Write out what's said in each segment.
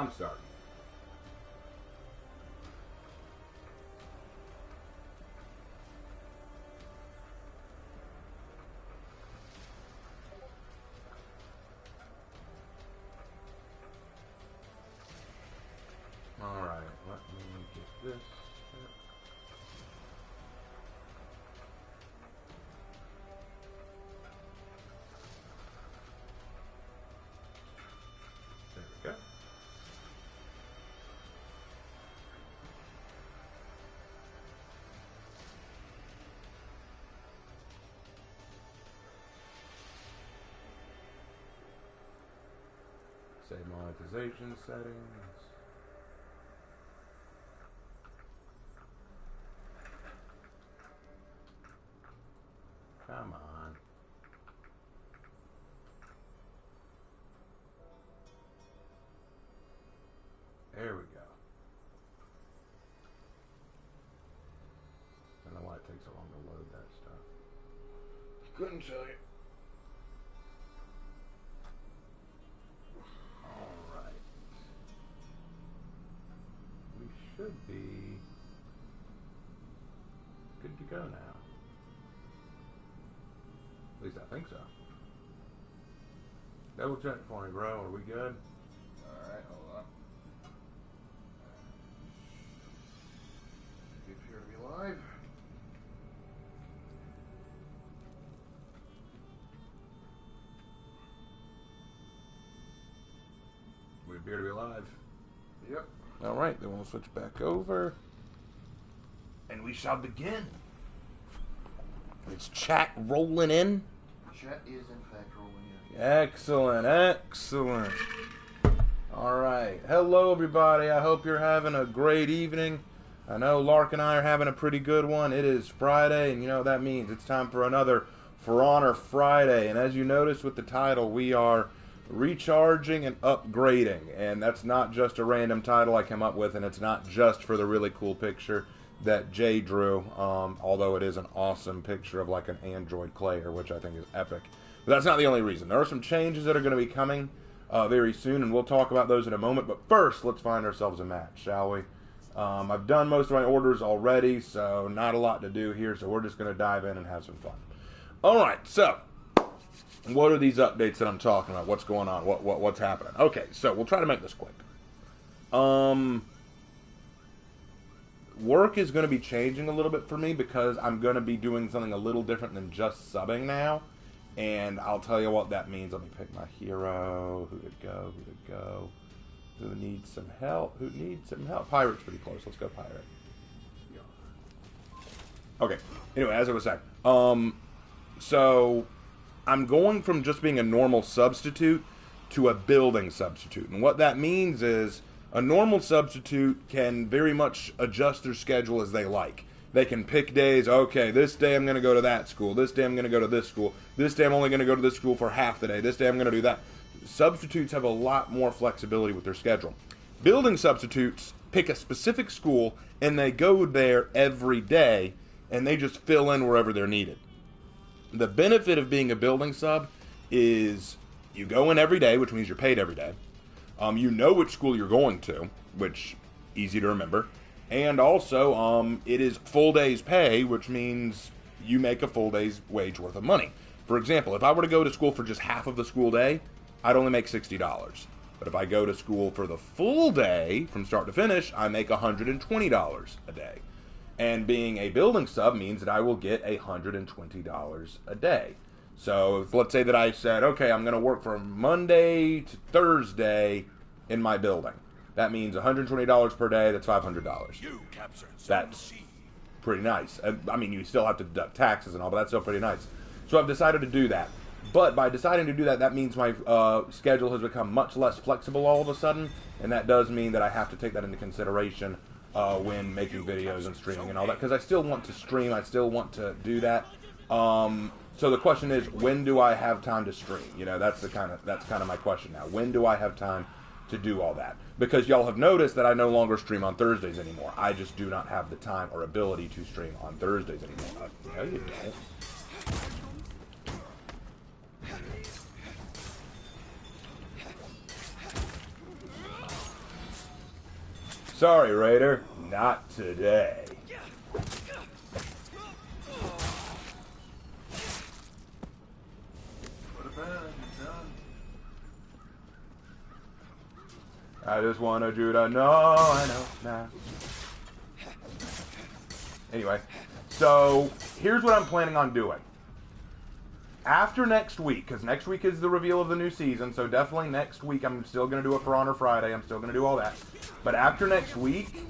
I'm starting. Alright, let me get this. There we go. Save monetization settings. Come on. There we go. I don't know why it takes so long to load that stuff. Couldn't tell you. Alright. We should be good to go now. At least I think so. Double check for me, bro. Are we good? Alright, hold on. It appear to be live. We appear to be live. Yep. Alright, then we'll switch back over. And we shall begin. Is chat rolling in? Chat is in fact rolling in. Excellent, excellent. Alright, hello everybody. I hope you're having a great evening. I know Lark and I are having a pretty good one. It is Friday, and you know what that means. It's time for another For Honor Friday. And as you notice with the title, we are recharging and upgrading. And that's not just a random title I came up with, and it's not just for the really cool picture that Jay drew, although it is an awesome picture of like an android Claire, which I think is epic. But that's not the only reason. There are some changes that are going to be coming very soon, and we'll talk about those in a moment. But first, let's find ourselves a match, shall we? I've done most of my orders already, so not a lot to do here, so we're just going to dive in and have some fun. Alright, so what are these updates that I'm talking about? What's going on? What's happening? Okay, so we'll try to make this quick. Work is going to be changing a little bit for me because I'm going to be doing something a little different than just subbing now. And I'll tell you what that means. Let me pick my hero. Who to go? Who to go? Who needs some help? Who needs some help? Pirate's pretty close. Let's go Pirate. Okay. Anyway, as I was saying. So I'm going from just being a normal substitute to a building substitute. And what that means is a normal substitute can very much adjust their schedule as they like. They can pick days. Okay, this day I'm going to go to that school. This day I'm going to go to this school. This day I'm only going to go to this school for half the day. This day I'm going to do that. Substitutes have a lot more flexibility with their schedule. Building substitutes pick a specific school and they go there every day and they just fill in wherever they're needed. The benefit of being a building sub is you go in every day, which means you're paid every day. You know which school you're going to, which easy to remember. And also, it is full day's pay, which means you make a full day's wage worth of money. For example, if I were to go to school for just half of the school day, I'd only make $60. But if I go to school for the full day, from start to finish, I make $120 a day. And being a building sub means that I will get $120 a day. So if, let's say that I said, okay, I'm going to work from Monday to Thursday in my building. That means $120 per day. That's $500. That's pretty nice. I mean, you still have to deduct taxes and all, but that's still pretty nice. So I've decided to do that. But by deciding to do that, that means my schedule has become much less flexible all of a sudden. And that does mean that I have to take that into consideration when making videos and streaming and all that. Because I still want to stream. I still want to do that. So the question is, when do I have time to stream? You know, that's kind of my question now. When do I have time to do all that? Because y'all have noticed that I no longer stream on Thursdays anymore. I just do not have the time or ability to stream on Thursdays anymore. No, you don't. Sorry, Raider. Not today. Put it back. You're done. I just wanted you to know. I know. Nah. Anyway, so here's what I'm planning on doing. After next week, because next week is the reveal of the new season, so definitely next week I'm still going to do a For Honor Friday. I'm still going to do all that. But after next week,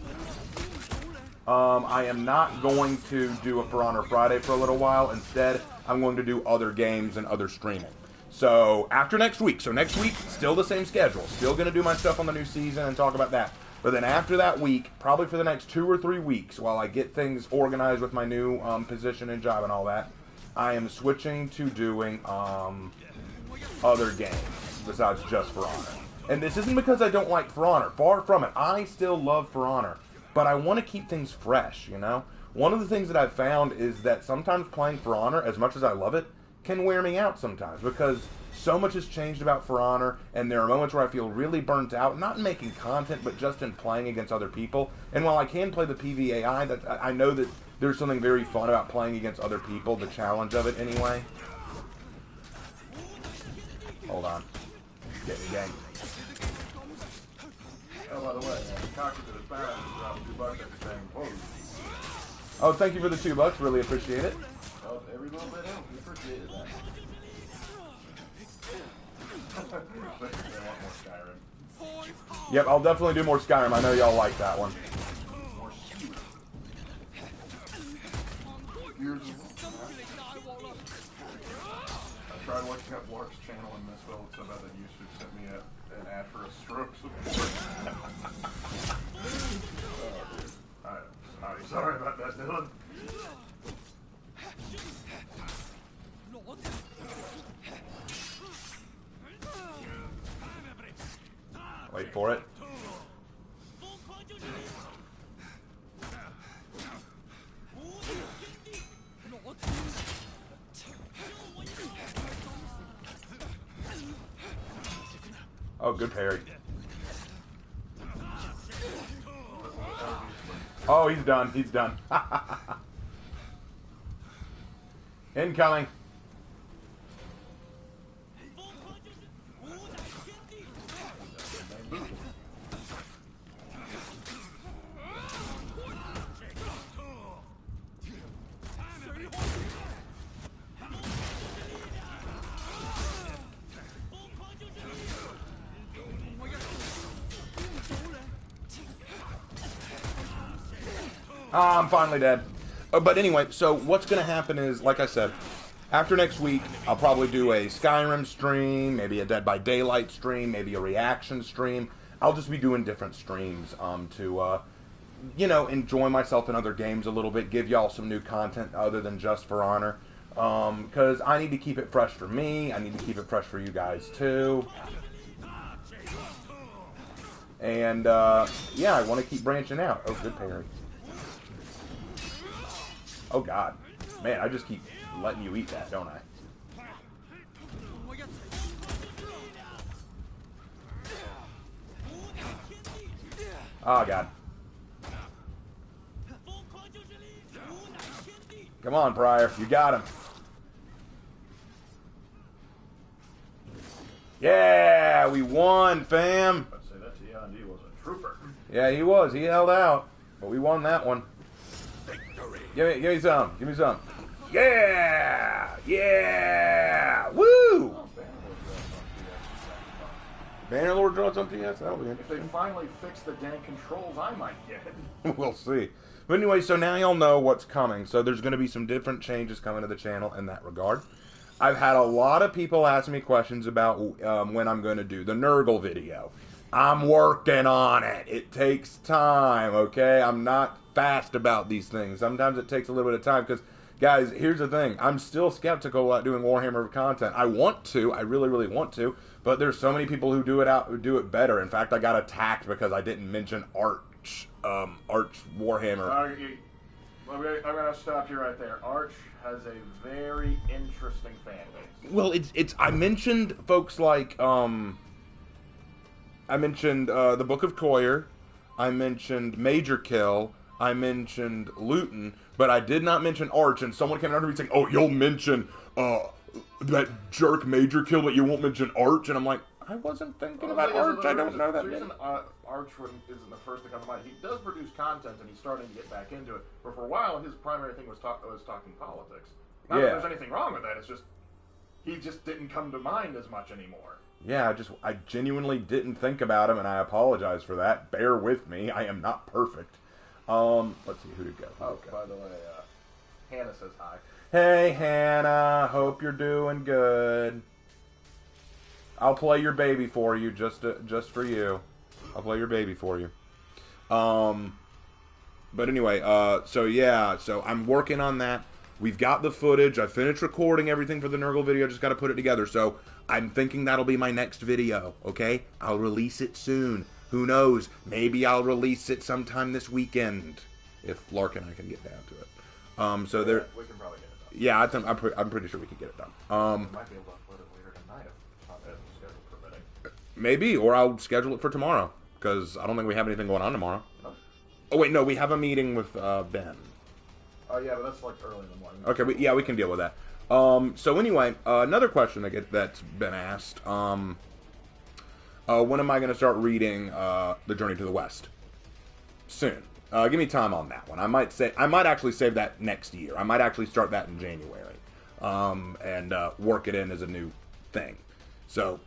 I am not going to do a For Honor Friday for a little while. Instead, I'm going to do other games and other streaming. So after next week, still the same schedule. Still going to do my stuff on the new season and talk about that. But then after that week, probably for the next 2 or 3 weeks, while I get things organized with my new position and job and all that, I am switching to doing other games besides just For Honor. And this isn't because I don't like For Honor. Far from it. I still love For Honor. But I want to keep things fresh, you know? One of the things that I've found is that sometimes playing For Honor, as much as I love it, can wear me out sometimes. Because so much has changed about For Honor, and there are moments where I feel really burnt out, not in making content, but just in playing against other people. And while I can play the PvAI, I know that there's something very fun about playing against other people, the challenge of it anyway. Hold on. Get me gang. Oh, by the way, Cocky to the Sparrow dropped $2 after saying, whoa. Oh, thank you for the $2. Really appreciate it. Well, every little bit helps. We appreciated that. But they want more Skyrim. Yep, I'll definitely do more Skyrim. I know y'all like that one. More Skyrim. Gears of War. I tried looking up Lark's channel in Misville. It's about that YouTube sent me an ad for a stroke support. Oh, dude. I'm sorry about that, Dylan. Wait for it. Oh, good parry. Oh, he's done. He's done. Incoming. I'm finally dead. But anyway, so what's going to happen is, like I said, after next week, I'll probably do a Skyrim stream, maybe a Dead by Daylight stream, maybe a reaction stream. I'll just be doing different streams to, you know, enjoy myself in other games a little bit, give y'all some new content other than just For Honor. Because I need to keep it fresh for me. I need to keep it fresh for you guys, too. And, yeah, I want to keep branching out. Oh, good parry. Oh, God. Man, I just keep letting you eat that, don't I? Oh, God. Come on, Pryor. You got him. Yeah, we won, fam. I'd say that T&D was a trooper. Yeah, he was. He held out. But we won that one. Give me some. Give me some. Yeah! Yeah! Woo! Bannerlord draws on TS? That'll be If they interesting. finally fix the dang controls, I might get it. We'll see. But anyway, so now y'all know what's coming. So there's going to be some different changes coming to the channel in that regard. I've had a lot of people ask me questions about when I'm going to do the Nurgle video. I'm working on it. It takes time, okay? I'm not fast about these things. Sometimes it takes a little bit of time because, guys, here's the thing. I'm still skeptical about doing Warhammer content. I want to. I really, really want to. But there's so many people who do it better. In fact, I got attacked because I didn't mention Arch Warhammer. I'm going to stop you right there. Arch has a very interesting fan base. Well, it's. I mentioned folks like I mentioned the Book of Coyer. I mentioned Major Kill, I mentioned Luton, but I did not mention Arch, and someone came out to me saying, oh, you'll mention that jerk Major Kill, but you won't mention Arch, and I'm like, I wasn't thinking about Arch, I don't know that. The reason Arch isn't the first to come to mind, he does produce content, and he's starting to get back into it, but for a while, his primary thing was talking politics. Not that there's anything wrong with that, it's just, he just didn't come to mind as much anymore. Yeah, I genuinely didn't think about him, and I apologize for that. Bear with me. I am not perfect. Let's see, who did go? By the way, Hannah says hi. Hey, Hannah. Hope you're doing good. I'll play your baby for you, just for you. I'll play your baby for you. But anyway, so I'm working on that. We've got the footage. I finished recording everything for the Nurgle video. Just got to put it together. So I'm thinking that'll be my next video, okay? I'll release it soon. Who knows? Maybe I'll release it sometime this weekend, if Lark and I can get down to it. We can probably get it done. Yeah, I'm pretty sure we can get it done. We might be able to upload it later tonight if schedule permitting. Maybe, or I'll schedule it for tomorrow, because I don't think we have anything going on tomorrow. No. Oh wait, no, we have a meeting with Ben. Oh yeah, but that's like early in the morning. Okay, we can deal with that. So anyway, another question that's been asked. When am I going to start reading The Journey to the West? Soon. Give me time on that one. I might actually save that next year. I might actually start that in January, and work it in as a new thing. So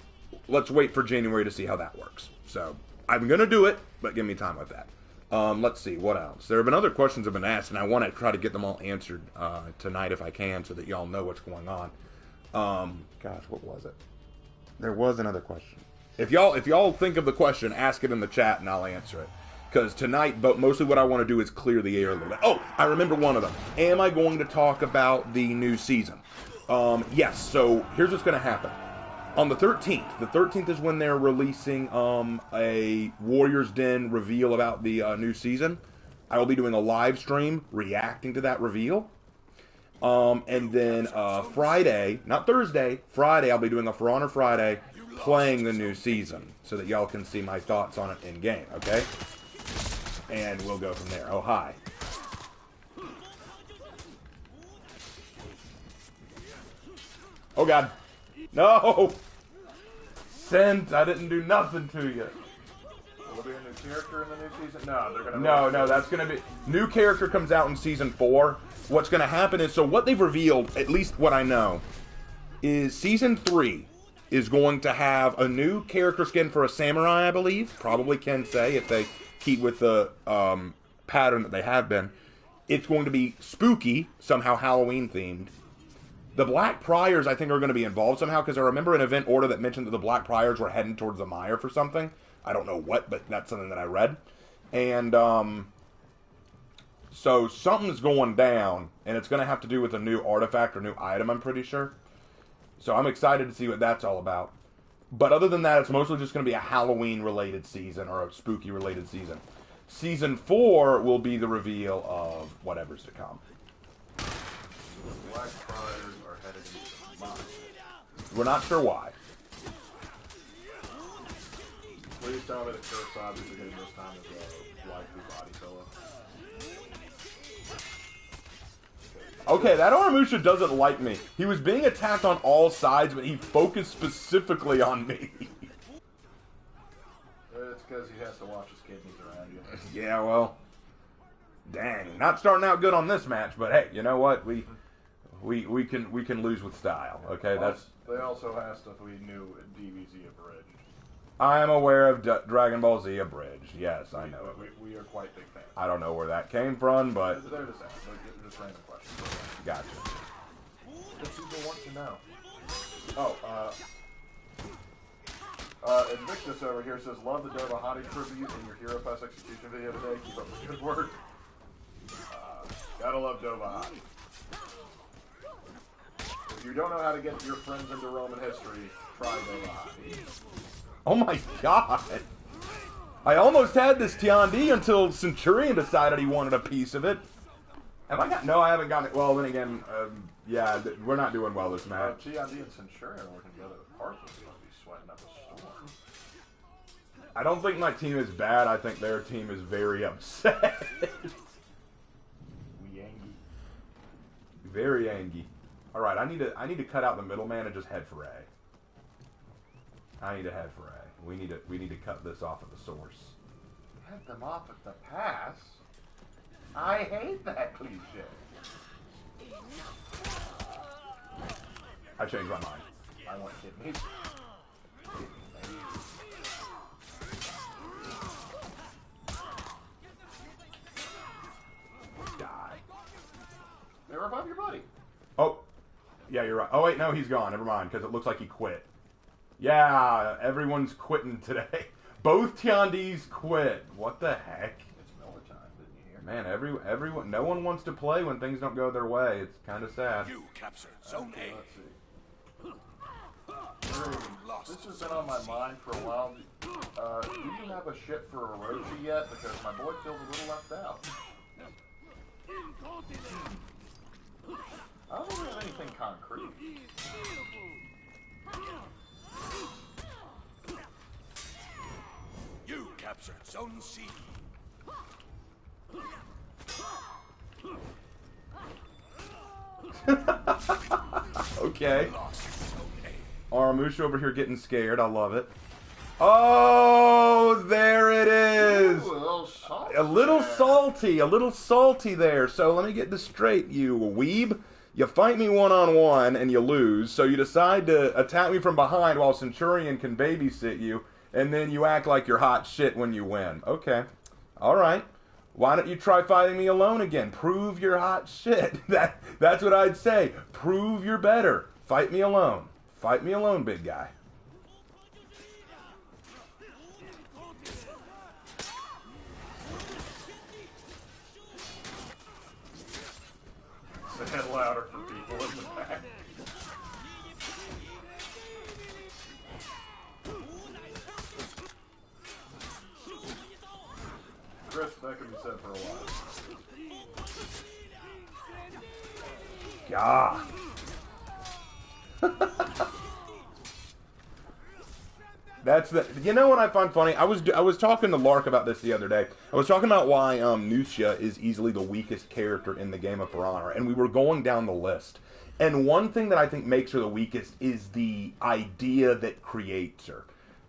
let's wait for January to see how that works. So I'm going to do it, but give me time with that. Let's see, what else? There have been other questions that have been asked, and I want to try to get them all answered tonight if I can, so that y'all know what's going on. Gosh, what was it? There was another question. If y'all think of the question, ask it in the chat, and I'll answer it. Because tonight, but mostly what I want to do is clear the air a little bit. Oh, I remember one of them. Am I going to talk about the new season? Yes, so here's what's going to happen. On the 13th. The 13th is when they're releasing a Warrior's Den reveal about the new season. I will be doing a live stream reacting to that reveal. And then Friday, not Thursday, Friday, I'll be doing a For Honor Friday playing the new season so that y'all can see my thoughts on it in game, okay? And we'll go from there. Oh, hi. Oh, God. No! Sent, I didn't do nothing to you. Will there be a new character in the new season? No, they're gonna. No, that's gonna be new character comes out in season 4. What's gonna happen is, so what they've revealed, at least what I know, is season 3 is going to have a new character skin for a samurai, I believe. Probably can say if they keep with the pattern that they have been. It's going to be spooky, somehow Halloween themed. The Black Priors, I think, are going to be involved somehow, because I remember an event order that mentioned that the Black Priors were heading towards the mire for something. I don't know what, but that's something that I read. And, so something's going down, and it's going to have to do with a new artifact or new item, I'm pretty sure. So I'm excited to see what that's all about. But other than that, it's mostly just going to be a Halloween-related season, or a spooky-related season. Season 4 will be the reveal of whatever's to come. The Black Friars are headed into the mine. We're not sure why. Please tell me that Kurosawa is getting this time as a likely body pillow. Okay, that Aramusha doesn't like me. He was being attacked on all sides, but he focused specifically on me. It's because he has to watch his kidneys around you. Yeah, well, dang, not starting out good on this match, but hey, you know what? We can lose with style. Okay, that's. They also asked if we knew DBZ Abridged. I am aware of Dragon Ball Z Abridged. Yes, I know. We are quite big fans. I don't know where that came from, but They're just asking. They're just random questions. Gotcha. What people want to know. Invictus over here says, love the Dova Hottie tribute in your Hero Pass execution video today. Keep up the good work. Gotta love Dova Hottie. If you don't know how to get your friends into Roman history, try Dova Hottie. Oh my god! I almost had this Tiandi until Centurion decided he wanted a piece of it. Have I got? No, I haven't gotten it. Well, then again, yeah, we're not doing well this match. Tiandi and Centurion working together. The Parsons must be sweating up a storm. I don't think my team is bad. I think their team is very upset. We angry. Very angry. All right, I need to cut out the middleman and just head for A. I need to head for A. We need to cut this off at the source. Cut them off at the pass? I hate that cliche. I changed my mind. I want kidneys. Die. They were above your buddy. Oh, yeah, you're right. Oh wait, no, he's gone. Never mind, because it looks like he quit. Yeah, everyone's quitting today. Both Tiandis quit. What the heck? It's Miller time, didn't you hear? Man, everyone, no one wants to play when things don't go their way. It's kind of sad. You captured Zone A. Let's see. This has been on my mind for a while. Do you have a ship for Orochi yet? Because my boy feels a little left out. I don't really have anything concrete. You captured Zone C. Okay. Lost Zone A. Aramusha over here getting scared. I love it. Oh, there it is. Ooh, a little salty. A little salty there. So let me get this straight, you weeb. You fight me one-on-one and you lose, so you decide to attack me from behind while Centurion can babysit you, and then you act like you're hot shit when you win. Okay. Alright. Why don't you try fighting me alone again? Prove you're hot shit. That's what I'd say. Prove you're better. Fight me alone. Fight me alone, big guy. Say it louder for people in the back. Chris, that could be said for a while. God. That's the. You know what I find funny? I was talking to Lark about this the other day. I was talking about why Nusha is easily the weakest character in the game of For Honor, and we were going down the list. And one thing that I think makes her the weakest is the idea that creates her.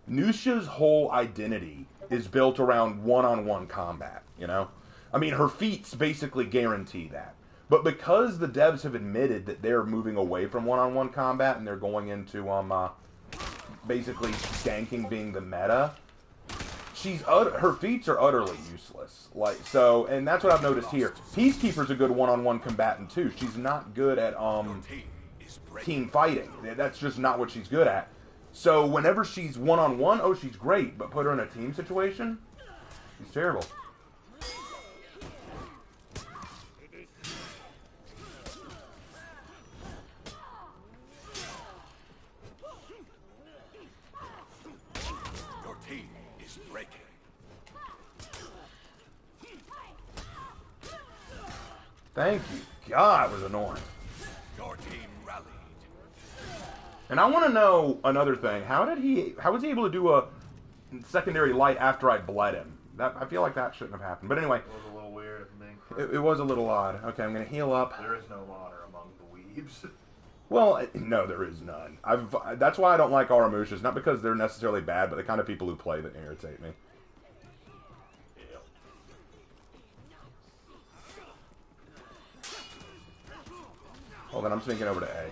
Nusha's whole identity is built around one-on-one combat. You know, I mean, her feats basically guarantee that. But because the devs have admitted that they're moving away from one-on-one combat and they're going into basically ganking being the meta, her feats are utterly useless. Like so, and that's what I've noticed here. Peacekeeper's a good one-on-one combatant too. She's not good at team fighting. That's just not what she's good at. So whenever she's one-on-one, oh, she's great. But put her in a team situation, she's terrible. Thank you. God, it was annoying. Your team rallied. And I want to know another thing. How was he able to do a secondary light after I bled him? I feel like that shouldn't have happened. But anyway. It was a little weird if I'm being correct. It was a little odd. Okay, I'm going to heal up. There is no honor among the weebs. Well, no, there is none. That's why I don't like Aramushas. Not because they're necessarily bad, but the kind of people who play that irritate me. Well, then I'm sneaking over to A.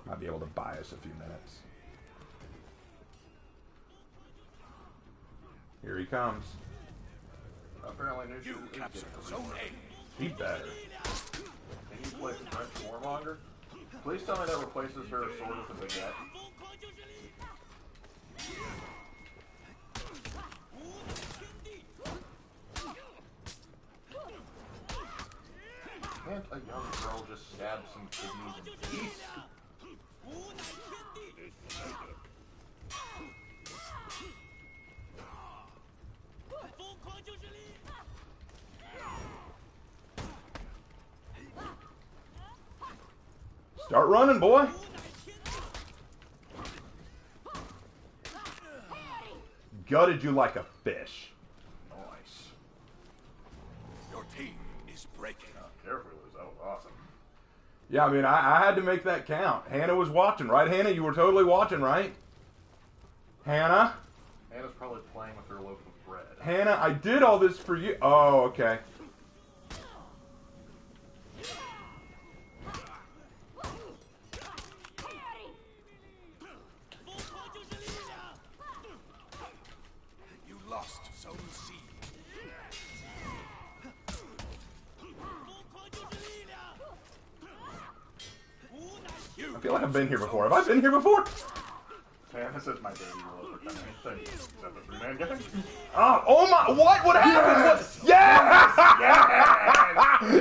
Might be able to buy us a few minutes. Here he comes. Apparently, You captured Zone A. He better. Can you play French Warmonger? Please tell me that replaces her sword with a baguette. Can't a young girl just stab some kidneys in peace? Start running, boy. gutted you like a fish. Nice. Your team is breaking. Carefully, that was awesome. Yeah, I mean, I had to make that count. Hannah was watching, right, Hannah? You were totally watching, right? Hannah? Hannah's probably playing with her loaf of bread. Hannah, I did all this for you. Oh, okay. You lost Zone C. I feel like I've been here before. Have I been here before? Man, this is my baby roller. Thank you. Is that the three-man game? Oh my, what happened? Yes!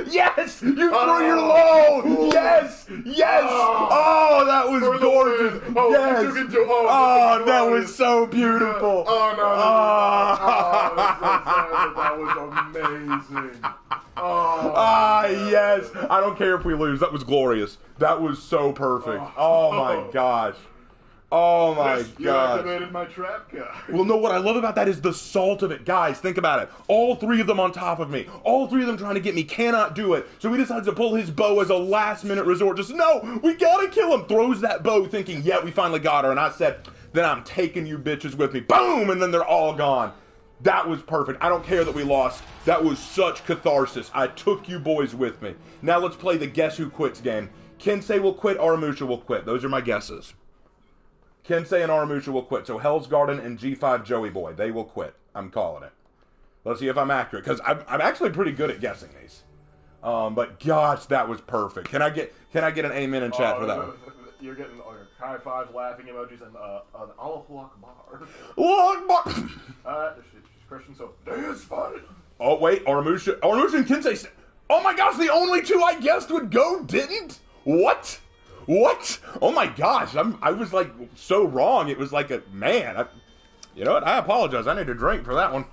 Yes! Yes! You threw your load! Yes! Yes! Oh, that was gorgeous! Yes! Oh, that was so beautiful! Oh, no, that was amazing. Yes! I don't care if we lose. That was glorious. That was so perfect. Oh my gosh. Oh my You god. activated my trap card. Well, no, what I love about that is the salt of it. Guys, think about it. All three of them on top of me. All three of them trying to get me. Cannot do it. So he decides to pull his bow as a last-minute resort. Just, no, we gotta kill him. Throws that bow thinking, yeah, we finally got her. And I said, then I'm taking you bitches with me. Boom! And then they're all gone. That was perfect. I don't care that we lost. That was such catharsis. I took you boys with me. Now let's play the Guess Who Quits game. Kensei will quit, Aramusha will quit. Those are my guesses. Kensei and Aramusha will quit. So Hell's Garden and G5 Joey Boy, they will quit. I'm calling it. Let's see if I'm accurate, because I'm actually pretty good at guessing these. But gosh, that was perfect. Can I get an amen in chat for that one? You're getting high fives, laughing emojis, and an Allahu Akbar. She's Christian, so dance fun. Oh wait, Aramusha and Kensei. Oh my gosh, the only two I guessed would go didn't. What? What? Oh my gosh, I was like so wrong. It was like you know what? I apologize. I need a drink for that one.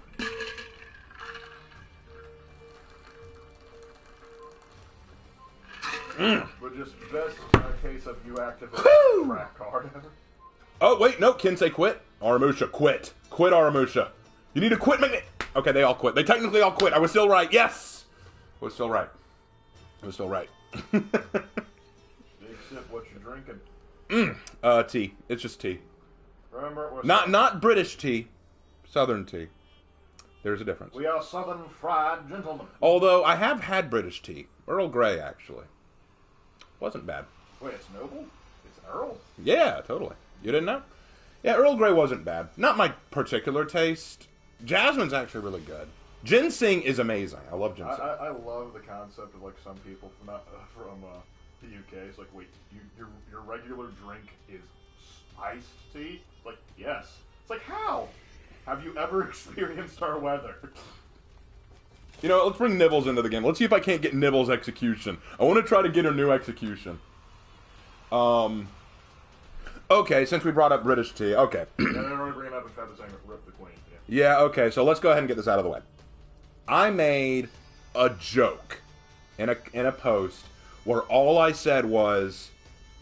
But just best case of you activating the track card. Oh wait, no, Kensei quit. Aramusha quit. Quit Aramusha. You need to quit me. Okay, they all quit. They technically all quit. I was still right. Yes, I was still right. I was still right. Big sip, what you drinking? Tea. It's just tea. Remember, it was Not British tea. Southern tea. There's a difference. we are Southern fried gentlemen. Although I have had British tea. Earl Grey, actually. Wasn't bad. Wait, it's Noble? It's Earl? Yeah, totally. You didn't know? Yeah, Earl Grey wasn't bad. Not my particular taste. Jasmine's actually really good. Ginseng is amazing. I love ginseng. I love the concept of like some people from the UK. It's like, wait, your regular drink is iced tea? Like, yes. It's like, how? Have you ever experienced our weather? You know, let's bring Nibbles into the game. Let's see if I can't get Nibbles execution. I want to try to get her new execution. Okay, since we brought up British tea, okay. Yeah, they're already bringing up and tried to saying rip the queen. Yeah, okay, so let's go ahead and get this out of the way. I made a joke in a post where all I said was,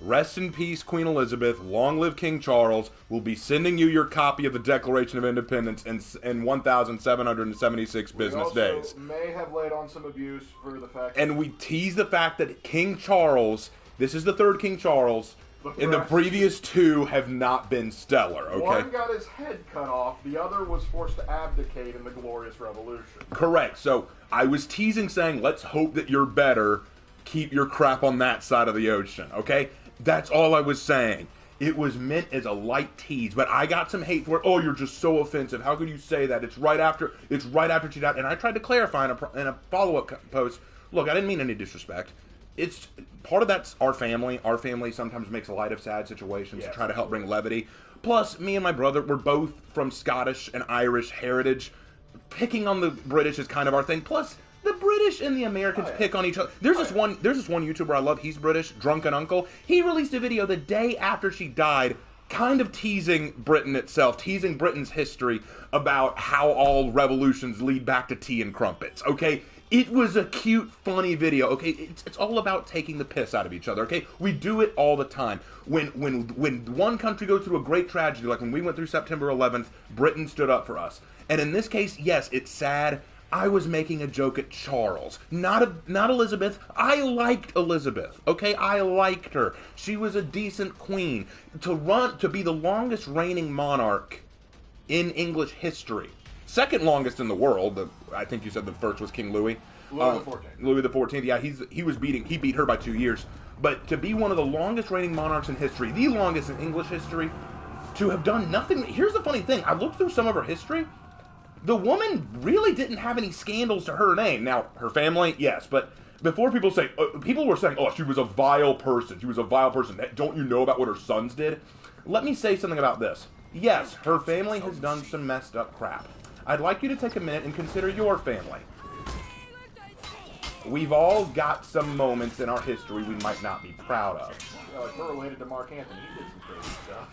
rest in peace, Queen Elizabeth, long live King Charles, we'll be sending you your copy of the Declaration of Independence in 1,776 business days. May have laid on some abuse for the fact And we tease the fact that King Charles, this is the third King Charles, and the previous two have not been stellar, okay? one got his head cut off, the other was forced to abdicate in the Glorious Revolution. Correct. So I was teasing saying, let's hope that you're better. Keep your crap on that side of the ocean, okay? That's all I was saying. It was meant as a light tease, but I got some hate for it. Oh, you're just so offensive. How could you say that? It's right after she died. And I tried to clarify in a follow-up post. Look, I didn't mean any disrespect. It's part of that's our family. Our family sometimes makes light of sad situations to try to help bring levity. Plus, me and my brother, we're both from Scottish and Irish heritage. Picking on the British is kind of our thing. Plus, the British and the Americans pick on each other. There's this one YouTuber I love. He's British, Drunken Uncle. He released a video the day after she died, kind of teasing Britain itself, teasing Britain's history about how all revolutions lead back to tea and crumpets. Okay, It was a cute, funny video. Okay, it's all about taking the piss out of each other. Okay, we do it all the time. When one country goes through a great tragedy, like when we went through September 11th, Britain stood up for us. And in this case, yes, it's sad. I was making a joke at Charles, not Elizabeth. I liked Elizabeth. Okay, I liked her. She was a decent queen. To be the longest reigning monarch in English history. Second longest in the world. I think you said the first was King Louis. Louis XIV. Louis XIV. Yeah, he beat her by 2 years. But to be one of the longest reigning monarchs in history, the longest in English history, to have done nothing. Here's the funny thing. I looked through some of her history. The woman really didn't have any scandals to her name. Now, her family, yes, but before people were saying, oh, she was a vile person. She was a vile person. Don't you know about what her sons did? Let me say something about this. Yes, her family has done some messed up crap. I'd like you to take a minute and consider your family. We've all got some moments in our history we might not be proud of. Like we're related to Mark Anthony. He did some crazy stuff.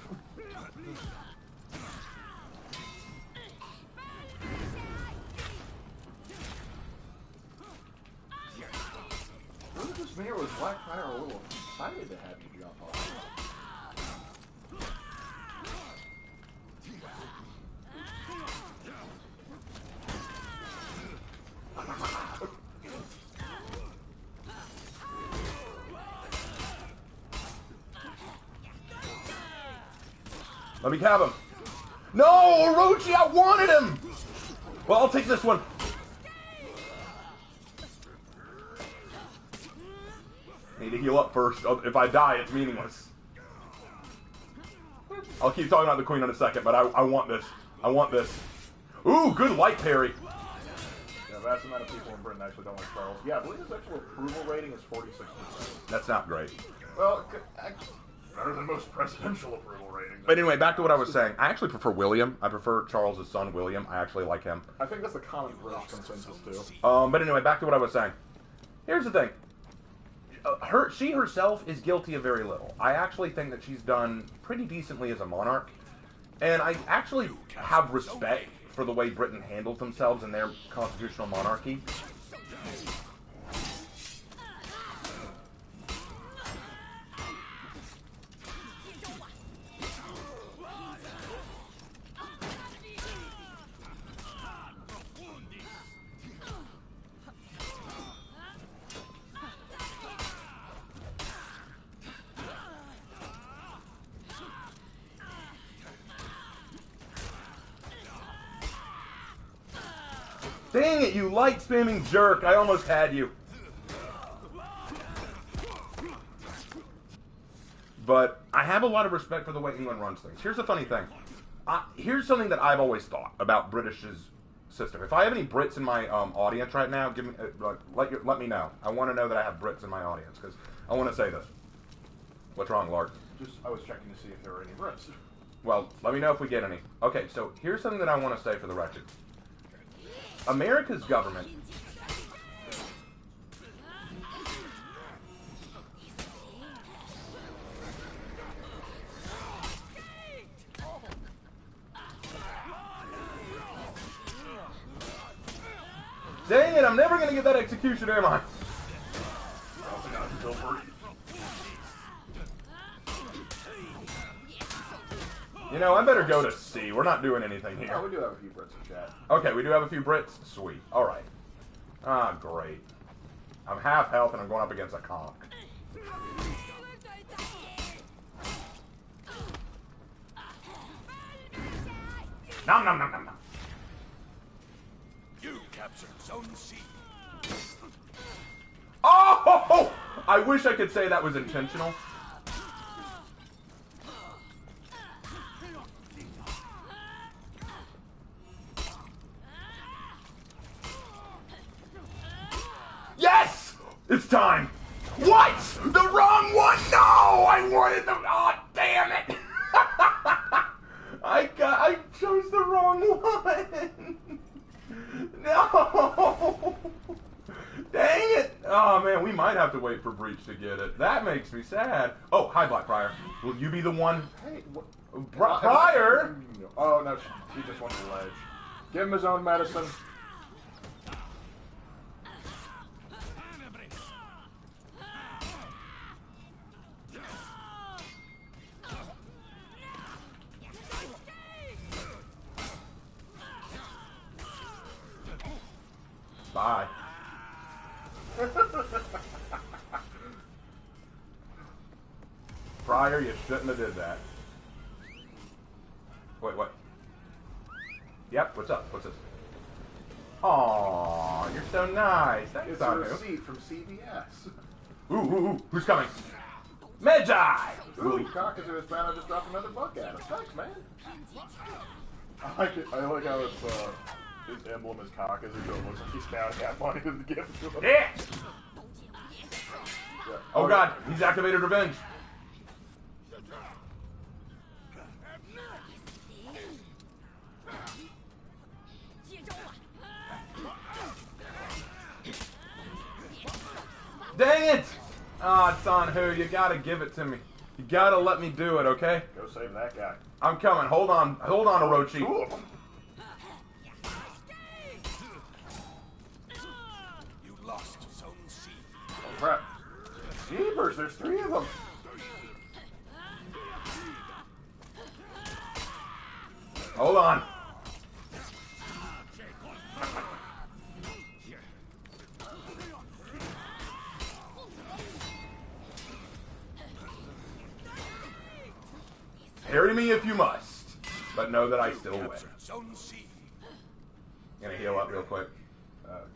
Was it just me or was Black Friar a little excited to have you jump off? Let me have him. No, Orochi, I wanted him. Well, I'll take this one. I need to heal up first. If I die, it's meaningless. I'll keep talking about the queen in a second, but I want this. I want this. Ooh, good light parry. Yeah, vast amount of people in Britain actually don't like Charles. Yeah, I believe his actual approval rating is 46%. That's not great. Well, better than most presidential approval ratings. But anyway, back to what I was saying. I actually prefer William. I prefer Charles' son, William. I actually like him. I think that's the common British consensus, too. But anyway, back to what I was saying. Here's the thing. She herself is guilty of very little. I actually think that she's done pretty decently as a monarch. And I actually have respect for the way Britain handles themselves in their constitutional monarchy. Dang it, you light spamming jerk. I almost had you. But I have a lot of respect for the way England runs things. Here's the funny thing. Here's something that I've always thought about British's system. If I have any Brits in my audience right now, give me let me know. I want to know that I have Brits in my audience because I want to say this. What's wrong, Lark? I was checking to see if there were any Brits. Well, let me know if we get any. Okay, so here's something that I want to say for the record. America's government Dang it, I'm never gonna get that execution, am I? You know, I better go to C. We're not doing anything here. Oh, we do have a few Brits in chat. Okay, we do have a few Brits? Sweet. Alright. Ah, great. I'm half health and I'm going up against a conch. Nom nom nom nom nom. You captured Zone C. Oh! I wish I could say that was intentional. Yes! It's time. What? The wrong one? No! I wanted the... Oh, damn it! I chose the wrong one. No! Dang it! Oh, man, we might have to wait for Breach to get it. That makes me sad. Oh, hi, Blackfriar. Will you be the one? Hey, what? Prior? Oh, no, she just wanted the ledge. Give him his own medicine. Spy. Pryor, you shouldn't have did that. Wait, what? Yep, what's up? What's this? Aw, you're so nice. Thanks, It's a Anu. receipt from CVS. Ooh, who's coming? Magi! Ooh, Kakazu has found I just dropped another buck at him. Thanks, man. I like it. I like how it's, his emblem is Kakazu, so it looks like he's found that money to give to him. Yeah! Yeah. Oh god, he's activated revenge. Dang it! Ah, it's on who? You gotta give it to me. You gotta let me do it, okay? Go save that guy. I'm coming. Hold on, Orochi. Two of them. You lost Zone C. Oh crap. Jeepers, there's 3 of them. Hold on. Parry me if you must, but know that I still win. Capture Zone C. Gonna heal up real quick.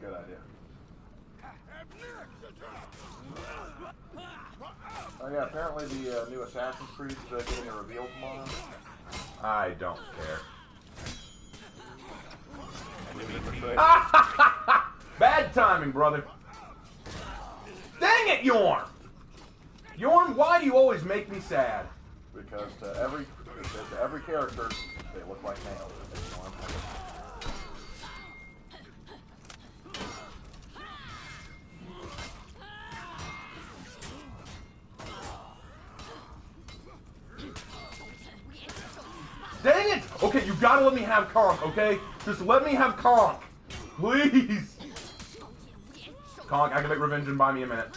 Good idea. Oh yeah, apparently the new Assassin's Creed is getting a reveal tomorrow. I don't care. Bad timing, brother. Dang it, Yorm! Yorm, why do you always make me sad? Because to every character, they look like males. Dang it! Okay, you gotta let me have Conk, okay? Just let me have Conk. Please! Conk, activate revenge and buy me a minute.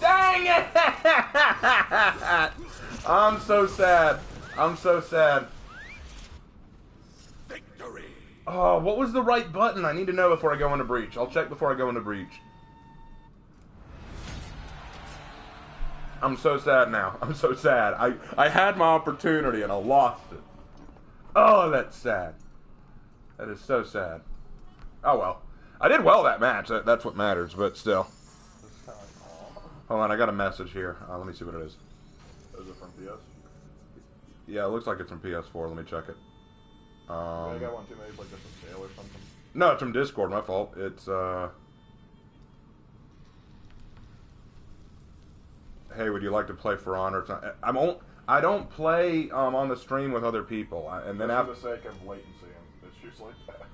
Dang it! I'm so sad. I'm so sad. Victory. Oh, what was the right button? I need to know before I go into breach. I'll check before I go into breach. I'm so sad now. I'm so sad. I had my opportunity and I lost it. Oh, that's sad. That is so sad. Oh well. I did well that match. That's what matters, but still. Hold on, I got a message here. Let me see what it is. Is it from PS? Yeah, it looks like it's from PS4. Let me check it. Yeah, I got one too, maybe like just a scale or something. No, it's from Discord. My fault. It's hey, would you like to play For Honor? I don't play on the stream with other people, and then Just after. for the sake of latency, it's usually that.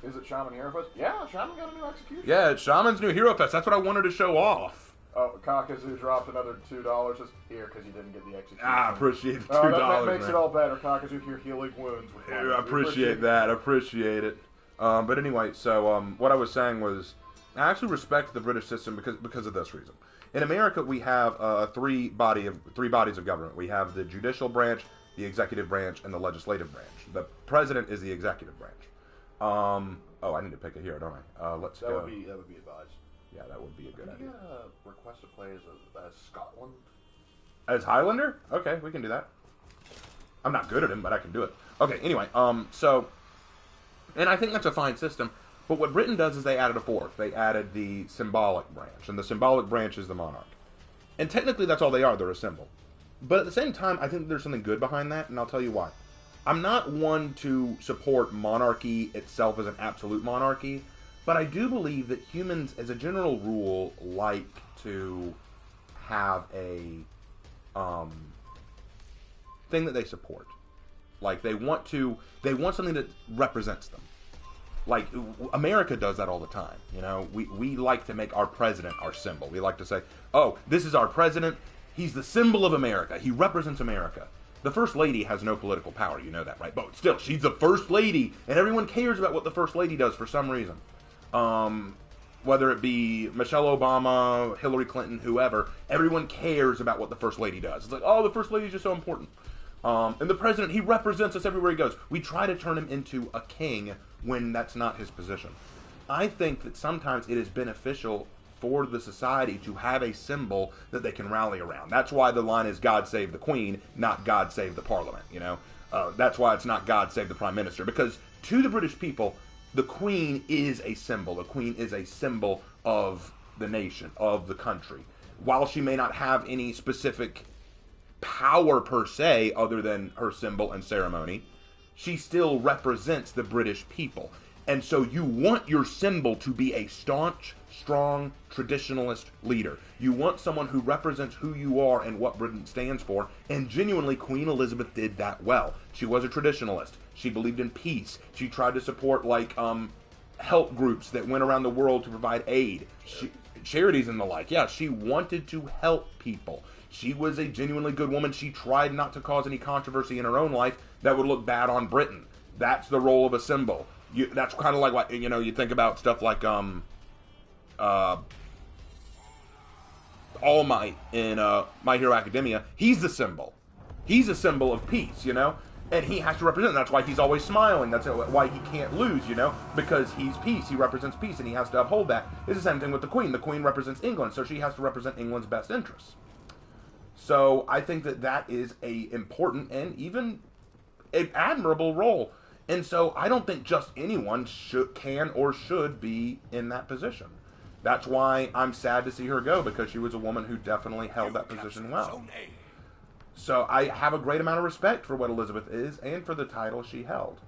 Is it Shaman Hero Fest? Yeah, Shaman got a new execution. Yeah, it's Shaman's new Hero Fest. That's what I wanted to show off. Oh, Kakazu dropped another $2 just here because he didn't get the execution. Ah, appreciate the $2. That makes man. it all better. Kakazu here healing wounds. With Yeah, I appreciate that. Appreciate it. But anyway, so what I was saying was, I actually respect the British system because of this reason. In America, we have three bodies of government. We have the judicial branch, the executive branch, and the legislative branch. The president is the executive branch. Oh, I need to pick a hero, don't I? Let's go. That would be advised. Yeah, that would be a good idea. Can you get a request to play as Scotland? As Highlander? Okay, we can do that. I'm not good at him, but I can do it. Okay, anyway, so, and I think that's a fine system. But what Britain does is they added a fourth. They added the symbolic branch, and the symbolic branch is the monarch. And technically, that's all they are. They're a symbol. But at the same time, I think there's something good behind that, and I'll tell you why. I'm not one to support monarchy itself as an absolute monarchy, but I do believe that humans, as a general rule, like to have a thing that they support. Like, they want something that represents them. Like, America does that all the time, you know? We like to make our president our symbol. We like to say, oh, this is our president. He's the symbol of America. He represents America. The First Lady has no political power, you know that, right? But still, she's the First Lady, and everyone cares about what the First Lady does for some reason. Whether it be Michelle Obama, Hillary Clinton, whoever, everyone cares about what the First Lady does. It's like, oh, the First Lady's just so important. And the president, he represents us everywhere he goes. We try to turn him into a king when that's not his position. I think that sometimes it is beneficial for the society to have a symbol that they can rally around. That's why the line is "God save the Queen," not "God save the Parliament." You know, that's why it's not "God save the Prime Minister," because to the British people, the Queen is a symbol. The Queen is a symbol of the nation, of the country. While she may not have any specific power per se, other than her symbol and ceremony, she still represents the British people. And so you want your symbol to be a staunch, strong, traditionalist leader. You want someone who represents who you are and what Britain stands for. And genuinely, Queen Elizabeth did that well. She was a traditionalist. She believed in peace. She tried to support, like, help groups that went around the world to provide aid. Charities and the like. Yeah, she wanted to help people. She was a genuinely good woman. She tried not to cause any controversy in her own life that would look bad on Britain. That's the role of a symbol. That's kind of like what, you know, you think about stuff like All Might in My Hero Academia. He's the symbol. He's a symbol of peace, you know? And he has to represent. That's why he's always smiling. That's why he can't lose, you know? Because he's peace. He represents peace, and he has to uphold that. It's the same thing with the Queen. The Queen represents England, so she has to represent England's best interests. So I think that that is a important and even an admirable role. And so I don't think just anyone can or should be in that position. That's why I'm sad to see her go, because she was a woman who definitely held that position well. So I have a great amount of respect for what Elizabeth is and for the title she held.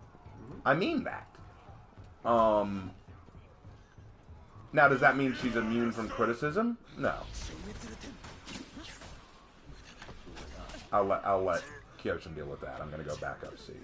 I mean that. Now, does that mean she's immune from criticism? No. I'll let Kyoshin deal with that. I'm going to go back up seat.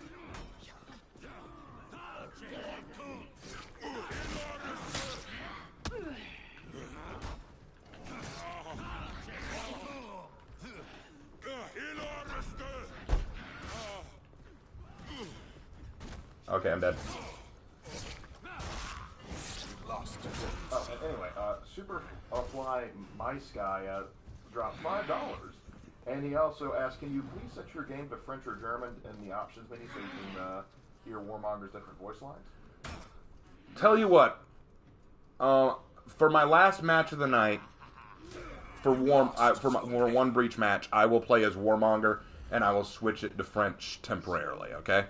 Okay, I'm dead. Anyway, Super Fly Mice Guy dropped $5. And he also asked, can you please set your game to French or German in the options menu so you can hear Warmonger's different voice lines? Tell you what, for my last match of the night, for one breach match, I will play as Warmonger, and I will switch it to French temporarily, okay?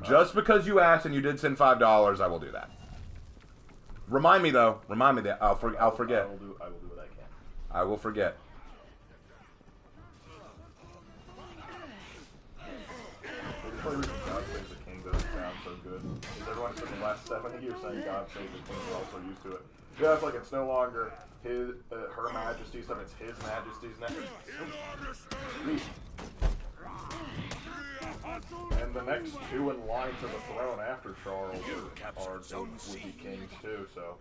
Just because you asked and you did send $5, I will do that. Remind me, though. Remind me that. I'll forget. I will do what I can. I will forget. The only reason God Save the King doesn't sound so good is everyone spent the last 70 years saying God Save the King. We're also used to it. Yeah, it's like it's no longer his, Her Majesty's stuff. It's His Majesty's now. And the next two in line to the throne after Charles would be kings too. So.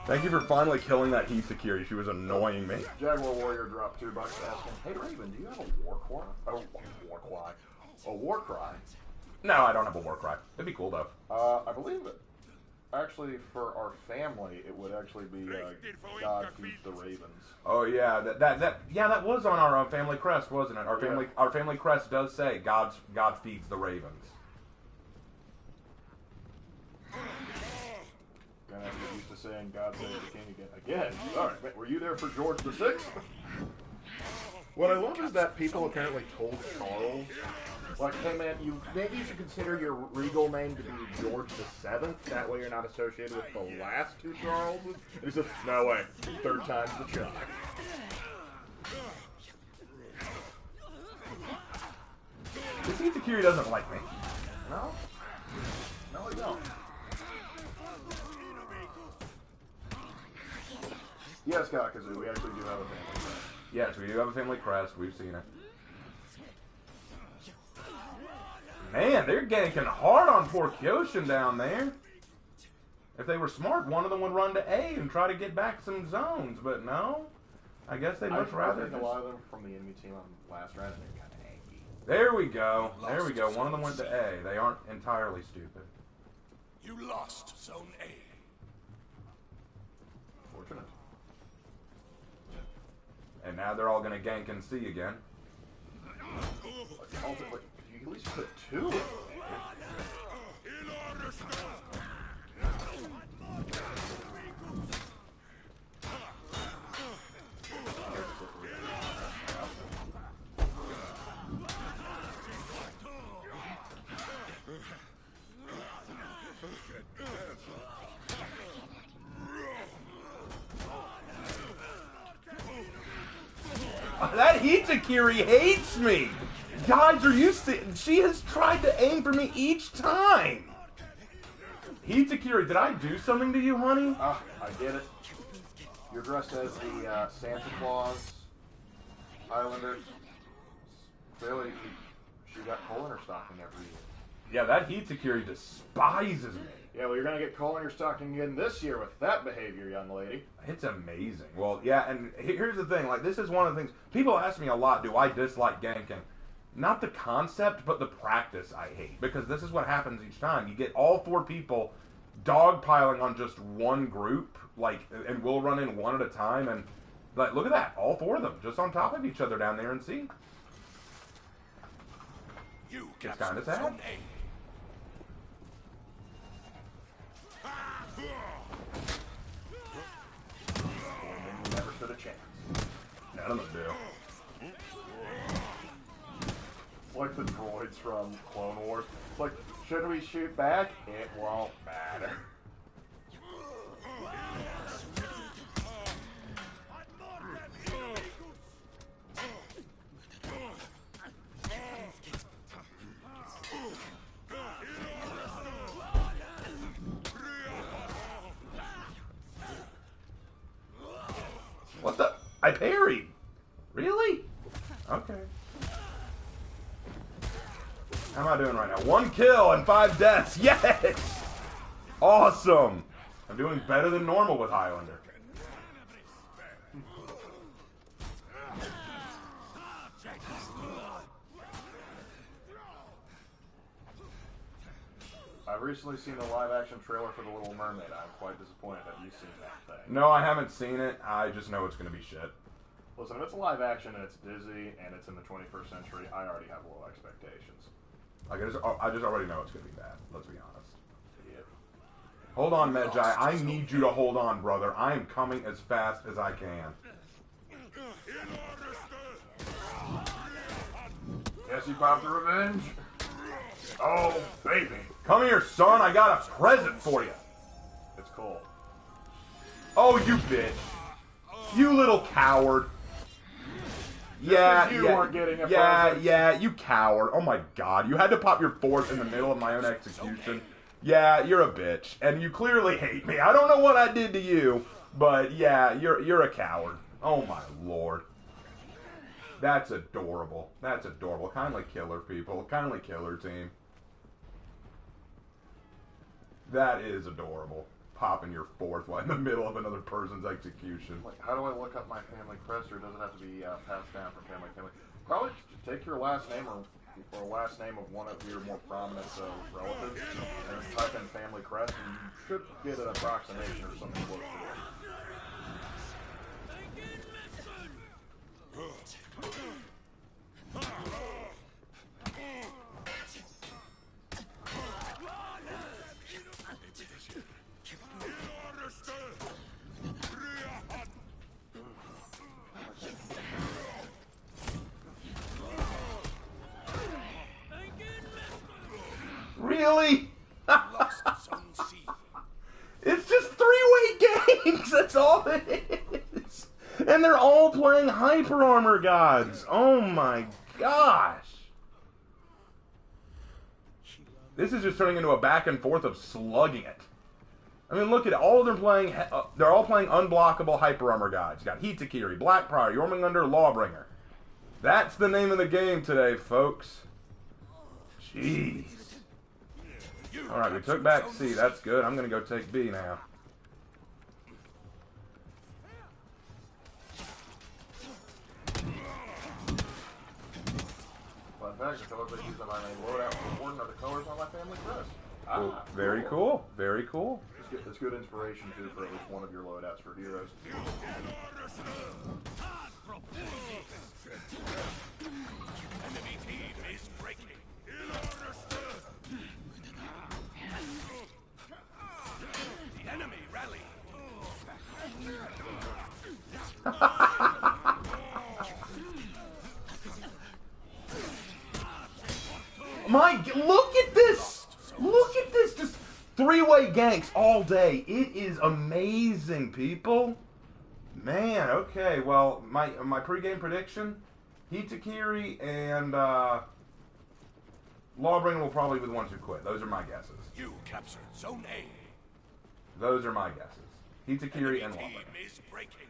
Thank you for finally killing that Hisakiri. She was annoying me. Jaguar Warrior dropped $2 asking, hey Raven, do you have a war cry? Oh, war cry. A war cry? No, I don't have a war cry. It'd be cool, though. I believe it. Actually, for our family, it would actually be God Feeds the Ravens. Oh yeah, that was on our family crest, wasn't it? Our family crest does say God feeds the ravens. Gonna have to get used to saying God Save the King again. Alright, were you there for George VI? What I love is that people apparently told Charles, like, hey man, maybe you should consider your regal name to be George VII. That way you're not associated with the last two Charleses. And he said, no way, third time's the charm. This Hisakiri doesn't like me. No? No, I don't. Yes, Kakazu, we actually do have a family crest. Yes, we do have a family crest. We've seen it. Man, they're ganking hard on poor Kyoshin down there. If they were smart, one of them would run to A and try to get back some zones, but no. I guess they'd much rather. I think a lot of them from the enemy team on last round, and they're kind of angry. There we go. There we go. One of them went to A. They aren't entirely stupid. You lost Zone A. Fortunate. And now they're all going to gank in C again. Ultimately, you at least put 2 in. That Hitakiri hates me! Guys, are you she has tried to aim for me each time! Hitakiri, did I do something to you, honey? Ah, I get it. You're dressed as the Santa Claus Islanders. Clearly, she got coal in her stocking every year. Yeah, that Hitakiri despises me. Yeah, well, you're going to get coal in your stocking again this year with that behavior, young lady. It's amazing. Well, yeah, and here's the thing. Like, this is one of the things. People ask me a lot, do I dislike ganking? Not the concept, but the practice I hate. Because this is what happens each time. You get all 4 people dogpiling on just one group, like, and we'll run in one at a time, and, like, look at that. All 4 of them just on top of each other down there and see. It's kind of sad. Never stood a chance. None of them do. It's like the droids from Clone Wars. It's like, should we shoot back? It won't matter. What the? I parried. Really? Okay. How am I doing right now? 1 kill and 5 deaths. Yes! Awesome. I'm doing better than normal with Highlander. I've recently seen the live-action trailer for The Little Mermaid. I'm quite disappointed. Have you seen that thing? No, I haven't seen it. I just know it's going to be shit. Listen, if it's live-action and it's Disney and it's in the 21st century, I already have low expectations. Like, I just already know it's going to be bad. Let's be honest. Idiot. Hold on, Medjai. I need you to hold on, brother. I am coming as fast as I can. Guess you popped the revenge? Oh, baby. Come here, son. I got a present for you. It's cool. Oh, you bitch. You little coward. Yeah, you yeah, weren't getting a yeah, present. yeah, you coward. Oh my god, you had to pop your 4th in the middle of my own execution. Yeah, you're a bitch, and you clearly hate me. I don't know what I did to you, but yeah, you're a coward. Oh my lord. That's adorable. That's adorable. Kindly kill her, people. Kindly kill her, team. That is adorable. Popping your 4th while in the middle of another person's execution. Like, how do I look up my family crest, or does it have to be passed down from family to family? Probably take your last name or last name of one of your more prominent relatives, and type in family crest, and you should get an approximation or something close to it. Really? Lost Zone C. It's just 3-way games. That's all it is. And they're all playing Hyper Armor Gods. Oh my gosh. This is just turning into a back and forth of slugging it. I mean, look at it. All of them playing. They're all playing unblockable Hyper Armor Gods. You got Hitakiri, Blackprior, Jormungandr, Lawbringer. That's the name of the game today, folks. Jeez. Alright, we took back C. That's good. I'm going to go take B now. Fun fact, the colors I use on my main loadout for Warden are the colors on my family crest. Cool. Very cool. Very cool. It's good inspiration, too, for at least one of your loadouts for heroes. Enemy team is breaking. The enemy rally. Look at this! Look at this! Just three-way ganks all day. It is amazing, people. Man, okay. Well, my pregame prediction: Hitakiri and Lawbringer will probably be the ones who quit. Those are my guesses. You captured Zone A. Those are my guesses. Hitakiri and Enemy Lawbringer. team is breaking.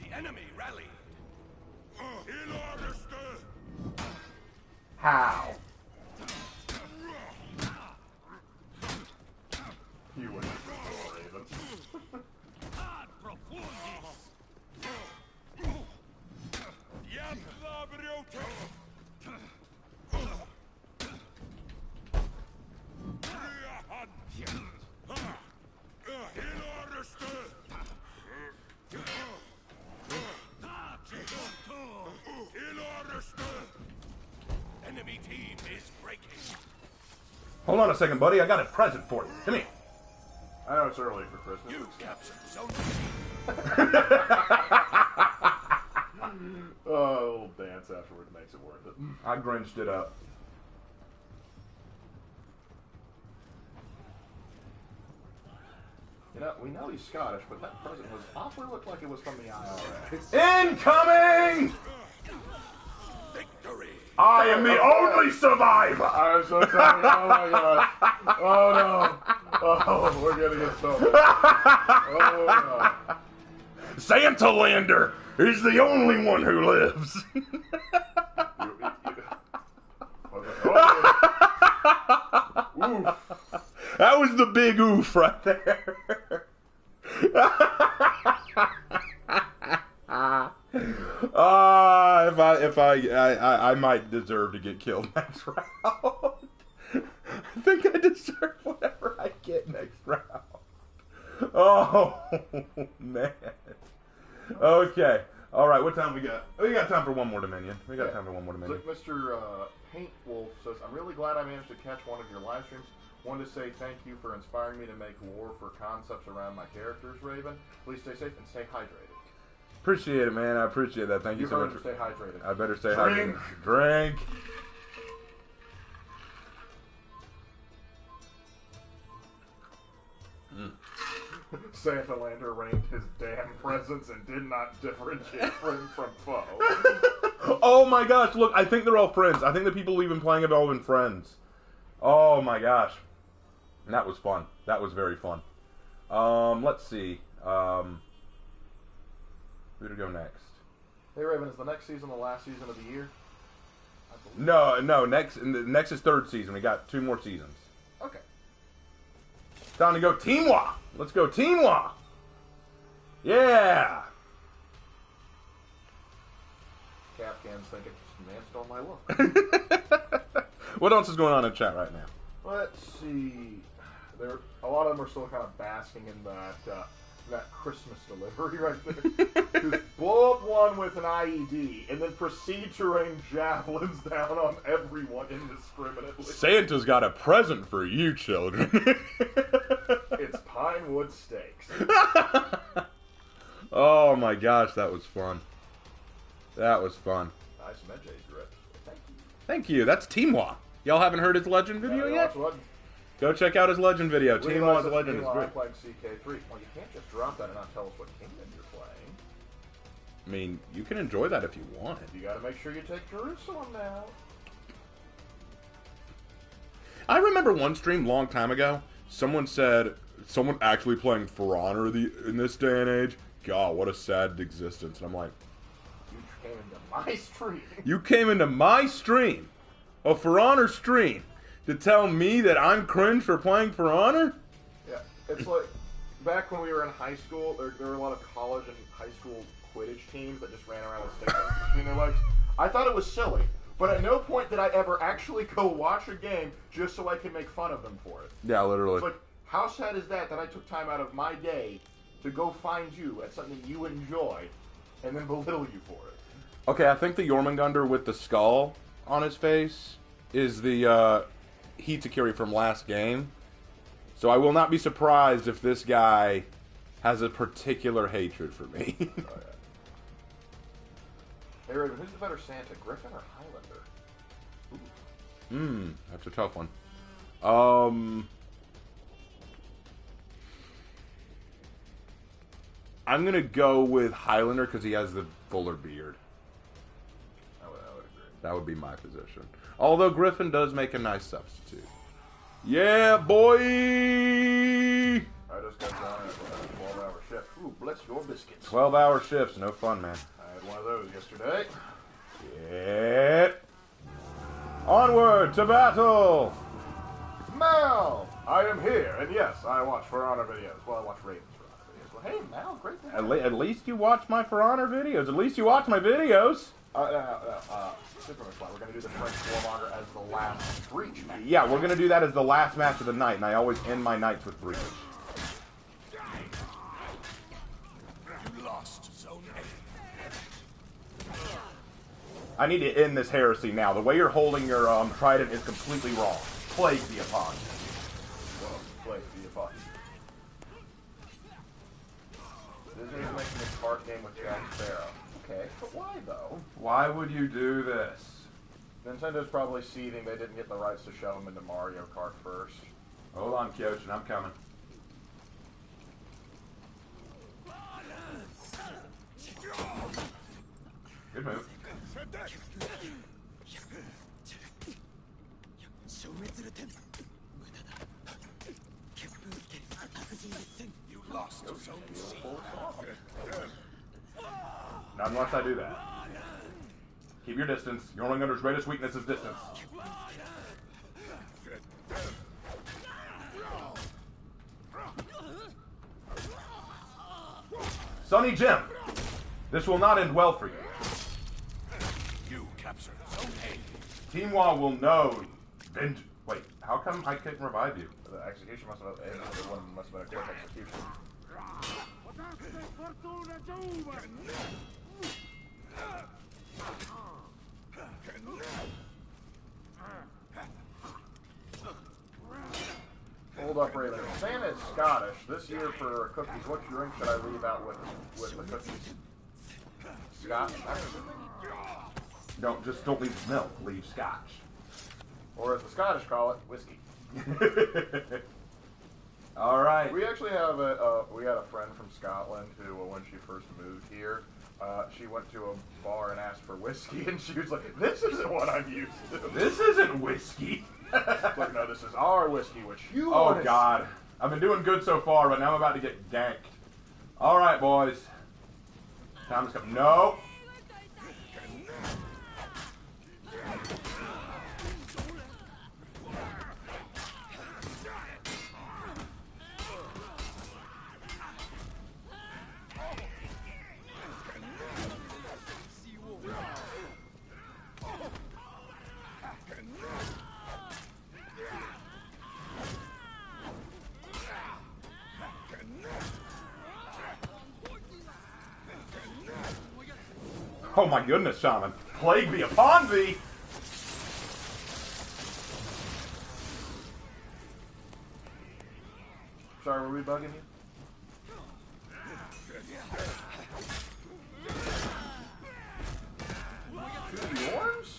The enemy rally. How? You wouldn't Raven. Enemy team is breaking. Hold on a second, buddy. I got a present for you. Come here. I know it's early for Christmas. You captured Zone A little dance afterward makes it worth it. I grinched it up. You know, we know he's Scottish, but that present was awfully looked like it was from the IRA. Incoming! victory. I am the only survivor! I'm so sorry. Oh my gosh. Oh no. Oh, we're gonna get so bad. Oh no. Santa Lander is the only one who lives. Oof. That was the big oof right there. I might deserve to get killed next round. I think I deserve whatever I get next round. Oh man. Okay. All right. What time we got? We got time for one more Dominion. We got time for one more Dominion. Look, Mr. Paint Wolf says, I'm really glad I managed to catch one of your live streams. Wanted to say thank you for inspiring me to make lore for concepts around my characters, Raven. Please stay safe and stay hydrated. Appreciate it, man. I appreciate that. Thank you so heard much. him, stay hydrated. I better stay Drink. hydrated. Drink. Santa Lander ranked his damn presents and did not differentiate friend from foe. Oh my gosh, look, I think they're all friends. I think the people we've been playing have all been friends. Oh my gosh. That was fun. That was very fun. Let's see. Who to go next? Hey Raven, is the next season the last season of the year? No, next is third season. We got 2 more seasons. Okay. Time to go Teamwa! Let's go Teamwa! Yeah! Capcan's thinking, man stole my look. What else is going on in chat right now? Let's see. A lot of them are still kind of basking in that Christmas delivery right there. Just blow up one with an IED and then proceed to rain javelins down on everyone indiscriminately. Santa's got a present for you, children. It's Pinewood Steaks. Oh my gosh, that was fun. That was fun. Nice Medjay drip. Thank you. Thank you. That's Teamwa. Y'all haven't heard his legend video yet? Go check out his legend video. Teamwa's legend is great. Playing CK3. Well, you can't just drop that and not tell us what kingdom you're playing. I mean, you can enjoy that if you want. You gotta make sure you take Jerusalem now. I remember one stream a long time ago, someone said, someone actually playing For Honor in this day and age? God, what a sad existence. And I'm like, You came into my stream. you came into my stream? a For Honor stream to tell me that I'm cringe for playing For Honor? Yeah, it's like back when we were in high school. There were a lot of college and high school Quidditch teams that just ran around with sticks between their legs. I thought it was silly, but at no point did I ever actually go watch a game just so I could make fun of them for it. Yeah, literally. It's like, how sad is that I took time out of my day to go find you at something you enjoy and then belittle you for it? Okay, I think the Jormungandr with the skull on his face is the Hitakiri from last game. So I will not be surprised if this guy has a particular hatred for me. Oh, yeah. Hey, Raven, who's the better Santa, Griffin or Highlander? That's a tough one. I'm gonna go with Highlander because he has the fuller beard. I would agree. That would be my position. Although Griffin does make a nice substitute. Yeah, boy! I just got done at a 12-hour shift. Ooh, bless your biscuits. 12-hour shifts, no fun, man. I had one of those yesterday. Yeah. Onward to battle! Mal! I am here, and yes, I watch For Honor videos. Well, I watch Raven's For Honor videos. Well, hey, Mal, great to have you. At least you watch my For Honor videos. At least you watch my videos. We're going to do the French Warmonger as the last breach match. Yeah, we're going to do that as the last match of the night, and I always end my nights with breach. You lost Zone A. I need to end this heresy now. The way you're holding your trident is completely wrong. Plague be upon you. Well, plague be upon you. Disney's making a card game with Jack Sparrow. Okay, but why though? Why would you do this? Nintendo's probably seething they didn't get the rights to show him into Mario Kart first. Hold on, Kyoshin, I'm coming. Good move. You lost Zone C. Not unless I do that. Keep your distance. Jormungandr's greatest weakness is distance. Sonny Jim, this will not end well for you. You captured Zone A. Teamwa will know. Wait, how come I couldn't revive you? The execution must have been a quick execution. Hold up, Raven. Santa is Scottish. This year for cookies, what drink should I leave out with the cookies? Scotch? Don't leave milk. Leave scotch. Or as the Scottish call it, whiskey. All right. We actually have we had a friend from Scotland who, when she first moved here, she went to a bar and asked for whiskey, and she was like, "This isn't what I'm used to. This isn't whiskey." Like, no, this is our whiskey, which you. Oh God, I've been doing good so far, but now I'm about to get ganked. All right, boys. Time is coming. No. Oh my goodness, Shaman. Plague be upon thee! Sorry, were we bugging you? Two Yorms?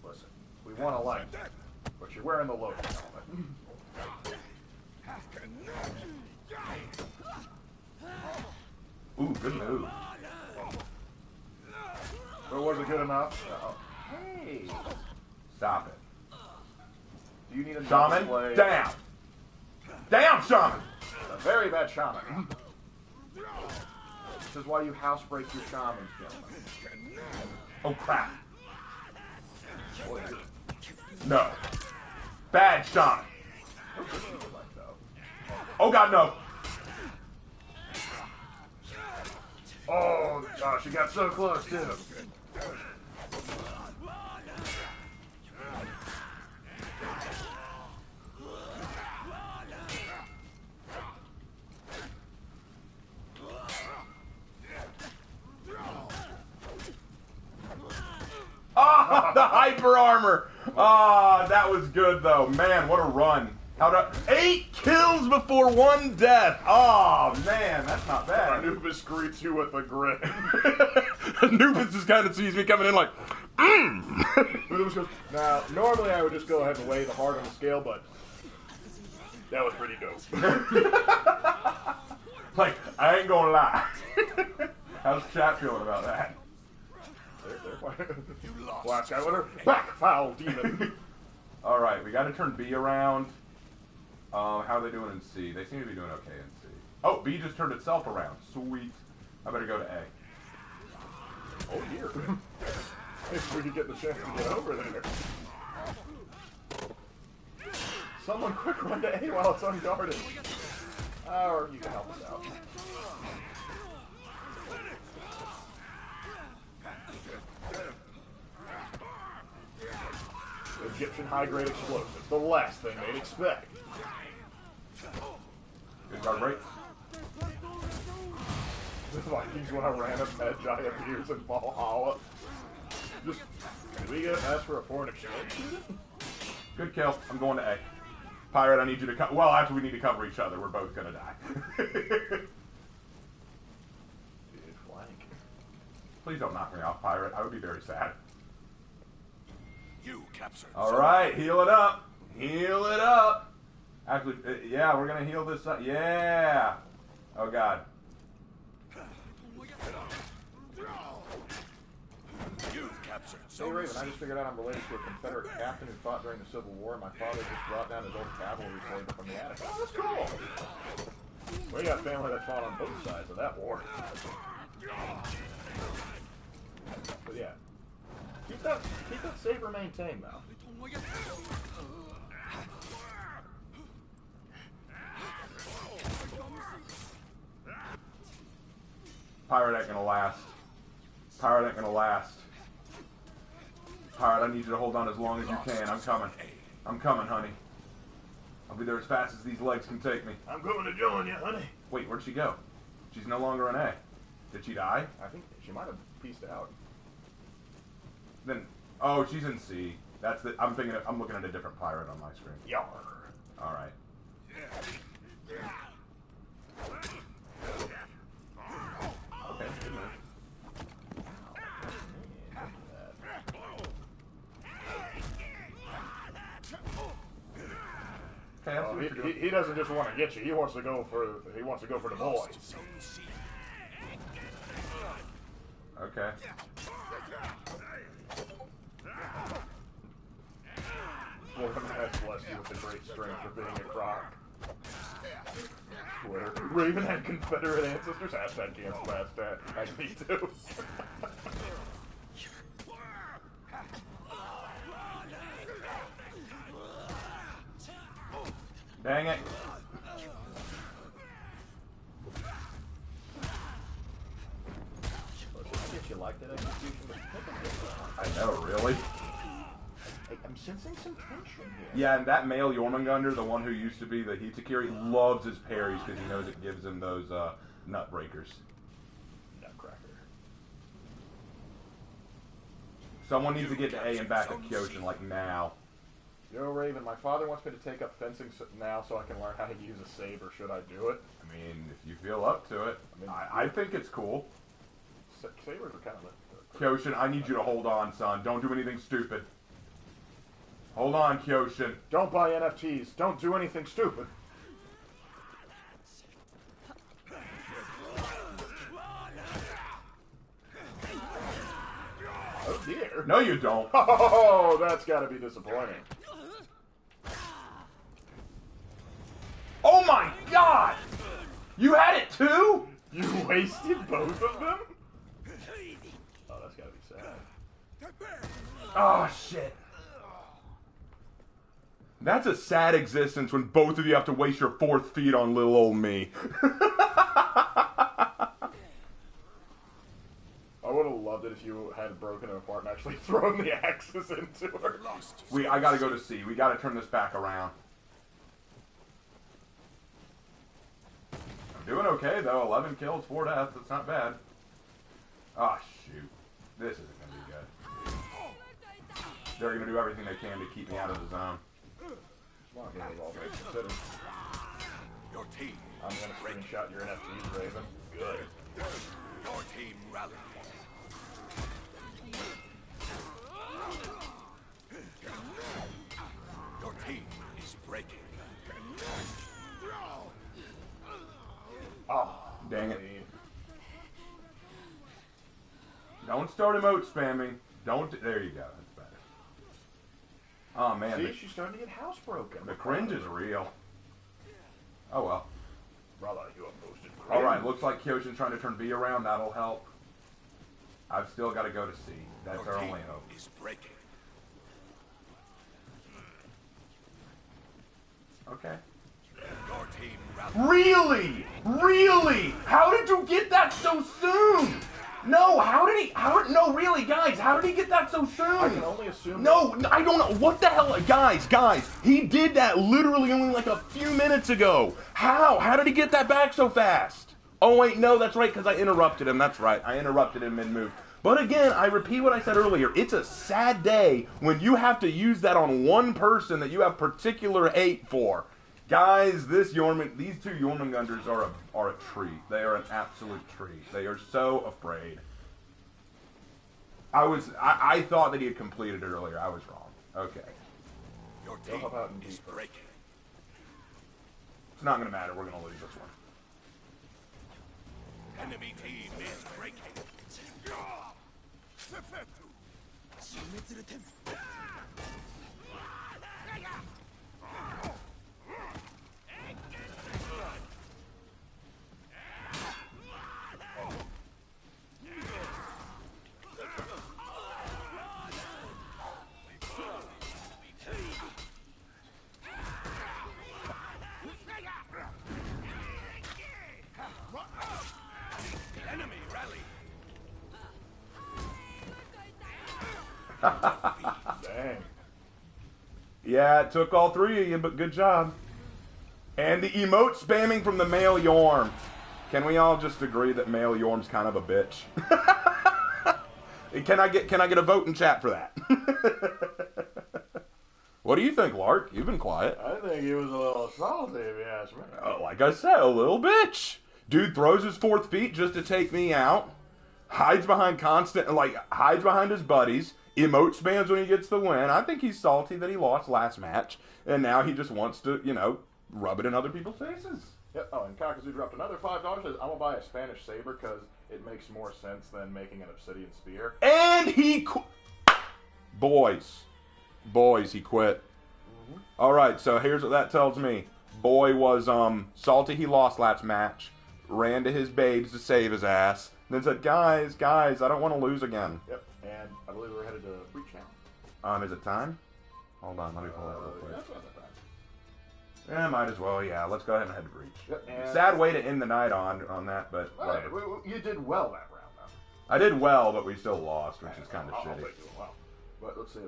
Listen, we want to like, but you're wearing the logo helmet. Ooh, good move. But was it good enough? Hey! Stop it. Do you need a Shaman, display? down! Down, Shaman! A very bad shaman. This is why you housebreak your shamans, gentlemen. Oh, crap. No. Bad shaman. Oh, God, no. Oh, gosh, you got so close, too. Ah, the hyper armor. Ah, that was good though. Man, what a run. 8 kills before 1 death. Oh man, that's not bad. Anubis greets you with a grin. Anubis just kind of sees me coming in like, Anubis goes, now, normally I would just go ahead and weigh the heart on the scale, but that was pretty dope. like, I ain't gonna lie. How's chat feeling about that? Black guy, whatever. Back, foul demon. All right, we got to turn B around. How are they doing in C? They seem to be doing okay in C. Oh, B just turned itself around. Sweet. I better go to A. Oh dear. If we could get the chance to get over there. Someone quick run to A while it's unguarded. Or you can help us out. Egyptian high-grade explosives. The last thing they'd expect. Good guard break. The Vikings when a random Magi appears in Valhalla. Just, did we get asked for a foreign exchange? Good kill. I'm going to A. Pirate, I need you to cover. Well, actually, we need to cover each other. We're both gonna die. Flank. Please don't knock me off, Pirate. I would be very sad. You captured. All right, heal it up. Heal it up. Actually, yeah, we're gonna heal this up. Yeah. Oh God. You captured. Hey Raven, I just figured out I'm related to a Confederate captain who fought during the Civil War. My father just brought down his old cavalry saber from the attic. Oh, that's cool. We got family that fought on both sides of that war. But yeah. Keep that saber maintained now. Pirate ain't gonna last. Pirate ain't gonna last. Pirate, I need you to hold on as long as you can. I'm coming. I'm coming, honey. I'll be there as fast as these legs can take me. I'm going to join you, honey. Wait, where'd she go? She's no longer in A. Did she die? I think she might have pieced out. Then, oh, she's in C. That's the. I'm looking at a different pirate on my screen. Yar. All right. Okay. Good move. Okay, Oh, he doesn't just want to get you. He wants to go for the boys. Okay. Well, God bless you with the great strength for being a croc. Twitter. Raven had Confederate ancestors. Hashtag cancel that. I me too. Dang it. If you like that execution, I know, really. I'm sensing some tension here. Yeah, and that male Jormungandr, the one who used to be the Hitakiri, loves his parries because he knows it gives him those nut breakers. Nutcracker. Someone needs to get to A and back up Kyoshin, like now. Yo, Raven, my father wants me to take up fencing now so I can learn how to use a saber. Should I do it? I mean, if you feel up to it, I think it's cool. Sabers are kind of Kyoshin, I need you to hold on, son. Don't do anything stupid. Hold on, Kyoshin. Don't buy NFTs. Don't do anything stupid. Oh dear. No, you don't. Oh, that's got to be disappointing. Oh my God! You had it too? You wasted both of them? Oh, that's gotta be sad. Oh, shit. That's a sad existence when both of you have to waste your 4th feet on little old me. I would have loved it if you had broken it apart and actually thrown the axes into her. I gotta go to C. We gotta turn this back around. I'm doing okay, though. 11 kills, 4 deaths. That's not bad. Oh, shoot. This isn't gonna be good. They're gonna do everything they can to keep me out of the zone. Well, yeah, all things considered. Your team. I'm gonna screenshot your NFTs, Raven. Good. Your team rallied. Your team is breaking. Oh, Dang it. Don't start emote spamming. Don't. There you go. That's better. Oh, man. See, she's starting to get housebroken. The cringe is real. Oh, well. Brother, you have boosted cringe. Alright, looks like Kyoshin's trying to turn B around. That'll help. I've still got to go to C. That's Your our team only hope. is breaking. Okay. Your team rallied. Really? Really? How did you get that so soon? No, no, really, guys, how did he get that so soon? I can only assume. No, I don't know. What the hell? Guys, he did that literally only like a few minutes ago. How? How did he get that back so fast? Oh, wait, no, that's right, because I interrupted him. That's right. I interrupted him mid-move. But again, I repeat what I said earlier. It's a sad day when you have to use that on one person that you have particular hate for. Guys, these two Jormungandrs are a treat. They are an absolute treat. They are so afraid. I thought that he had completed it earlier. I was wrong. Okay. Your team is breaking. It's not going to matter. We're going to lose this one. Enemy team is breaking. Enemy rally. Dang. Yeah, it took all 3 of you, but good job. And the emote spamming from the male Yorm. Can we all just agree that male Yorm's kind of a bitch? Can I get a vote in chat for that? What do you think, Lark? You've been quiet. I think he was a little salty, if you ask me. Like I said, a little bitch. Dude throws his 4th feet just to take me out. Hides behind his buddies. Emote spams when he gets the win. I think he's salty that he lost last match. And now he just wants to, rub it in other people's faces. Yep. Oh, and Kakazu dropped another $5. Says, I'm going to buy a Spanish saber because it makes more sense than making an obsidian spear. And he Boys, he quit. Mm-hmm. Alright, so here's what that tells me. Boy was salty he lost last match. Ran to his babes to save his ass. Then said, guys, I don't want to lose again. Yep. And I believe we're headed to Breach now. Is it time? Hold on, let me pull that real quick. That's not that bad. Yeah, might as well, yeah. Let's go ahead and head to Breach. Yep, and sad way to end the night on that, but right, you did well that round, though. I did well, but we still lost, which is kind of I'll shitty. take doing well. But let's see,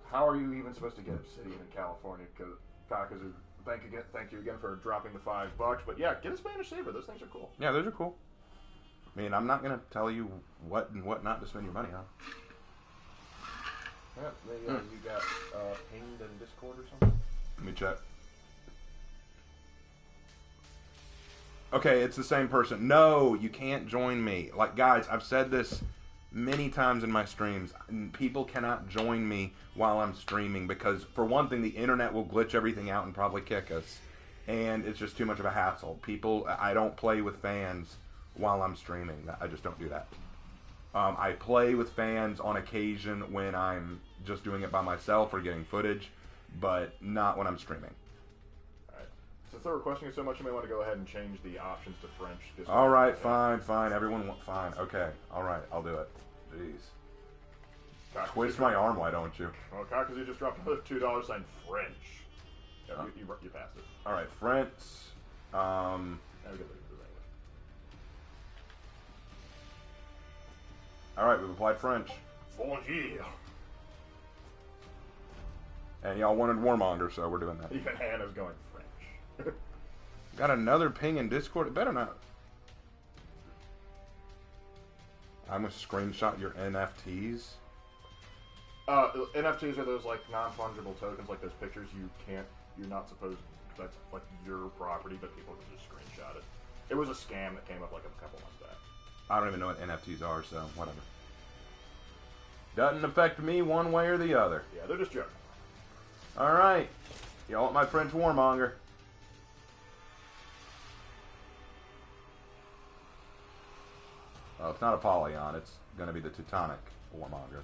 how are you even supposed to get obsidian in California? Because Kakazu, thank you again for dropping the $5. But yeah, get a Spanish saber. Those things are cool. Yeah, those are cool. I mean, I'm not going to tell you what and what not to spend your money on. Yeah, you got pinged in Discord or something? Let me check. Okay, it's the same person. No, you can't join me. Like, guys, I've said this many times in my streams. People cannot join me while I'm streaming because, for one thing, the internet will glitch everything out and probably kick us. And it's just too much of a hassle. I don't play with fans while I'm streaming. I just don't do that. I play with fans on occasion when I'm just doing it by myself or getting footage, but not when I'm streaming. Alright. Since they were questioning it so much, you may want to go ahead and change the options to French. All right, fine. Everyone, fine. Okay, all right, I'll do it. Jeez. Twist my arm, why don't you? Well, Kakazu just dropped another $2 saying French. Yeah, you passed it. All right, French. Now we get the All right, we've applied French. Bonjour. And y'all wanted Warmonger, so we're doing that. Even Hannah's going French. Got another ping in Discord? It better not. I'm gonna screenshot your NFTs. NFTs are those like non-fungible tokens, like those pictures you're not supposed. That's like your property, but people can just screenshot it. It was a scam that came up like a couple months back. I don't even know what NFTs are, so whatever. Doesn't affect me one way or the other. Yeah, they're just joking. All right, y'all want my French Warmonger? Well, it's not Apollyon. It's going to be the Teutonic Warmonger.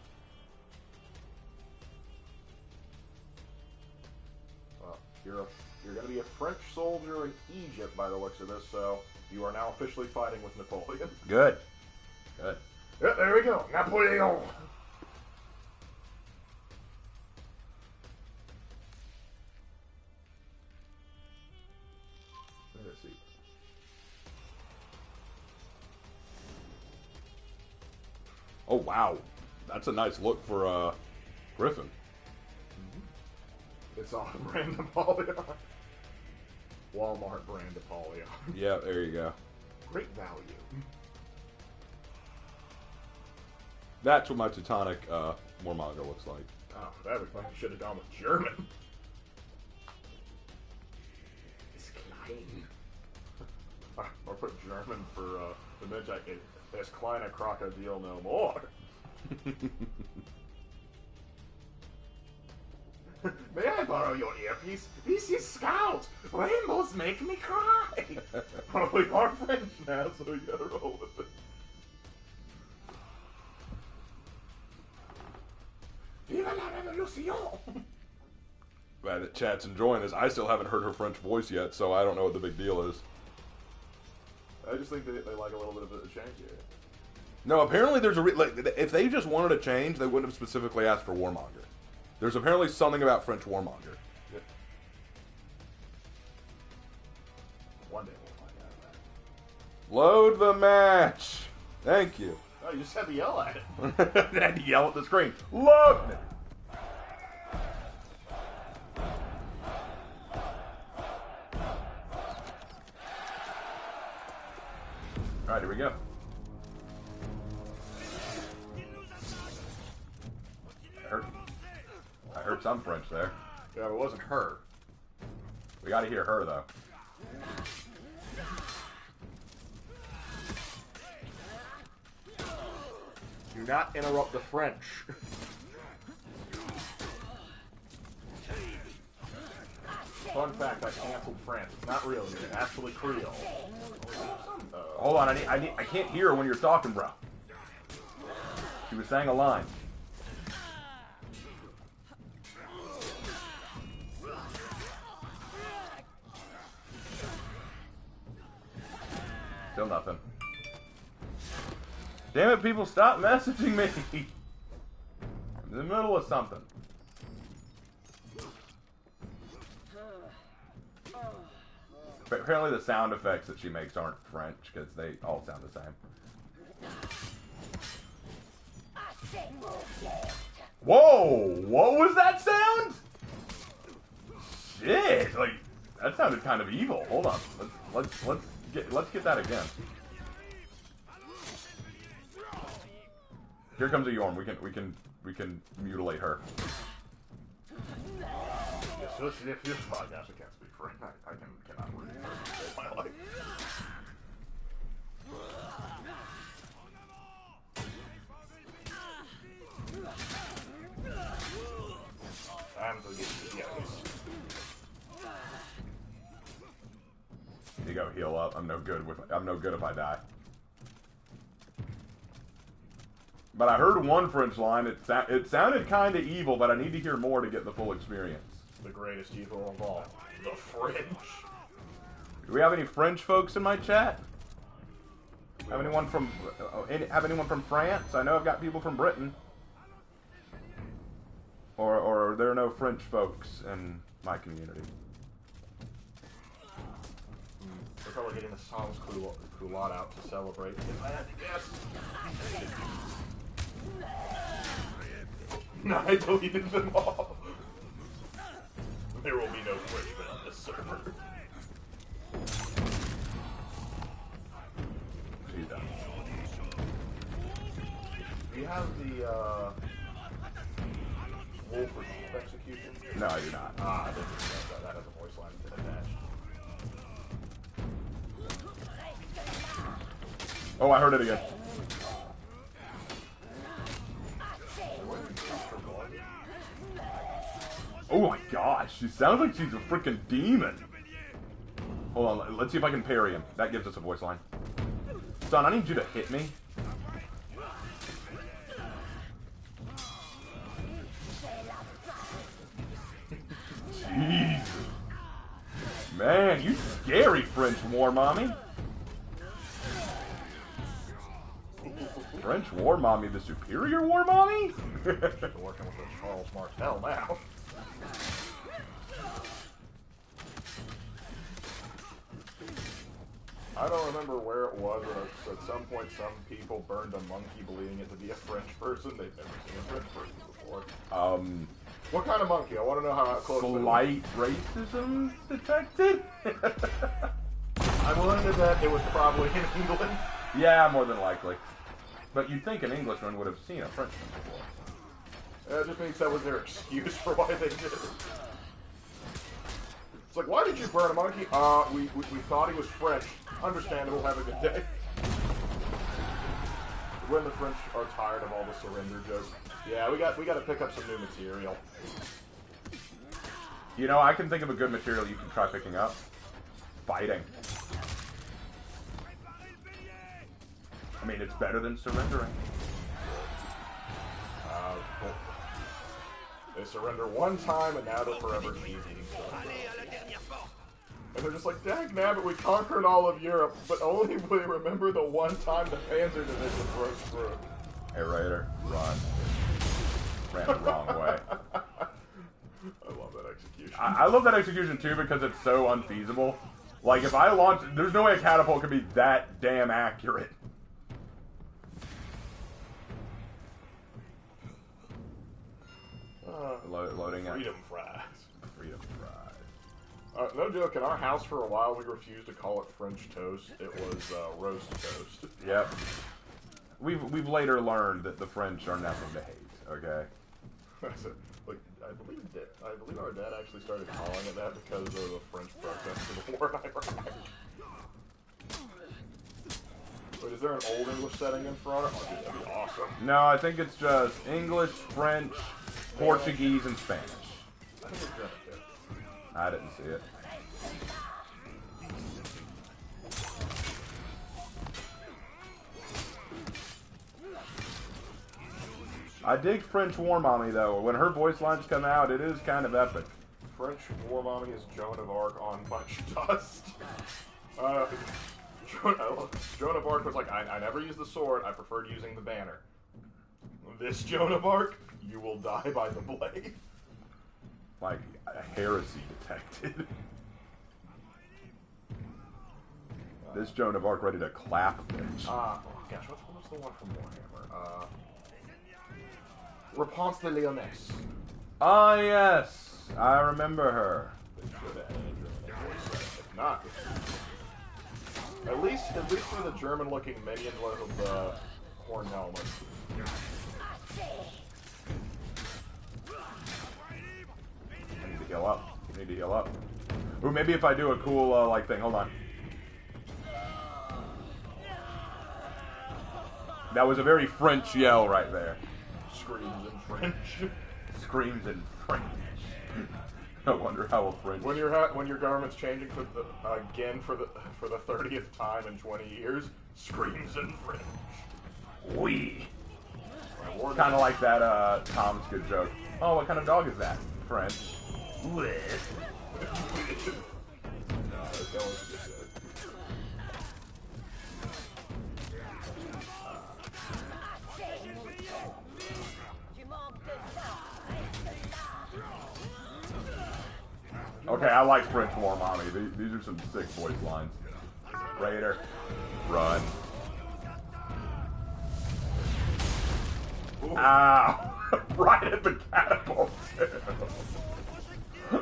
Well, you're going to be a French soldier in Egypt by the looks of this, so you are now officially fighting with Napoleon. Good. Yeah, there we go. Napoleon. Let's see. Oh, wow. That's a nice look for Griffin. It's on brand Napoleon. Walmart brand Napoleon. Yeah, there you go. Great value. That's what my Teutonic Warmonger looks like. Oh, that would should have gone with German. It's Klein. Or put German for the mid-jacket. There's Kleine Crocodile no more. May I borrow your earpiece? This is Scout. Rainbows make me cry. Oh, we are French now, so you gotta roll with it. Viva la revolution! Glad that chat's enjoying this. I still haven't heard her French voice yet, so I don't know what the big deal is. I just think they like a little bit of a change here. No, apparently there's if they just wanted a change, they wouldn't have specifically asked for Warmonger. There's apparently something about French Warmonger. Yep. One day we'll find out. Load the match. Thank you. Oh, you just had to yell at it. I had to yell at the screen. Load. All right, here we go. I heard some French there. Yeah, it wasn't her. We got to hear her though. Do not interrupt the French. Fun fact, I canceled France. It's not real, it's actually Creole. Hold on, I can't hear her when you're talking, bro. She was saying a line. Still nothing. Damn it, people, stop messaging me! I'm in the middle of something. Apparently the sound effects that she makes aren't French, because they all sound the same. Whoa! What was that sound? Shit! Like, that sounded kind of evil. Hold on. Let's get that again. Here comes a Yorm. We can mutilate her. Yes, oh gosh, I can't speak French. I cannot read French to save my life. I'm so good. Yeah. You go heal up. I'm no good if I die. But I heard one French line. It sounded kind of evil, but I need to hear more to get the full experience. The greatest evil of all, the French. Do we have any French folks in my chat? Have anyone from France? I know I've got people from Britain. Or are there no French folks in my community? We're probably getting the sans culotte out to celebrate. Yes! No, I deleted them all. There will be no Frenchmen on this server. She's done. Do you have the, Wolf or Chief Execution? No, I do not. Ah, I didn't know that has a voice line attached. Oh, I heard it again. Oh my gosh, she sounds like she's a freaking demon. Hold on, let's see if I can parry him. That gives us a voice line. Son, I need you to hit me. Jesus. Man, you scary French war mommy. French war mommy, the superior war mommy? You're working with a Charles Martel now. I don't remember where it was, but at some point some people burned a monkey believing it to be a French person. They've never seen a French person before. What kind of monkey? I want to know how close. Slight racism detected? I'm willing to bet it was probably in England. Yeah, more than likely. But you'd think an Englishman would have seen a Frenchman before. That just means that was their excuse for why they did it. It's like, why did you burn a monkey? We thought he was French. Understandable, have a good day. When the French are tired of all the surrender jokes. Yeah, we got to pick up some new material. You know, I can think of a good material you can try picking up. Fighting. I mean, it's better than surrendering. Cool. They surrender one time, and now they're forever easy. And they're just like, dang nabbit, we conquered all of Europe, but only we remember the one time the Panzer Division broke through. Hey, Raider, run. Ran the wrong way. I love that execution. I love that execution, too, because it's so unfeasible. Like, if I launch... There's no way a catapult could be that damn accurate. Loading up. Freedom fries. Freedom fries. No joke, in our house for a while we refused to call it French toast. It was roast toast. Yep. We've later learned that the French are nothing to hate, okay? So, like, I believe our dad actually started calling it that because of the French protest to the war in Iraq. Wait, is there an old English setting in front of it? Oh, dude, that'd be awesome. No, I think it's just English, French, Portuguese, and Spanish. I think it's German, too. I didn't see it. I dig French War Mommy, though. When her voice lines come out, it is kind of epic. French War Mommy is Joan of Arc on much dust. Joan of Arc was like, I never use the sword, I preferred using the banner. This Joan of Arc, you will die by the blade. Like, a heresy detected. This Joan of Arc ready to clap, bitch. Oh gosh, what was the one from Warhammer? Réponse de Lyonesse. Ah, yes. I remember her. They should add in a German voice. If not, at least for the German-looking minion with the horn helmet. I need to heal up. I need to heal up. Ooh, maybe if I do a cool, like, thing. Hold on. That was a very French yell right there. Screams in French. Screams in French. I wonder how a French... When your government's changing for the, again for the 30th time in 20 years, screams in French. Oui. Kind of like that Tom's Good joke. Oh, what kind of dog is that? French. that was good. Okay, I like French War Mommy. These are some sick voice lines. Raider, run. Ooh. Ow! Right at the catapult.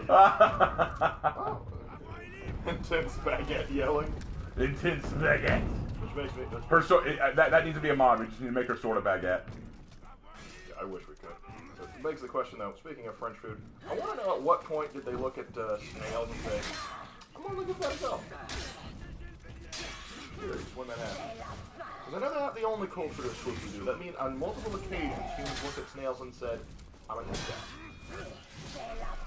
Oh. Intense baguette yelling. Intense baguette. Which makes me. Her that needs to be a mod. We just need to make her sword a baguette. Yeah, I wish we could. So it begs the question, though. Speaking of French food, I want to know at what point did they look at snails and say, "I'm gonna look at that as well." Curious when that happened. Because I know they're not the only culture that's supposed to do that. I mean, on multiple occasions, humans looked at snails and said, "I'm gonna eat that."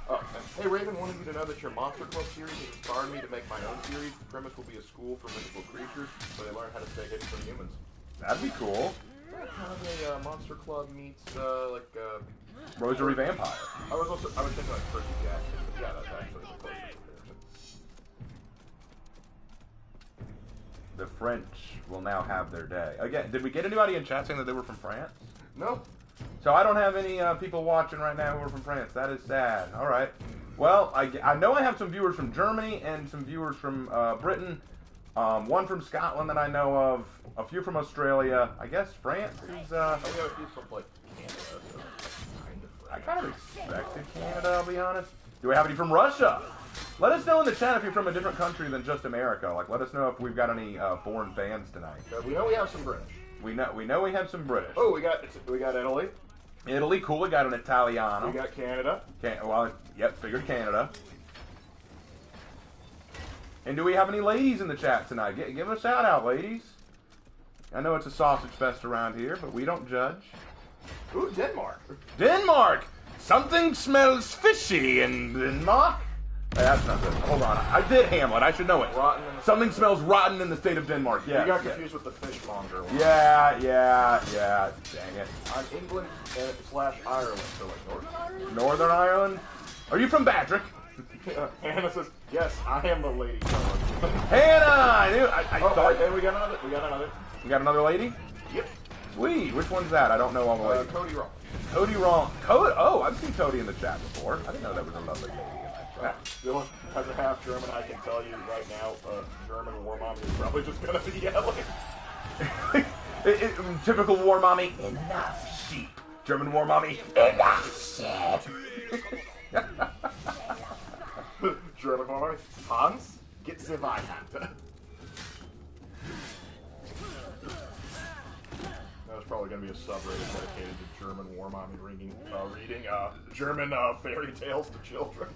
Oh, and hey Raven, wanted you to know that your Monster Club series has inspired me to make my own series. The premise will be a school for mythical creatures, so they learn how to stay hidden from humans. That'd be cool. Kind of a Monster Club meets Rosary Vampire. I was thinking like Percy Jackson, but yeah, that's actually the closest comparison. The French will now have their day. Again, did we get anybody in chat saying that they were from France? No. So I don't have any people watching right now who are from France. That is sad. All right. Well, I know I have some viewers from Germany and some viewers from Britain. One from Scotland that I know of. A few from Australia. I guess France is... We have a few from like Canada. So I kind of expected Canada, I'll be honest. Do we have any from Russia? Let us know in the chat if you're from a different country than just America. Like, let us know if we've got any foreign fans tonight. we know we have some British. We know we have some British. Oh, we got Italy. Italy, cool. We got an Italiano. We got Canada. Figured Canada. And do we have any ladies in the chat tonight? Give us a shout out, ladies. I know it's a sausage fest around here, but we don't judge. Ooh, Denmark. Denmark! Something smells fishy in Denmark. Hey, that's not good. Hold on. I did Hamlet. I should know it. Rotten. Something smells rotten in the state of Denmark. Yeah. You got confused with the fishmonger one. Yeah. Dang it. On England / Ireland. So like Northern Ireland? Northern Ireland? Are you from Patrick? Hannah says, yes, I am the lady killer. Hannah! I thought... Hey, we got another. We got another lady? Yep. Sweet. Which one's that? I don't know all the ladies. Cody Wrong. Cody Wrong. Oh, I've seen Cody in the chat before. I didn't know that was a lovely lady in that chat. Dylan, as a half German, I can tell you right now, German war mommy is probably just gonna be yelling. Typical war mommy. Enough sheep. German war mommy. Enough shit. German war mommy. Hans, get the Weihnacht. There's probably going to be a subreddit dedicated to German war mommy reading German fairy tales to children.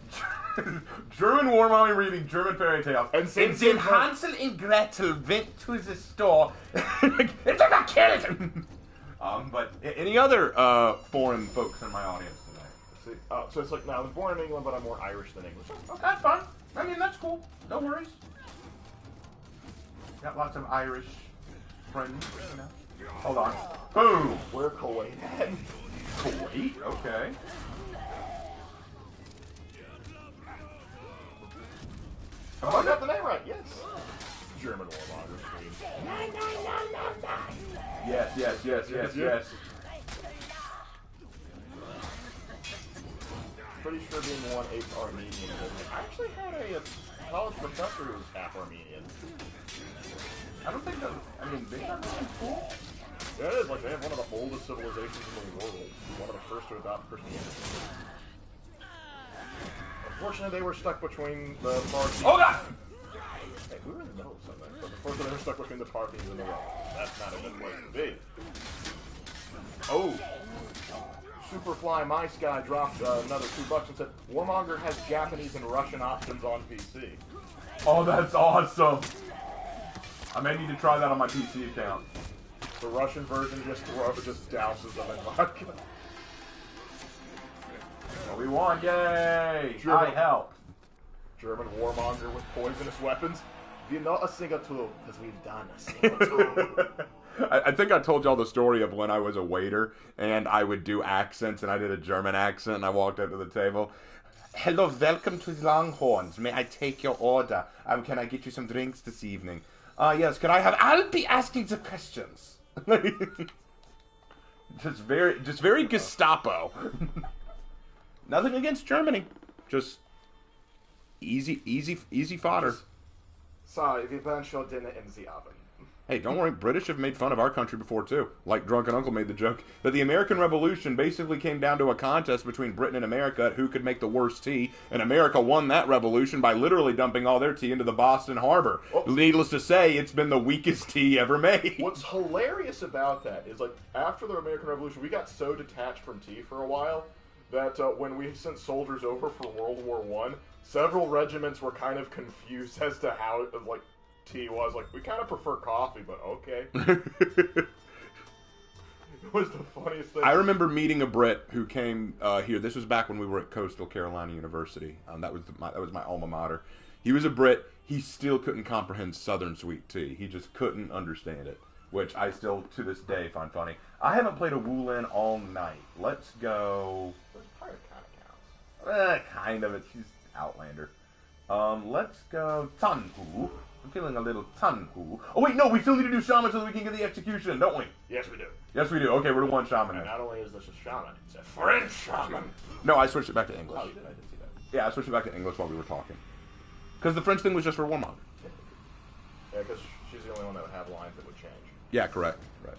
German war mommy reading German fairy tales. And then Hansel and Gretel went to the store. It's like a kid. But any other foreign folks in my audience tonight? So it's like, now I was born in England, but I'm more Irish than English. Okay, that's fine. I mean, that's cool. No worries. Got lots of Irish friends, you know. Hold on. Boom! Where Kuwait at? Kuwait? Okay. Oh, I got the name right, yes. German warmonger queen. Yes. Pretty sure being 1/8 Armenian. I actually had a college professor who was half Armenian. I don't think that. I mean, they got really cool. Yeah, it is. Like, they have one of the oldest civilizations in the world. One of the first to adopt Christianity. Unfortunately, they were stuck between the Parthians. Oh, God! Hey, we were in the middle of something. But unfortunately, they were stuck between the Parthians and the Romans. That's not a good place to be. Oh. Superfly My Sky dropped another $2 and said, Warmonger has Japanese and Russian options on PC. Oh, that's awesome. I may need to try that on my PC account. The Russian version just douses them in vodka. What we want, yay! German, I help. German warmonger with poisonous weapons. We're not a single tool, because we've done a single tool. I think I told y'all the story of when I was a waiter and I would do accents, and I did a German accent, and I walked up to the table. Hello, welcome to Longhorns. May I take your order? Can I get you some drinks this evening? Yes, can I have... I'll be asking the questions. just very Gestapo. Nothing against Germany. Just easy fodder. Sorry, we burnt your dinner in the oven. Hey, don't worry. British have made fun of our country before, too. Like Drunken Uncle made the joke that the American Revolution basically came down to a contest between Britain and America at who could make the worst tea, and America won that revolution by literally dumping all their tea into the Boston Harbor. Oh. Needless to say, it's been the weakest tea ever made. What's hilarious about that is, like, after the American Revolution, we got so detached from tea for a while that when we sent soldiers over for World War I, several regiments were kind of confused as to how, like, tea was. Like, we kind of prefer coffee, but okay. It was the funniest thing. I remember meeting a Brit who came here. This was back when we were at Coastal Carolina University. That was my alma mater. He was a Brit. He still couldn't comprehend Southern sweet tea. He just couldn't understand it, which I still, to this day, find funny. I haven't played a Wulin all night. Let's go... Pirate kind of counts. Kind of. She's Outlander. Let's go Tanhu. I'm feeling a little Tanhu. Oh wait, no, we still need to do Shaman so that we can get the execution, don't we? Yes, we do. Yes, we do. Okay, we're to one Shaman And now. not only is this a Shaman, it's a French Shaman. No, I switched it back to English. Oh, you did? I didn't see that. Yeah, I switched it back to English while we were talking. Because the French thing was just for Warmonger. Yeah, because she's the only one that would have lines that would change. Yeah, correct. Right.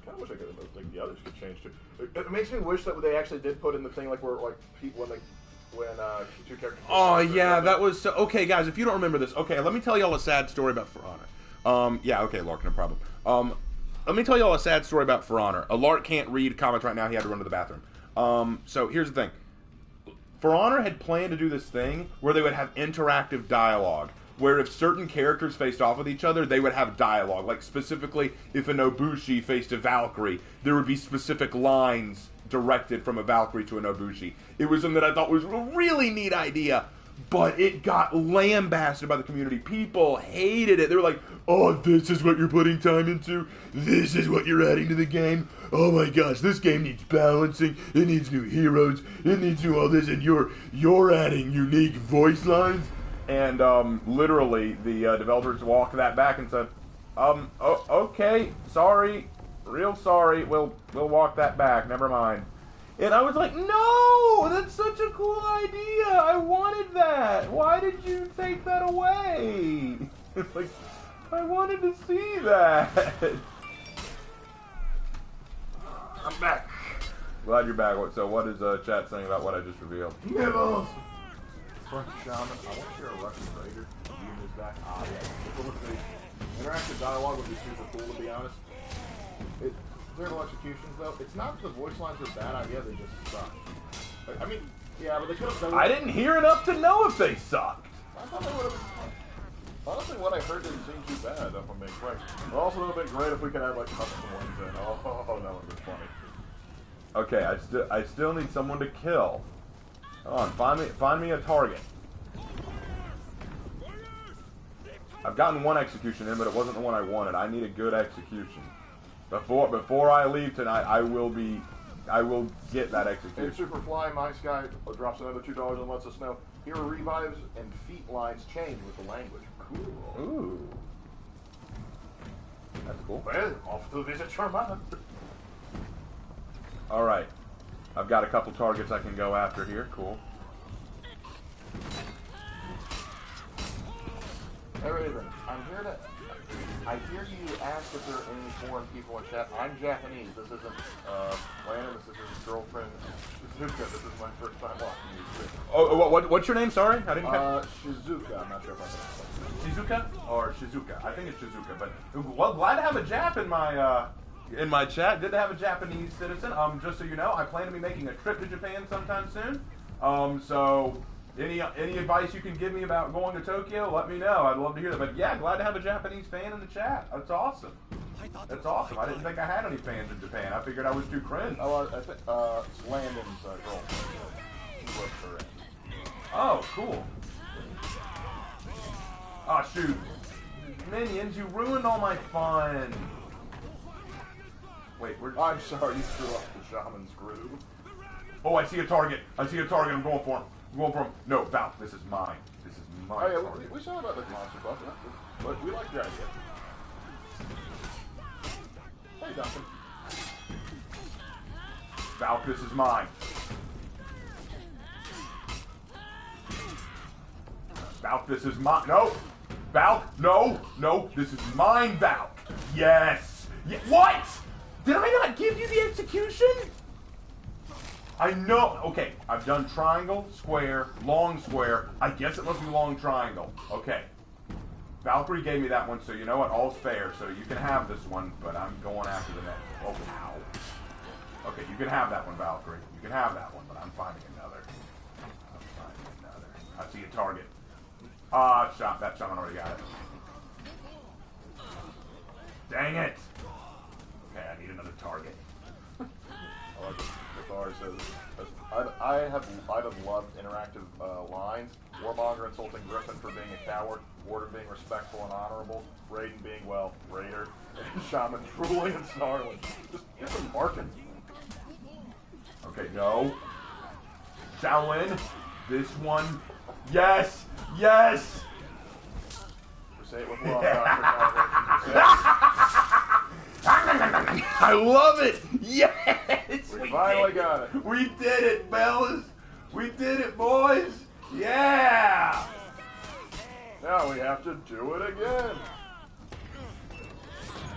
I wish I could. Like the others could change too. It makes me wish that they actually did put in the thing like where like when two characters. Oh yeah, that was so, okay, guys. If you don't remember this, okay, let me tell y'all a sad story about For Honor. Yeah, okay, Lark, no problem. Let me tell y'all a sad story about For Honor. Lark can't read comments right now. He had to run to the bathroom. So here's the thing. For Honor had planned to do this thing where they would have interactive dialogue, where if certain characters faced off with each other, they would have dialogue. Like, specifically, if a Nobushi faced a Valkyrie, there would be specific lines directed from a Valkyrie to a Nobushi. It was something that I thought was a really neat idea, but it got lambasted by the community. People hated it. They were like, oh, this is what you're putting time into? This is what you're adding to the game? Oh my gosh, this game needs balancing. It needs new heroes. It needs new all this, and you're adding unique voice lines? And literally, the developers walked that back and said, okay, sorry, real sorry, we'll walk that back, never mind. And I was like, no, that's such a cool idea, I wanted that, why did you take that away? It's like, I wanted to see that. I'm back. Glad you're back. So what is chat saying about what I just revealed? Nibbles! French Shaman, I want to hear a Russian raider. Ian is back. Ah, yeah. Interactive dialogue would be super cool, to be honest. Zero executions, though, it's not that the voice lines are a bad idea, they just suck. I mean, yeah, but they could have done... I didn't hear enough to know if they sucked. I thought they would have... Honestly, what I heard didn't seem too bad, if I'm being frank. It also would have been great if we could have, like, custom ones in. Oh, that would have been funny. Okay, I still need someone to kill. Come on, find me a target. I've gotten one execution in, but it wasn't the one I wanted. I need a good execution. Before I leave tonight, I will get that execution. And Superfly, My Sky drops another $2 and lets us know hero revives and feat lines change with the language. Cool. Ooh. That's cool. Well, off to visit your mother. Alright. I've got a couple targets I can go after here. Cool. Hey Raven, I'm here to... I hear you ask if there are any foreign people in chat. I'm Japanese. This isn't Landon. This is his girlfriend. Shizuka. This is my first time watching you. Oh, what's your name? Sorry, I didn't catch. Shizuka. I'm not sure if I said it. Shizuka or Shizuka? I think it's Shizuka. But well, glad to have a Jap in my chat. Good to have a Japanese citizen. Just so you know, I plan to be making a trip to Japan sometime soon. So any advice you can give me about going to Tokyo, let me know. I'd love to hear that. But yeah, glad to have a Japanese fan in the chat. That's awesome. That's awesome. I didn't think I had any fans in Japan. I figured I was too cringe. Oh, I think it's Landon's girlfriend. He works for it. Oh, cool. Oh, shoot. Minions, you ruined all my fun. wait, where's... I'm sorry, you threw up the shaman's groove. Oh, I see a target. I see a target. I'm going for him. I'm going for him. No, Val, this is mine. This is my Oh yeah, target. we saw about this monster buff, but we like your idea. Hey, Duncan. Val, this is mine. Val, this is mine. No! Val, no! No, this is mine, Val. Yes! What? Did I not give you the execution? I know. Okay, I've done triangle, square, long square. I guess it must be long triangle. Okay. Valkyrie gave me that one, so you know what? All's fair. So you can have this one, but I'm going after the next. Oh, ow. Okay, you can have that one, Valkyrie. You can have that one, but I'm finding another. I'm finding another. I see a target. That shaman already got it. Dang it. Okay, I need another target. I like the bar says, I'd have loved interactive lines. Warmonger insulting Griffin for being a coward. Warden being respectful and honorable. Raiden being, well, Raider. And Shaman drooling and snarling. Just get some barking. Okay, no. Shaolin. This one. Yes! Yes! Say it with love, Dr. I love it! Yes! We finally got it. We did it, fellas! We did it, boys! Yeah! Now we have to do it again.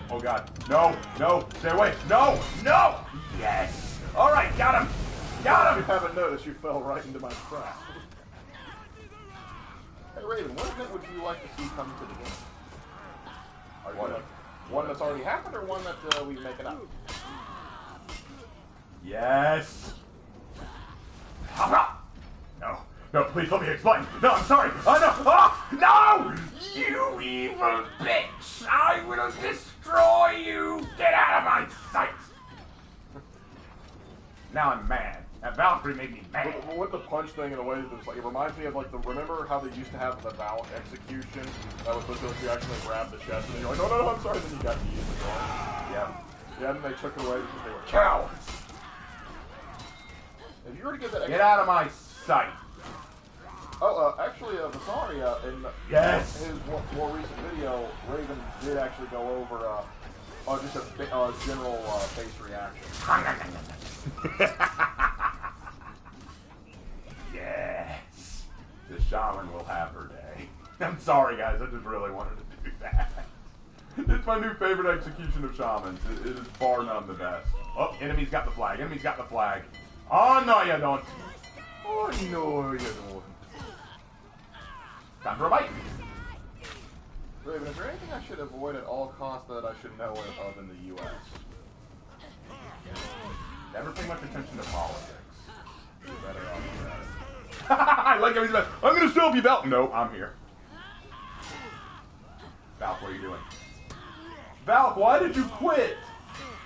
Oh god. No, no, stay away. No, no! Yes! Alright, got him! Got If him! you haven't noticed, you fell right into my trap. Hey Raven, what event would you like to see come to the game? Are you like one that's already happened or one that we make it up? Yes! No, no, please let me explain. No, I'm sorry. Oh, no! Oh, no! You evil bitch! I will destroy you! Get out of my sight! Now I'm mad. That Valkyrie made me mad. With the punch thing in a way that's like, it reminds me of like remember how they used to have the Val execution that was supposed to you actually grab the chest and you're like, no, I'm sorry, then you got to use the gun. Yeah. Yeah, and they took it away because they were cowards. If you were to get that Get out of my sight. Oh, actually, Vasari, in Yes. his more recent video, Raven did actually go over just a general face reaction. Yes. The shaman will have her day. I'm sorry, guys. I just really wanted to do that. It's my new favorite execution of shamans. It is far none the best. Oh, enemy's got the flag. Enemy's got the flag. Oh, no, you don't. Oh, no, you don't. Time for a bite. Raven, is there anything I should avoid at all costs that I should know of in the U.S.? Never pay much attention to politics. You're better off with that. I like how he's about, I'm going to still be Val. No, I'm here. Valk, what are you doing? Valk, why did you quit?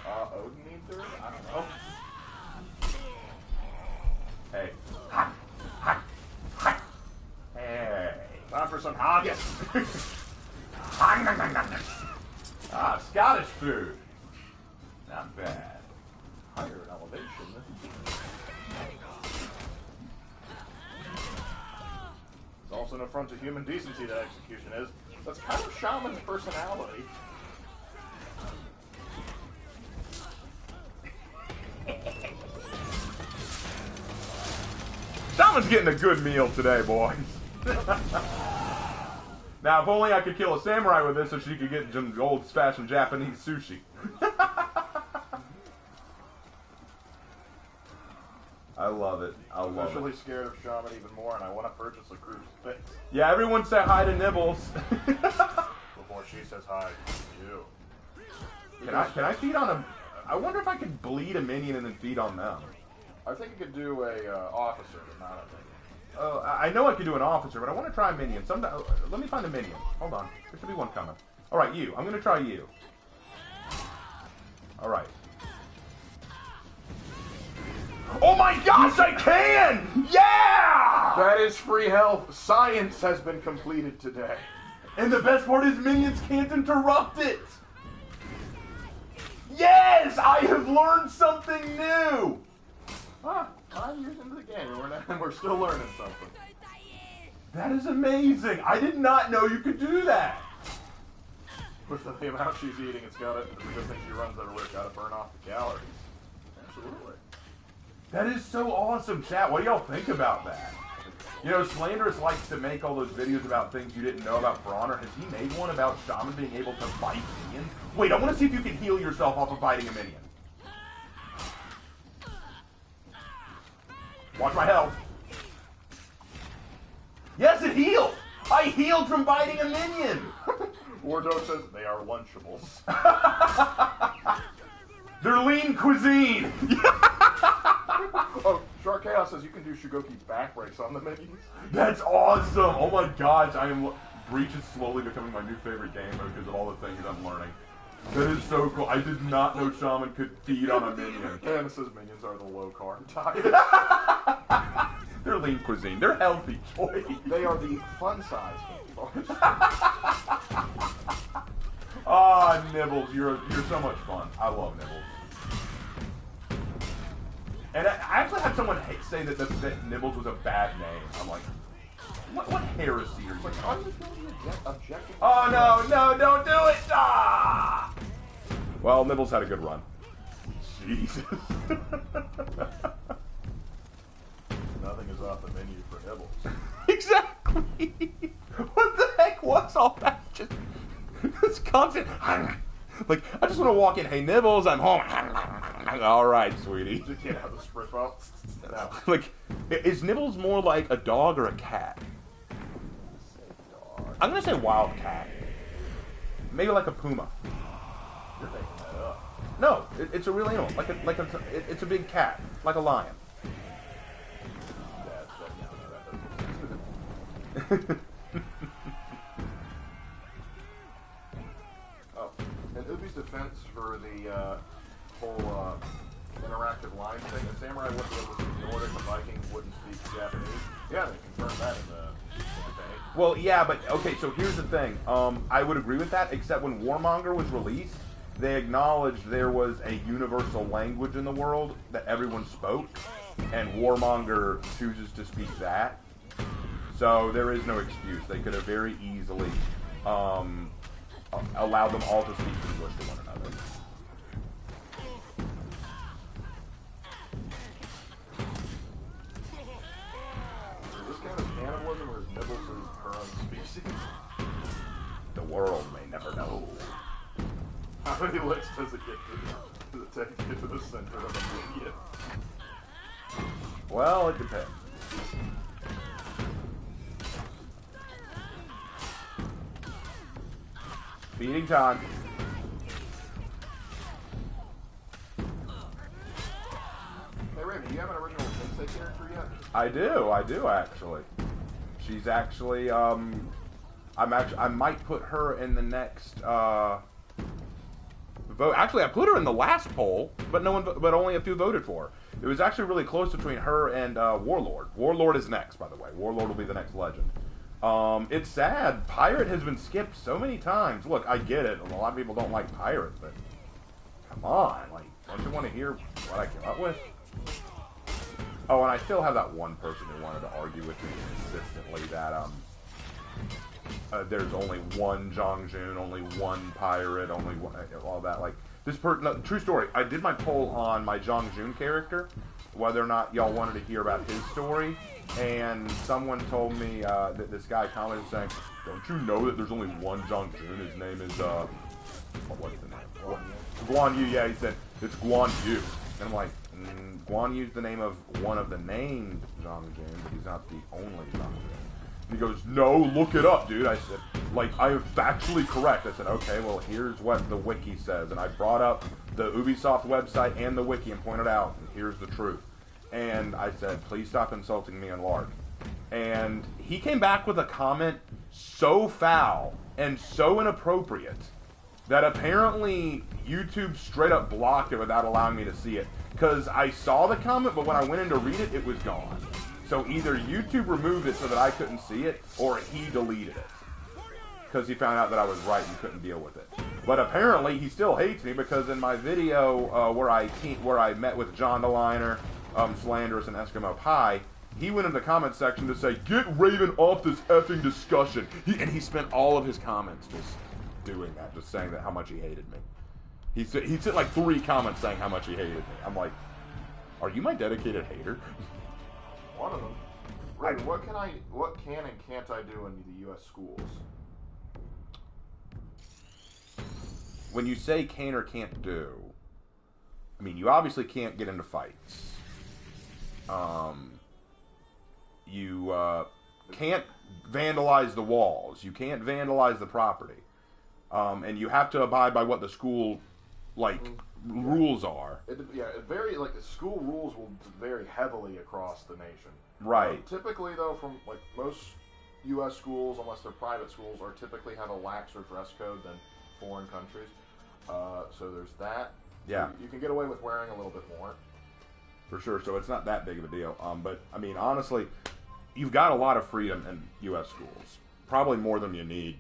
Odin Ether? I don't know. Hey. Hi. Hi. Hi. Hey. Time for some haggis. Scottish food. Not bad. Higher in elevation. It's also an affront to human decency that execution is. That's kind of Shaman's personality. Shaman's getting a good meal today, boys. Now, if only I could kill a samurai with this so she could get some old-fashioned Japanese sushi. I love it. I love I'm especially scared of Shaman even more, and I want to purchase a crucifix it. Yeah, everyone say hi to Nibbles. before she says hi to you. Can I feed on a... I wonder if I could bleed a minion and then feed on them. I think you could do a officer, but not a minion. I know I could do an officer, but I want to try a minion. Let me find a minion. Hold on. There should be one coming. Alright, you. I'm going to try you. Alright. Oh my gosh, I can! Yeah! That is free health. Science has been completed today. And the best part is minions can't interrupt it. Yes, I I have learned something new! Ah, 5 years into the game, and we're still learning something. That is amazing! I did not know you could do that! With the amount she's eating, it's a good thing she runs everywhere. It's got to burn off the calories. Absolutely. That is so awesome, chat. What do y'all think about that? You know, Slanderous likes to make all those videos about things you didn't know about For Honor. Has he made one about Shaman being able to bite minions? Wait, I want to see if you can heal yourself off of biting a minion. Watch my health. Yes, it healed! I healed from biting a minion! Wardo says they are Lunchables. They're lean cuisine! Oh, Shark Chaos says you can do Shugoki back breaks on the minions. That's awesome! Oh my gosh, Breach is slowly becoming my new favorite game because of all the things I'm learning. That is so cool. I did not know Shaman could feed on a minion. And it says minions are the low-carb diet. They're lean cuisine. They're healthy, boy. They are the fun-sized candy bars. Ah, Nibbles, you're so much fun. I love Nibbles. And I actually had someone say that Nibbles was a bad name. I'm like, what heresy are you Like, are you doing objective? Oh, no, don't do it! Ah! Well, Nibbles had a good run. Jesus. Nothing is off the menu for Nibbles. Exactly. What the heck was all that? Just this constant. Like, I just want to walk in. Hey, Nibbles, I'm home. All right, sweetie. Just get out the sprit ball. No. Like, is Nibbles more like a dog or a cat? I'm gonna say wild cat. Maybe like a puma. You're making that up. No, it's a real animal. It's a big cat, like a lion. Oh, and Ubi's defense for the whole interactive line thing, the samurai wouldn't be able to speak Nordic, the Vikings wouldn't speak Japanese. Yeah, they confirmed that in the debate. Well, yeah, but okay, so here's the thing. I would agree with that, except when Warmonger was released, they acknowledged there was a universal language in the world that everyone spoke, and Warmonger chooses to speak that. So there is no excuse. They could have very easily allowed them all to speak English to one another. Is this kind of cannibalism or is Nibbles her own species? The world may never know. How many licks does it take to get to the center of a minion? Well, it depends. Feeding time. Hey Raven, do you have an original Sensei character yet? I do actually. She's actually, I might put her in the next, vote. Actually, I put her in the last poll, but but only a few voted for her. It was actually really close between her and, Warlord. Warlord is next, by the way. Warlord will be the next legend. It's sad. Pirate has been skipped so many times. Look, I get it. A lot of people don't like Pirate, but come on. Like, don't you want to hear what I came up with? Oh, and I still have that one person who wanted to argue with me consistently that, there's only one Zhongjun, only one Pirate, only one, all that. Like, this person, no, true story. I did my poll on my Zhongjun character, whether or not y'all wanted to hear about his story. And someone told me that this guy commented saying, "Don't you know that there's only one Zhongjun? His name is what's the name? Guan Yu." Yeah, he said it's Guan Yu, and I'm like, Guan Yu's the name of one of the named Zhongjun, but he's not the only Zhongjun. And he goes, "No, look it up, dude." I said, "Like, I am factually correct." I said, "Okay, well, here's what the wiki says," and I brought up the Ubisoft website and the wiki and pointed out, and here's the truth. And I said, "Please stop insulting me on Lark." And he came back with a comment so foul and so inappropriate that apparently YouTube straight up blocked it without allowing me to see it. Because I saw the comment, but when I went in to read it, it was gone. So either YouTube removed it so that I couldn't see it, or he deleted it. Because he found out that I was right and couldn't deal with it. But apparently he still hates me because in my video where I met with John the Liner, Slanderous, and Eskimo Pie, he went in the comment section to say, "Get Raven off this effing discussion." And he spent all of his comments just doing that, just saying that how much he hated me. He sent like 3 comments saying how much he hated me. I'm like, are you my dedicated hater? One of them. Raven, what can and can't I do in the U.S. schools? When you say can or can't do, I mean, you obviously can't get into fights. You can't vandalize the walls. You can't vandalize the property. And you have to abide by what the school, rules are. It the school rules will vary heavily across the nation. Right. Typically, though, from most U.S. schools, unless they're private schools, are typically have a laxer dress code than foreign countries. So there's that. Yeah. You can get away with wearing a little bit more. For sure. So it's not that big of a deal. But I mean, honestly, you've got a lot of freedom in U.S. schools. Probably more than you need.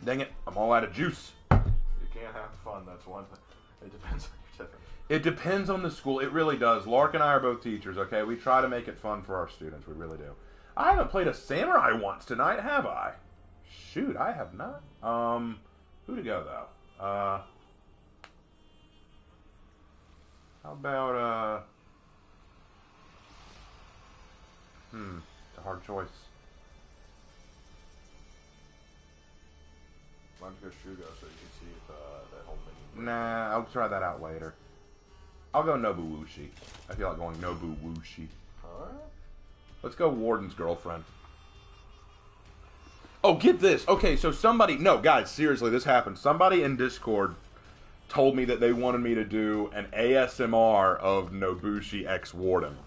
Dang it! I'm all out of juice. You can't have fun. That's one thing. It depends on your difference. It depends on the school. It really does. Lark and I are both teachers, okay? We try to make it fun for our students. We really do. I haven't played a samurai once tonight, have I? Shoot, I have not. Who to go, though? How about, it's a hard choice. Why don't you go Shugo so you can see if that whole thing... Nah, I'll try that out later. I'll go Nobuwushi. I feel like going Nobuwushi. Alright. Let's go Warden's girlfriend. Oh, get this. Okay, so somebody... No, guys, seriously, this happened. Somebody in Discord told me that they wanted me to do an ASMR of Nobushi X Warden.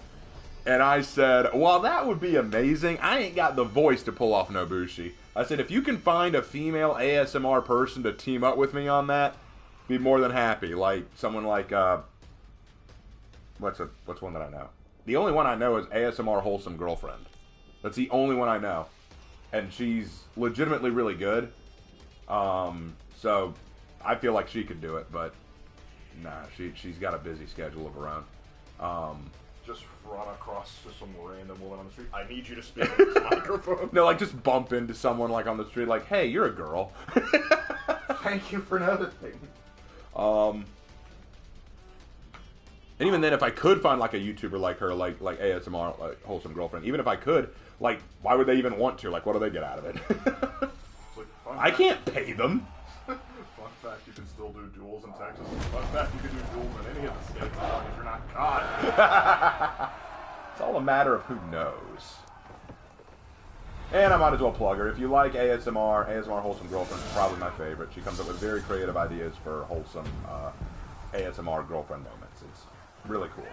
And I said, well, that would be amazing. I ain't got the voice to pull off Nobushi. I said, if you can find a female ASMR person to team up with me on that, be more than happy. Like, someone like, what's one that I know? The only one I know is ASMR Wholesome Girlfriend. That's the only one I know. And she's legitimately really good. So I feel like she could do it, but nah, she's got a busy schedule of her own. Just run across to some random woman on the street. I need you to speak into this microphone. No, like just bump into someone like on the street, like, hey, you're a girl. Thank you for noticing. And even then, if I could find like a YouTuber like her, like ASMR, like Wholesome Girlfriend, even if I could, like, why would they even want to? Like, what do they get out of it? I can't pay them. Fun fact, you can still do duels in Texas. Fun fact, you can do duels in any of the states as long as you're not caught. It's all a matter of who knows. And I might as well plug her. If you like ASMR Wholesome Girlfriend is probably my favorite. She comes up with very creative ideas for wholesome ASMR girlfriend moments. It's really cool.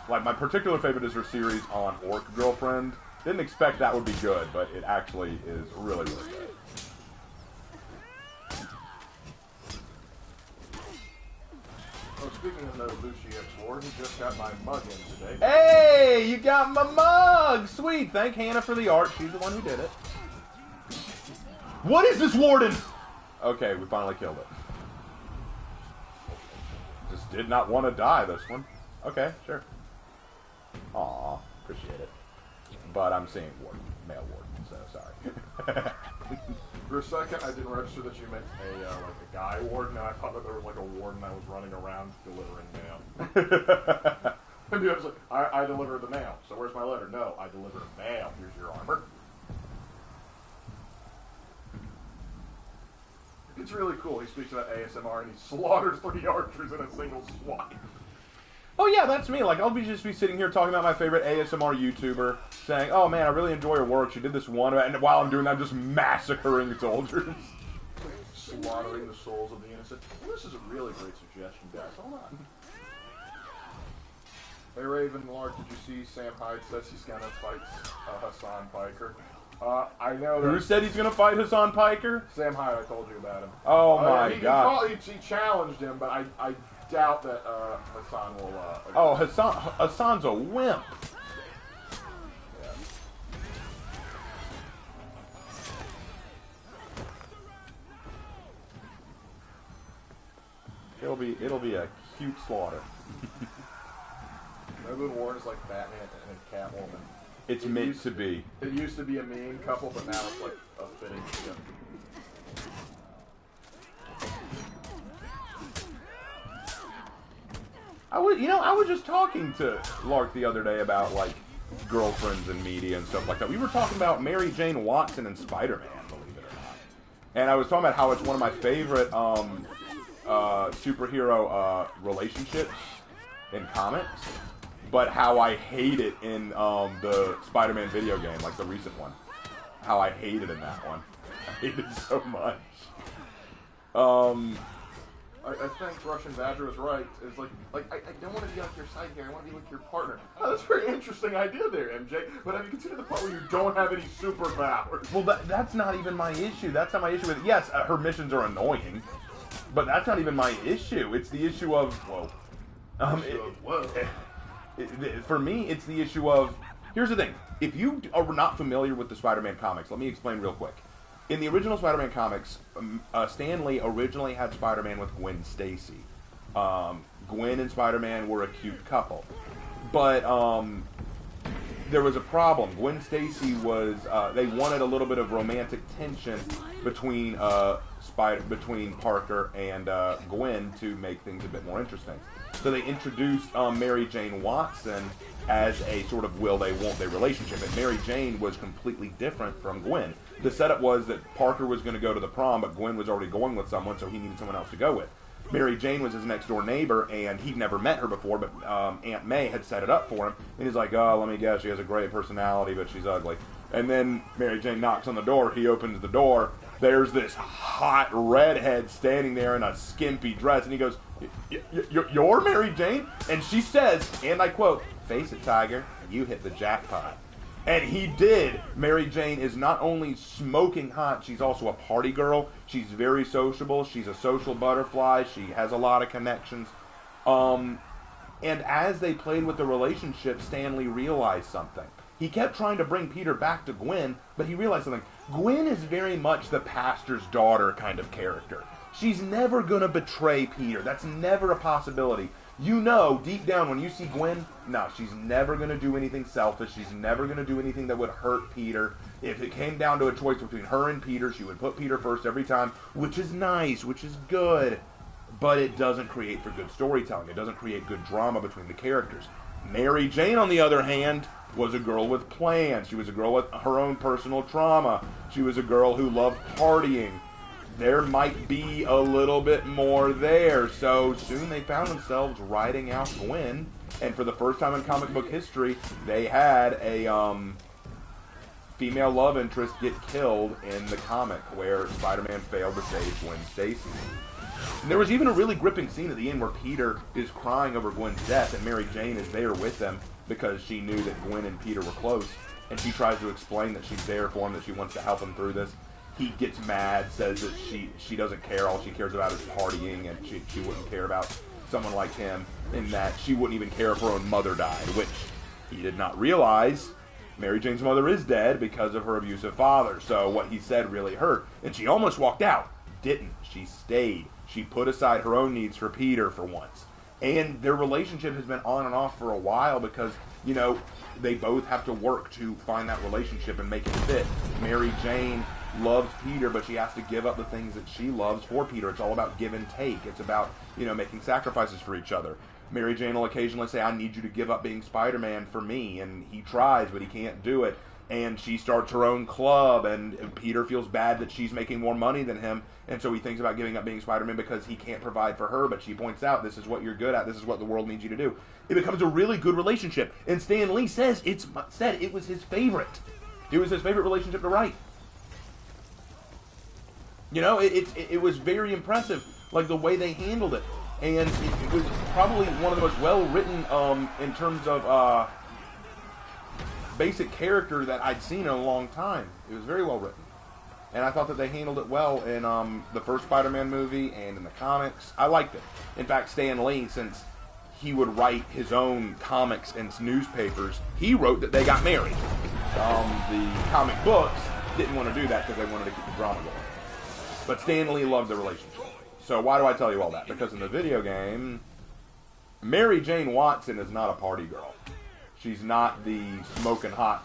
Like, my particular favorite is her series on Orc Girlfriend. Didn't expect that would be good, but it actually is really, really good. Oh, speaking of Nobushi X Warden, just got my mug in today. Hey, you got my mug! Sweet, thank Hannah for the art. She's the one who did it. What is this, Warden? Okay, we finally killed it. Just did not want to die, this one. Okay, sure. Aw, appreciate it. But I'm seeing Warden, male Warden, so sorry. For a second, I didn't register that you meant a guy warden, and I thought that there was like a warden that was running around delivering mail. And I was like, I deliver the mail, so where's my letter? No, I deliver mail. Here's your armor. It's really cool. He speaks about ASMR, and he slaughters 3 archers in a single swipe. Oh yeah, that's me. Like, I'll just be sitting here talking about my favorite ASMR YouTuber, saying, oh man, I really enjoy her work. She did this one, and while I'm doing that, I'm just massacring soldiers. Slaughtering the souls of the innocent. Well, this is a really great suggestion, guys. Hold on. Hey, Raven, Lark, did you see Sam Hyde says he's gonna fight Hassan Piker? I know that... Who said he's gonna fight Hassan Piker? Sam Hyde, I told you about him. Oh my god. He challenged him, but I doubt that Hassan will... Oh, Hassan's a wimp. Yeah. It'll be a cute slaughter. Everyone warns like Batman and Catwoman. It's meant to be. It used to be a mean couple, but now it's like a fitting together. I was just talking to Lark the other day about like girlfriends and media and stuff like that. We were talking about Mary Jane Watson and Spider-Man, believe it or not. And I was talking about how it's one of my favorite superhero relationships in comics, but how I hate it in the Spider-Man video game, like the recent one. How I hate it in that one. I hate it so much. I think Russian Badger is right. It's like I don't want to be on your side here. I want to be with your partner. Oh, that's a very interesting idea there, MJ. But have you considered the part where you don't have any superpowers? Well, that's not even my issue. That's not my issue with it. Yes, her missions are annoying, but that's not even my issue. It's the issue of, for me, it's the issue of, here's the thing. If you are not familiar with the Spider-Man comics, let me explain real quick. In the original Spider-Man comics, Stan Lee originally had Spider-Man with Gwen Stacy. Gwen and Spider-Man were a cute couple. But there was a problem. Gwen Stacy was, they wanted a little bit of romantic tension between Parker and Gwen to make things a bit more interesting. So they introduced Mary Jane Watson as a sort of will they, won't they relationship. And Mary Jane was completely different from Gwen. The setup was that Parker was going to go to the prom, but Gwen was already going with someone, so he needed someone else to go with. Mary Jane was his next door neighbor, and he'd never met her before, but Aunt May had set it up for him. And he's like, oh, let me guess, she has a great personality, but she's ugly. And then Mary Jane knocks on the door. He opens the door. There's this hot redhead standing there in a skimpy dress, and he goes, you're Mary Jane? And she says, and I quote, face it, Tiger, you hit the jackpot. And he did. Mary Jane is not only smoking hot, she's also a party girl. She's very sociable. She's a social butterfly. She has a lot of connections. And as they played with the relationship, Stan Lee realized something. He kept trying to bring Peter back to Gwen, but he realized something. Gwen is very much the pastor's daughter kind of character. She's never going to betray Peter. That's never a possibility. You know, deep down, when you see Gwen, no, she's never going to do anything selfish. She's never going to do anything that would hurt Peter. If it came down to a choice between her and Peter, she would put Peter first every time, which is nice, which is good. But it doesn't create for good storytelling. It doesn't create good drama between the characters. Mary Jane, on the other hand, was a girl with plans. She was a girl with her own personal trauma. She was a girl who loved partying. There might be a little bit more there. So soon they found themselves writing out Gwen, and for the first time in comic book history, they had a female love interest get killed in the comic where Spider-Man failed to save Gwen Stacy. And there was even a really gripping scene at the end where Peter is crying over Gwen's death, and Mary Jane is there with them because she knew that Gwen and Peter were close, and she tries to explain that she's there for him, that she wants to help him through this. He gets mad, says that she doesn't care, all she cares about is partying, and she wouldn't care about someone like him, and that she wouldn't even care if her own mother died, which he did not realize. Mary Jane's mother is dead because of her abusive father, so what he said really hurt. And she almost walked out. Didn't. She stayed. She put aside her own needs for Peter for once. And their relationship has been on and off for a while because, you know, they both have to work to find that relationship and make it fit. Mary Jane loves Peter, but she has to give up the things that she loves for Peter. It's all about give and take. It's about, you know, making sacrifices for each other. Mary Jane will occasionally say, I need you to give up being Spider-Man for me, and he tries, but he can't do it. And she starts her own club, and Peter feels bad that she's making more money than him, and so he thinks about giving up being Spider-Man because he can't provide for her, but she points out, this is what you're good at, this is what the world needs you to do. It becomes a really good relationship, and Stan Lee said it was his favorite. It was his favorite relationship to write. You know, it was very impressive, like the way they handled it. And it was probably one of the most well-written in terms of basic character that I'd seen in a long time. It was very well-written. And I thought that they handled it well in the first Spider-Man movie and in the comics. I liked it. In fact, Stan Lee, since he would write his own comics and newspapers, he wrote that they got married. The comic books didn't want to do that because they wanted to keep the drama going. But Stan Lee loved the relationship. So why do I tell you all that? Because in the video game, Mary Jane Watson is not a party girl. She's not the smoking hot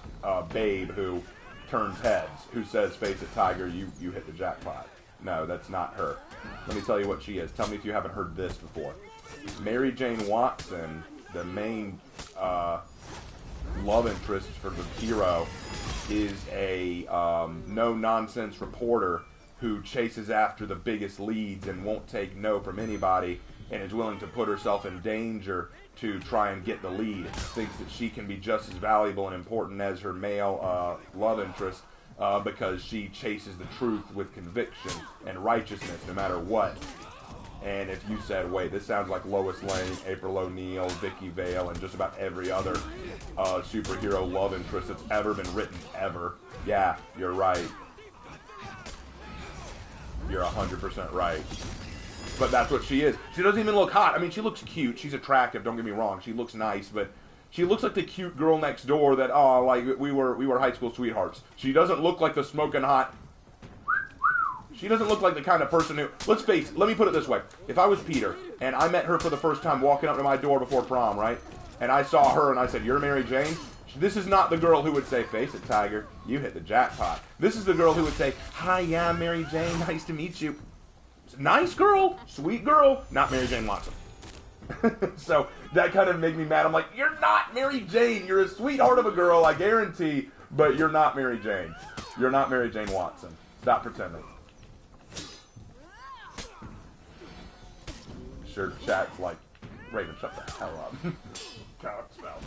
babe who turns heads, who says, "Face it, Tiger, you hit the jackpot." No, that's not her. Let me tell you what she is. Tell me if you haven't heard this before. Mary Jane Watson, the main love interest for the hero, is a no-nonsense reporter who chases after the biggest leads and won't take no from anybody and is willing to put herself in danger to try and get the lead. Thinks that she can be just as valuable and important as her male love interest because she chases the truth with conviction and righteousness no matter what. And if you said, wait, this sounds like Lois Lane, April O'Neil, Vicky Vale, and just about every other superhero love interest that's ever been written ever, yeah, you're right. You're 100% right. But that's what she is. She doesn't even look hot. I mean, she looks cute. She's attractive, don't get me wrong. She looks nice, but she looks like the cute girl next door that, like we were high school sweethearts. She doesn't look like the smoking hot. She doesn't look like the kind of person who, let's face it, let me put it this way. If I was Peter, and I met her for the first time walking up to my door before prom, right? And I saw her and I said, "You're Mary Jane?" This is not the girl who would say, "Face it, Tiger, you hit the jackpot." This is the girl who would say, "Hi, yeah, I'm Mary Jane, nice to meet you." Nice girl, sweet girl, not Mary Jane Watson. So that kind of made me mad. I'm like, you're not Mary Jane. You're a sweetheart of a girl, I guarantee, but you're not Mary Jane. You're not Mary Jane Watson. Stop pretending. Sure, chat's like, Raven, shut the hell up. Cock spout.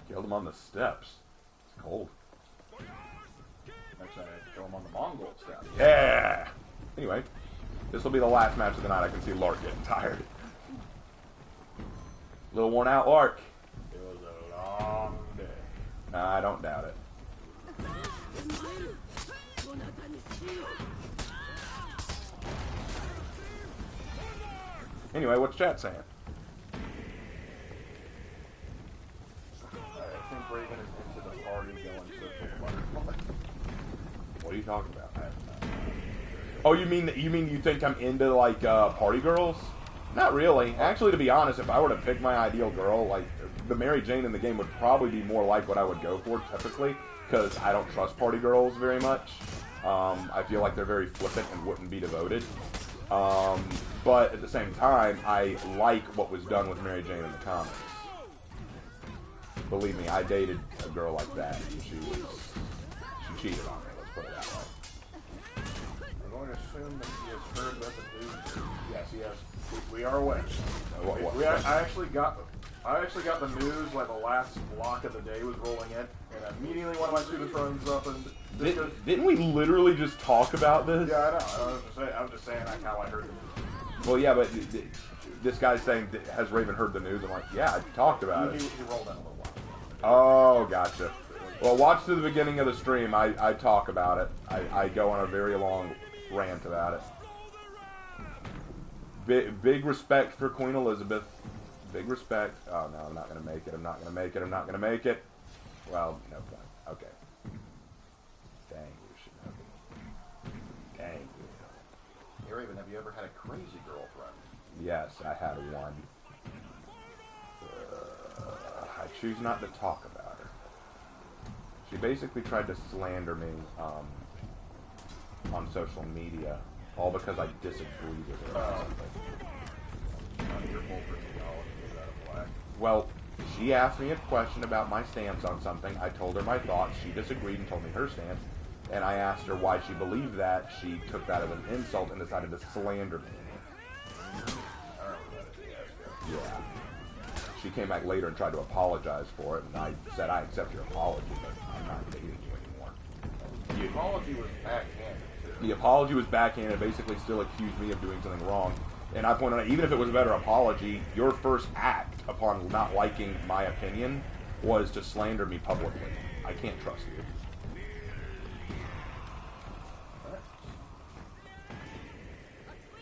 Killed him on the steps. It's cold. Next time I kill him on the Mongol steps. Yeah! Anyway, this will be the last match of the night. I can see Lark getting tired. Little worn out Lark. It was a long day. I don't doubt it. Anyway, what's chat saying? I think Raven is into the party going social butterfly. What are you talking about? Oh, you mean you think I'm into like party girls? Not really. Actually, to be honest, if I were to pick my ideal girl, like the Mary Jane in the game would probably be more like what I would go for typically, because I don't trust party girls very much. I feel like they're very flippant and wouldn't be devoted. But at the same time, I like what was done with Mary Jane in the comics. Believe me, I dated a girl like that. She cheated on me. Let's put it that way. I'm going to assume that he has heard about the news. Yes, he has. We are aware. I actually got the news like the last block of the day was rolling in, and immediately one of my students runs up and didn't we literally just talk about this? Yeah, I know. I'm just saying like how I heard it. Well, yeah, but this guy's saying, has Raven heard the news? I'm like, yeah, I talked about it. He rolled in a little while. Oh, gotcha. Well, watch to the beginning of the stream. I talk about it. I go on a very long rant about it. Big respect for Queen Elizabeth. Big respect. Oh, no, I'm not going to make it. I'm not going to make it. I'm not going to make it. Well, no point. Okay. Dang you, Shinobi. Dang you. Hey, Raven, have you ever had a crazy girlfriend? Yes, I had one. I choose not to talk about her. She basically tried to slander me on social media, all because I disagreed with her on something. Your whole personality is out of whack. Well, she asked me a question about my stance on something. I told her my thoughts. She disagreed and told me her stance. And I asked her why she believed that. She took that as an insult and decided to slander me. Yeah. She came back later and tried to apologize for it, and I said, I accept your apology, but I'm not dating you anymore. The apology was backhanded, too. The apology was backhanded, basically still accused me of doing something wrong. And I pointed out, even if it was a better apology, your first act upon not liking my opinion was to slander me publicly. I can't trust you.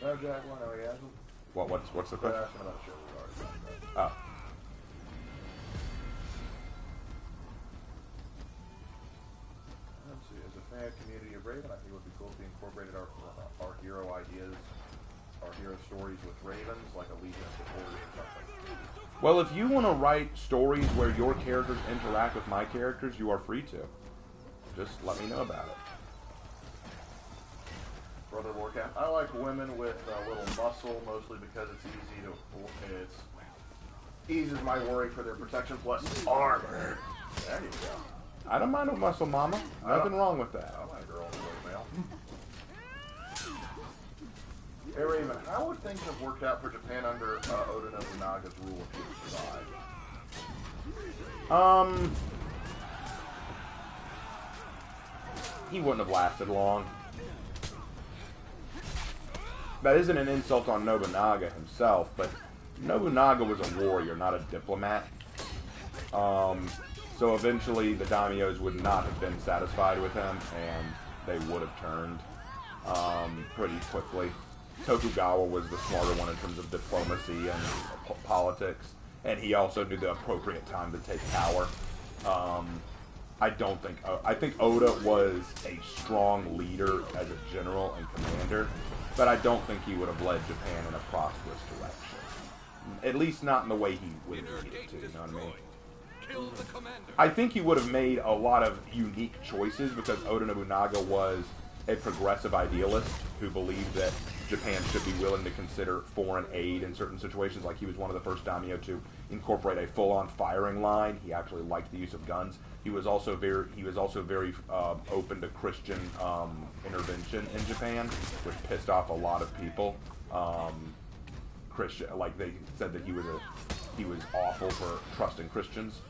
No, Jack, one, we asked him. What's the question? Asking about show we already talked about. Oh. Well, if you want to write stories where your characters interact with my characters, you are free to. Just let me know about it. Brother Warcraft. I like women with a little muscle, mostly because it's eases my worry for their protection plus armor. There you go. I don't mind a muscle, mama. Nothing wrong with that. I like a girl in the male. Hey Raven, how would things have worked out for Japan under Oda Nobunaga's rule if he had survived? He wouldn't have lasted long. That isn't an insult on Nobunaga himself, but Nobunaga was a warrior, not a diplomat. So eventually the daimyos would not have been satisfied with him, and they would have turned pretty quickly. Tokugawa was the smarter one in terms of diplomacy and politics, and he also knew the appropriate time to take power. I think Oda was a strong leader as a general and commander, but I don't think he would have led Japan in a prosperous direction. At least not in the way he would have needed to, you know what I mean? I think he would have made a lot of unique choices because Oda Nobunaga was a progressive idealist who believed that Japan should be willing to consider foreign aid in certain situations. Like he was one of the first daimyo to incorporate a full-on firing line. He actually liked the use of guns. He was also very open to Christian intervention in Japan, which pissed off a lot of people. Like they said that he was awful for trusting Christians.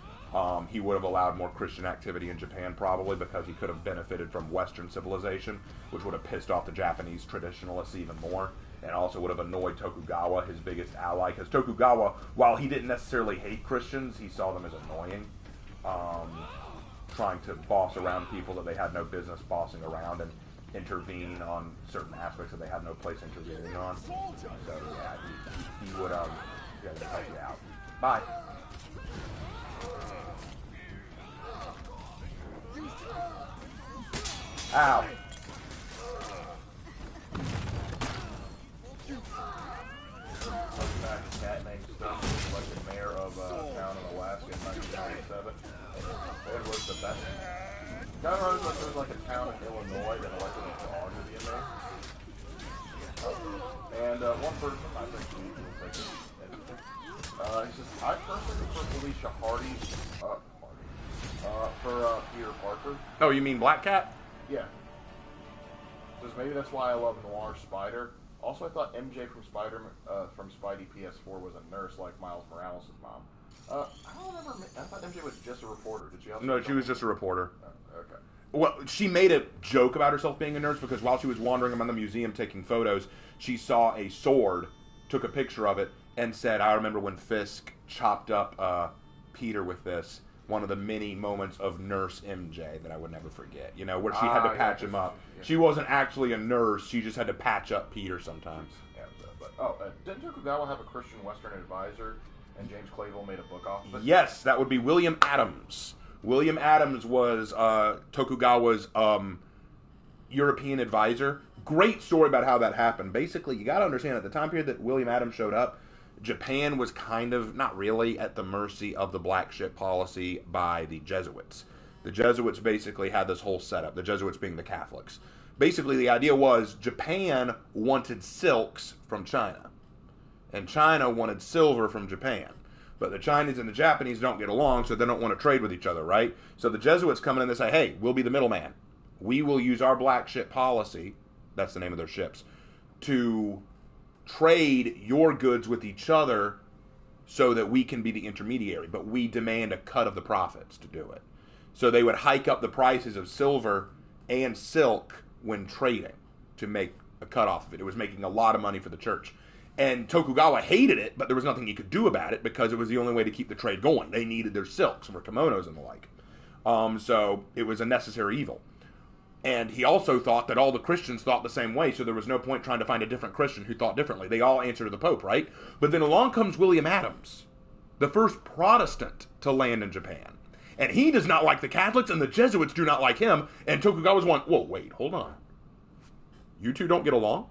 He would have allowed more Christian activity in Japan probably because he could have benefited from Western civilization, which would have pissed off the Japanese traditionalists even more, and also would have annoyed Tokugawa, his biggest ally, because Tokugawa, while he didn't necessarily hate Christians, he saw them as annoying, trying to boss around people that they had no business bossing around and intervene on certain aspects that they had no place intervening on. So yeah, he would help you out. Bye. Ow. Cat named Stuff was elected mayor of a town in Alaska in 1997. It was the best. Kind of runs like there was like a town in Illinois that elected a dog to be a mayor. And one person, I think he will take it. He says, I personally prefer Felicia Hardy, for Peter Parker. Oh, you mean Black Cat? Yeah. Says maybe that's why I love Noir Spider. Also, I thought MJ from from Spidey PS4 was a nurse like Miles Morales' mom. I don't remember. I thought MJ was just a reporter. Did she also? No, she was just a reporter. Okay. Well, she made a joke about herself being a nurse because while she was wandering around the museum taking photos, she saw a sword, took a picture of it, and said, I remember when Fisk chopped up Peter with this. One of the many moments of Nurse MJ that I would never forget. You know, where she had to patch him up. Yeah. She wasn't actually a nurse. She just had to patch up Peter sometimes. Yeah, didn't Tokugawa have a Christian Western advisor, and James Clavell made a book off of it? Yes, that would be William Adams. William Adams was Tokugawa's European advisor. Great story about how that happened. Basically, you got to understand, at the time period that William Adams showed up, Japan was kind of, not really, at the mercy of the black ship policy by the Jesuits. The Jesuits basically had this whole setup, the Jesuits being the Catholics. Basically, the idea was Japan wanted silks from China, and China wanted silver from Japan. But the Chinese and the Japanese don't get along, so they don't want to trade with each other, right? So the Jesuits come in and they say, hey, we'll be the middleman. We will use our black ship policy, that's the name of their ships, to trade your goods with each other so that we can be the intermediary, but we demand a cut of the profits to do it. So they would hike up the prices of silver and silk when trading to make a cut off of it. It was making a lot of money for the church. And Tokugawa hated it, but there was nothing he could do about it because it was the only way to keep the trade going. They needed their silks for kimonos and the like. So it was a necessary evil. And he also thought that all the Christians thought the same way, so there was no point trying to find a different Christian who thought differently. They all answered to the Pope, right? But then along comes William Adams, the first Protestant to land in Japan. And he does not like the Catholics, and the Jesuits do not like him. And Tokugawa's going, whoa, wait, hold on. You two don't get along?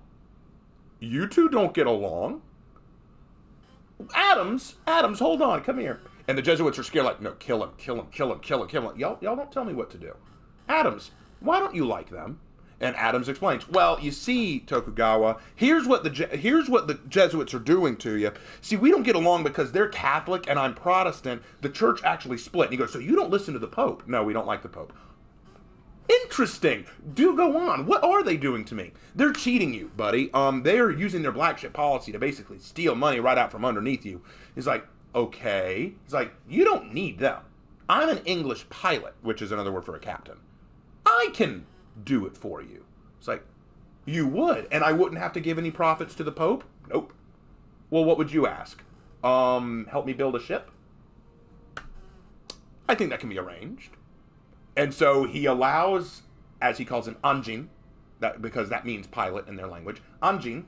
You two don't get along? Adams, hold on, come here. And the Jesuits are scared, like, no, kill him, kill him, kill him, kill him, kill him. Y'all don't tell me what to do. Adams, why don't you like them? And Adams explains, well, you see, Tokugawa, here's what the Jesuits are doing to you. See, we don't get along because they're Catholic and I'm Protestant. The church actually split. And he goes, so you don't listen to the Pope? No, we don't like the Pope. Interesting. Do go on. What are they doing to me? They're cheating you, buddy. They're using their black ship policy to basically steal money right out from underneath you. He's like, okay. He's like, you don't need them. I'm an English pilot, which is another word for a captain. I can do it for you. It's like, you would, and I wouldn't have to give any profits to the Pope? Nope. Well, what would you ask? Help me build a ship? I think that can be arranged. And so he allows, as he calls him, Anjin, because that means pilot in their language, Anjin,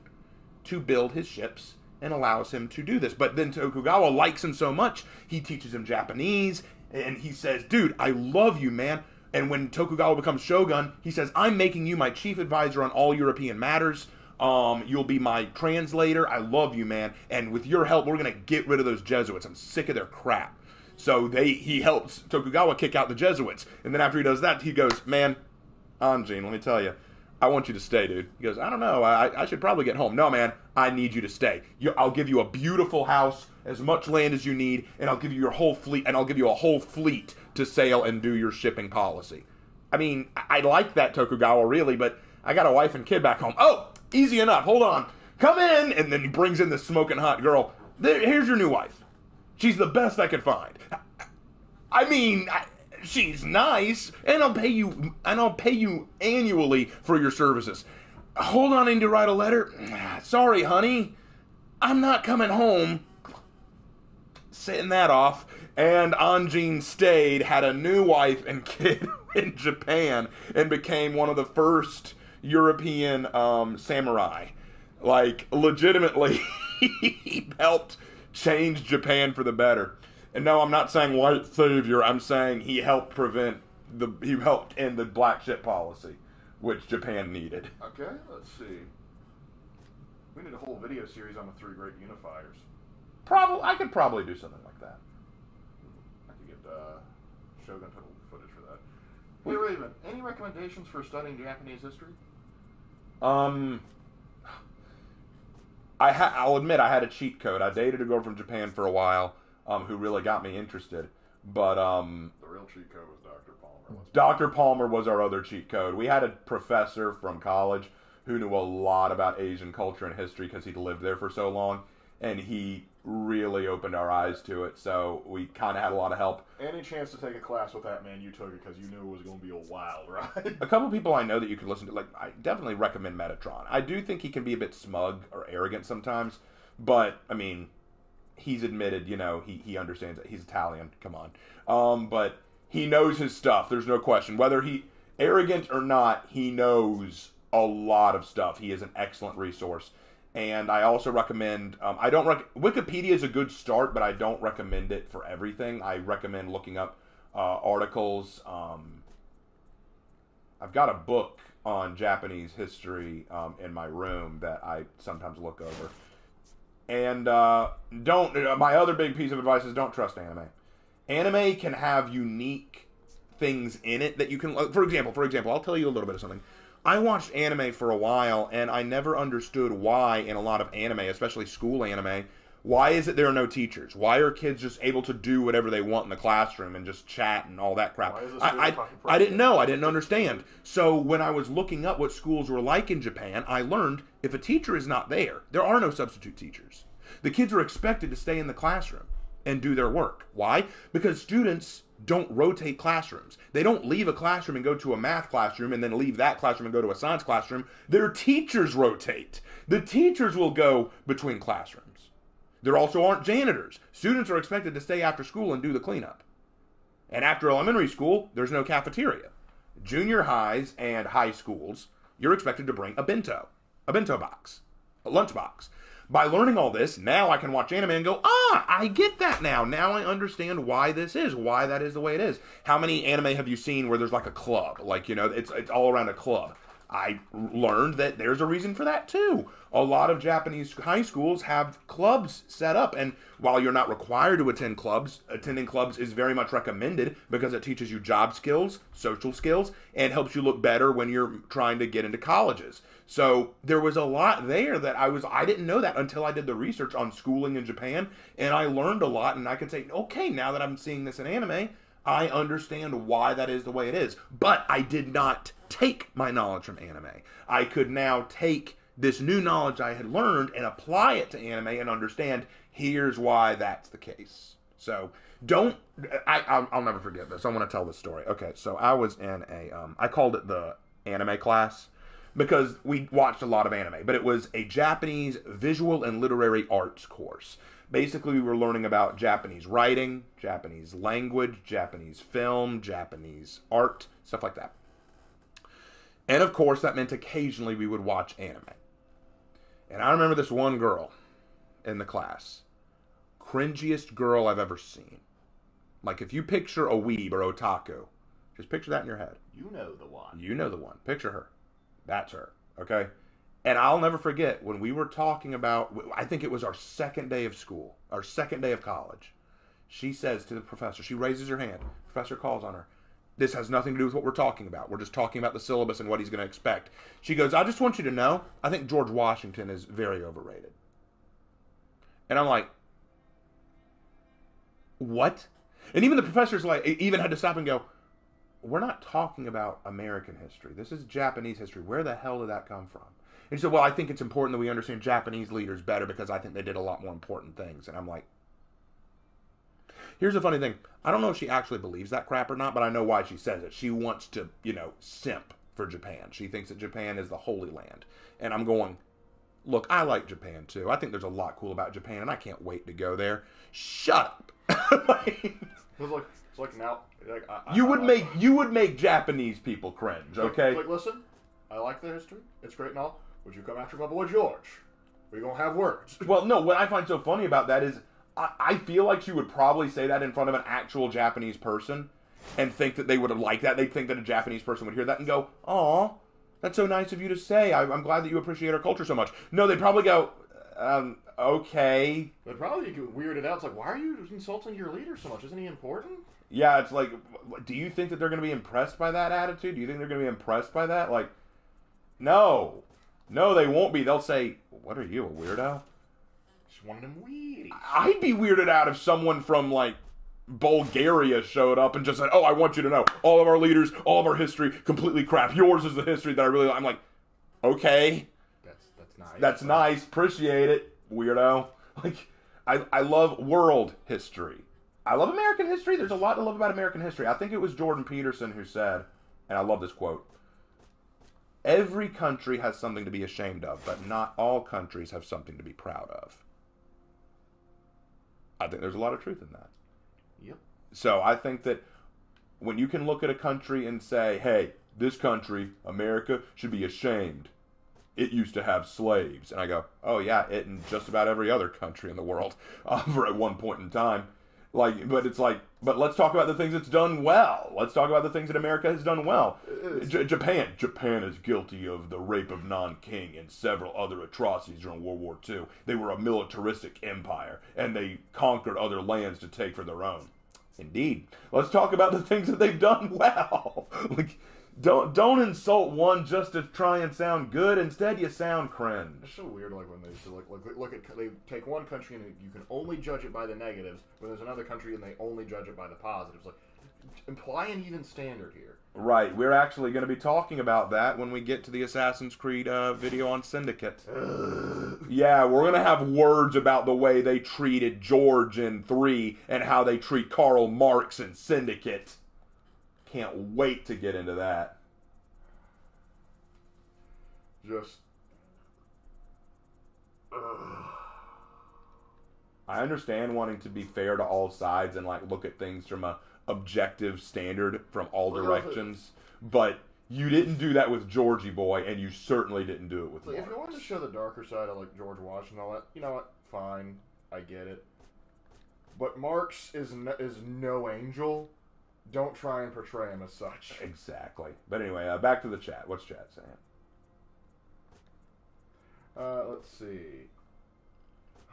to build his ships and allows him to do this. But then Tokugawa likes him so much, he teaches him Japanese, and he says, dude, I love you, man. And when Tokugawa becomes shogun, he says, I'm making you my chief advisor on all European matters. You'll be my translator. I love you, man. And with your help, we're going to get rid of those Jesuits. I'm sick of their crap. So he helps Tokugawa kick out the Jesuits. And then after he does that, he goes, man, Anjin, let me tell you, I want you to stay, dude. He goes, I don't know. I should probably get home. No, man, I need you to stay. I'll give you a beautiful house, as much land as you need, and I'll give you your whole fleet, and I'll give you a whole fleet to sail and do your shipping policy. I mean, I like that, Tokugawa, really, but I got a wife and kid back home. Oh, easy enough. Hold on. Come in. And then he brings in this smoking hot girl. Here's your new wife. She's the best I could find. I mean, she's nice, and I'll pay you annually for your services. Hold on, I need to write a letter. Sorry, honey. I'm not coming home. Setting that off. And Anjin stayed, had a new wife and kid in Japan, and became one of the first European samurai. Like, legitimately, he helped change Japan for the better. And no, I'm not saying white savior. I'm saying he helped end the black ship policy, which Japan needed. Okay, let's see. We need a whole video series on the three great unifiers. I could probably do something like that. I could get Shogun total footage for that. Wait a minute. Any recommendations for studying Japanese history? I'll admit I had a cheat code. I dated a girl from Japan for a while, who really got me interested. But the real cheat code was Dr. Palmer. Dr. Palmer was our other cheat code. We had a professor from college who knew a lot about Asian culture and history because he'd lived there for so long, and he really opened our eyes to it, so we kind of had a lot of help. Any chance to take a class with that man, you took it because you knew it was going to be a wild ride. A couple people I know that you could listen to, like, I definitely recommend Metatron. I do think he can be a bit smug or arrogant sometimes, but, I mean, he's admitted, he understands it. He's Italian, come on. But he knows his stuff, there's no question. Whether he arrogant or not, he knows a lot of stuff. He is an excellent resource. And I also recommend, Wikipedia is a good start, but I don't recommend it for everything. I recommend looking up articles. I've got a book on Japanese history in my room that I sometimes look over. And my other big piece of advice is don't trust anime. Anime can have unique things in it that you can, for example, I'll tell you a little bit of something. I watched anime for a while, and I never understood why in a lot of anime, especially school anime, why is it there are no teachers? Why are kids just able to do whatever they want in the classroom and just chat and all that crap? I didn't know. I didn't understand. So when I was looking up what schools were like in Japan, I learned if a teacher is not there, there are no substitute teachers. The kids are expected to stay in the classroom and do their work. Why? Because students don't rotate classrooms. They don't leave a classroom and go to a math classroom and then leave that classroom and go to a science classroom. Their teachers rotate. The teachers will go between classrooms. There also aren't janitors. Students are expected to stay after school and do the cleanup. And after elementary school, there's no cafeteria. Junior highs and high schools, you're expected to bring a bento box, a lunch box. By learning all this, now I can watch anime and go, I get that now. Now I understand why this is, why that is the way it is. How many anime have you seen where there's like a club? Like, it's all around a club. I learned that there's a reason for that too. A lot of Japanese high schools have clubs set up, and while you're not required to attend clubs, attending clubs is very much recommended because it teaches you job skills, social skills, and helps you look better when you're trying to get into colleges. So there was a lot there that I didn't know that until I did the research on schooling in Japan, and I learned a lot, and I could say, okay, now that I'm seeing this in anime, I understand why that is the way it is. But I did not take my knowledge from anime. I could now take this new knowledge I had learned and apply it to anime and understand here's why that's the case. So I'll never forget this. I want to tell this story. Okay, so I was in I called it the anime class because we watched a lot of anime, but it was a Japanese visual and literary arts course. Basically, we were learning about Japanese writing, Japanese language, Japanese film, Japanese art, stuff like that. And of course, that meant occasionally we would watch anime. And I remember this one girl in the class. Cringiest girl I've ever seen. Like, if you picture a weeb or otaku, just picture that in your head. You know the one. You know the one. Picture her. That's her. Okay? And I'll never forget when we were talking about, I think it was our second day of school, our second day of college. She says to the professor, she raises her hand. The professor calls on her. This has nothing to do with what we're talking about. We're just talking about the syllabus and what he's going to expect. She goes, I just want you to know, I think George Washington is very overrated. And I'm like, what? And even the professor's like, even had to stop and go, we're not talking about American history. This is Japanese history. Where the hell did that come from? And he said, well, I think it's important that we understand Japanese leaders better because I think they did a lot more important things. And I'm like, here's the funny thing. I don't know if she actually believes that crap or not, but I know why she says it. She wants to, simp for Japan. She thinks that Japan is the Holy Land. And I'm going, look, I like Japan too. I think there's a lot cool about Japan, and I can't wait to go there. Shut up. It's like now. You would make Japanese people cringe, okay? Like, listen, I like the history. It's great and all. Would you come after my boy George? We're gonna have words. Well, no. What I find so funny about that is, I feel like she would probably say that in front of an actual Japanese person, and think that they would have liked that. They'd think that a Japanese person would hear that and go, "Aw, that's so nice of you to say. I'm glad that you appreciate our culture so much." No, they'd probably go, "Okay." They'd probably get weirded out. It's like, why are you insulting your leader so much? Isn't he important? Yeah, it's like, do you think that they're going to be impressed by that attitude? Do you think they're going to be impressed by that? Like, no, they won't be. They'll say, "What are you, a weirdo?" Just one of them weirdies. I'd be weirded out if someone from, like, Bulgaria showed up and just said, "Oh, I want you to know, all of our leaders, all of our history, completely crap. Yours is the history that I really like." I'm like, okay. That's nice. That's nice. Appreciate it, weirdo. Like, I love world history. I love American history. There's a lot to love about American history. I think it was Jordan Peterson who said, and I love this quote, every country has something to be ashamed of, but not all countries have something to be proud of. I think there's a lot of truth in that. Yep. So I think that when you can look at a country and say, hey, this country, America, should be ashamed. It used to have slaves. And I go, oh yeah, it and just about every other country in the world for at one point in time. But let's talk about the things it's done well. Let's talk about the things that America has done well. Japan is guilty of the rape of Nanking and several other atrocities during World War II. They were a militaristic empire, and they conquered other lands to take for their own. Indeed. Let's talk about the things that they've done well. Don't insult one just to try and sound good. Instead, you sound cringe. It's so weird, like when they used to look at they take one country and you can only judge it by the negatives, when there's another country and they only judge it by the positives. Like, imply an even standard here. Right. We're actually going to be talking about that when we get to the Assassin's Creed video on Syndicate. Yeah, we're going to have words about the way they treated George in 3 and how they treat Karl Marx in Syndicate. Can't wait to get into that. Just. I understand wanting to be fair to all sides and look at things from a objective standard from all directions, but you didn't do that with Georgie Boy, and you certainly didn't do it with Marx. If you wanted to show the darker side of George Washington and all that, you know what? Fine, I get it. But Marx is no angel. Don't try and portray him as such. Exactly. But anyway, back to the chat. What's chat saying? Let's see.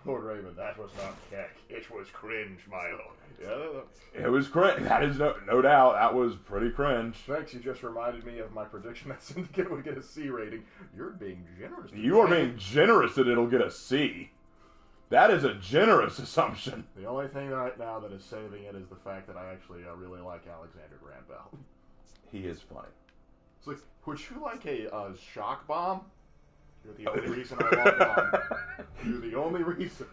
Lord Raven, that was not keck. It was cringe, my lord. Yeah, It was cringe. That is no doubt. That was pretty cringe. thanks, you just reminded me of my prediction that Syndicate would get a C rating. You're being generous. You are being generous that it'll get a C. That is a generous assumption. The only thing right now that is saving it is the fact that I actually really like Alexander Graham Bell. He is funny. It's like, would you like a shock bomb? You're the only reason I walk on. You're the only reason.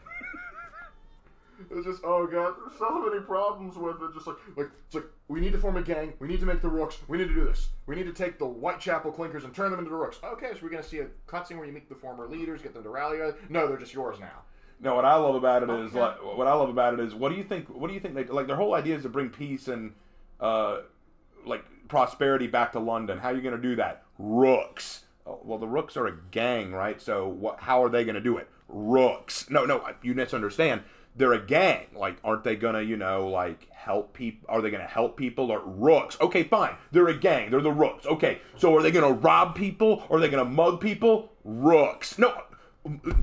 It's just, oh god, there's so many problems with it. Just it's like, we need to form a gang. We need to make the Rooks. We need to do this. We need to take the Whitechapel Clinkers and turn them into the Rooks. Okay, so we're going to see a cutscene where you meet the former leaders, get them to rally. No, they're just yours now. No, what I love about it is what do you think they like? Their whole idea is to bring peace and prosperity back to London. How are you going to do that? Rooks. Oh, well, the Rooks are a gang, right? So how are they going to do it? Rooks. No, you misunderstand. They're a gang. Like, aren't they going to, help people? Are they going to help people or Rooks? Okay, fine. They're a gang. They're the Rooks. Okay, so are they going to rob people? Or are they going to mug people? Rooks. No.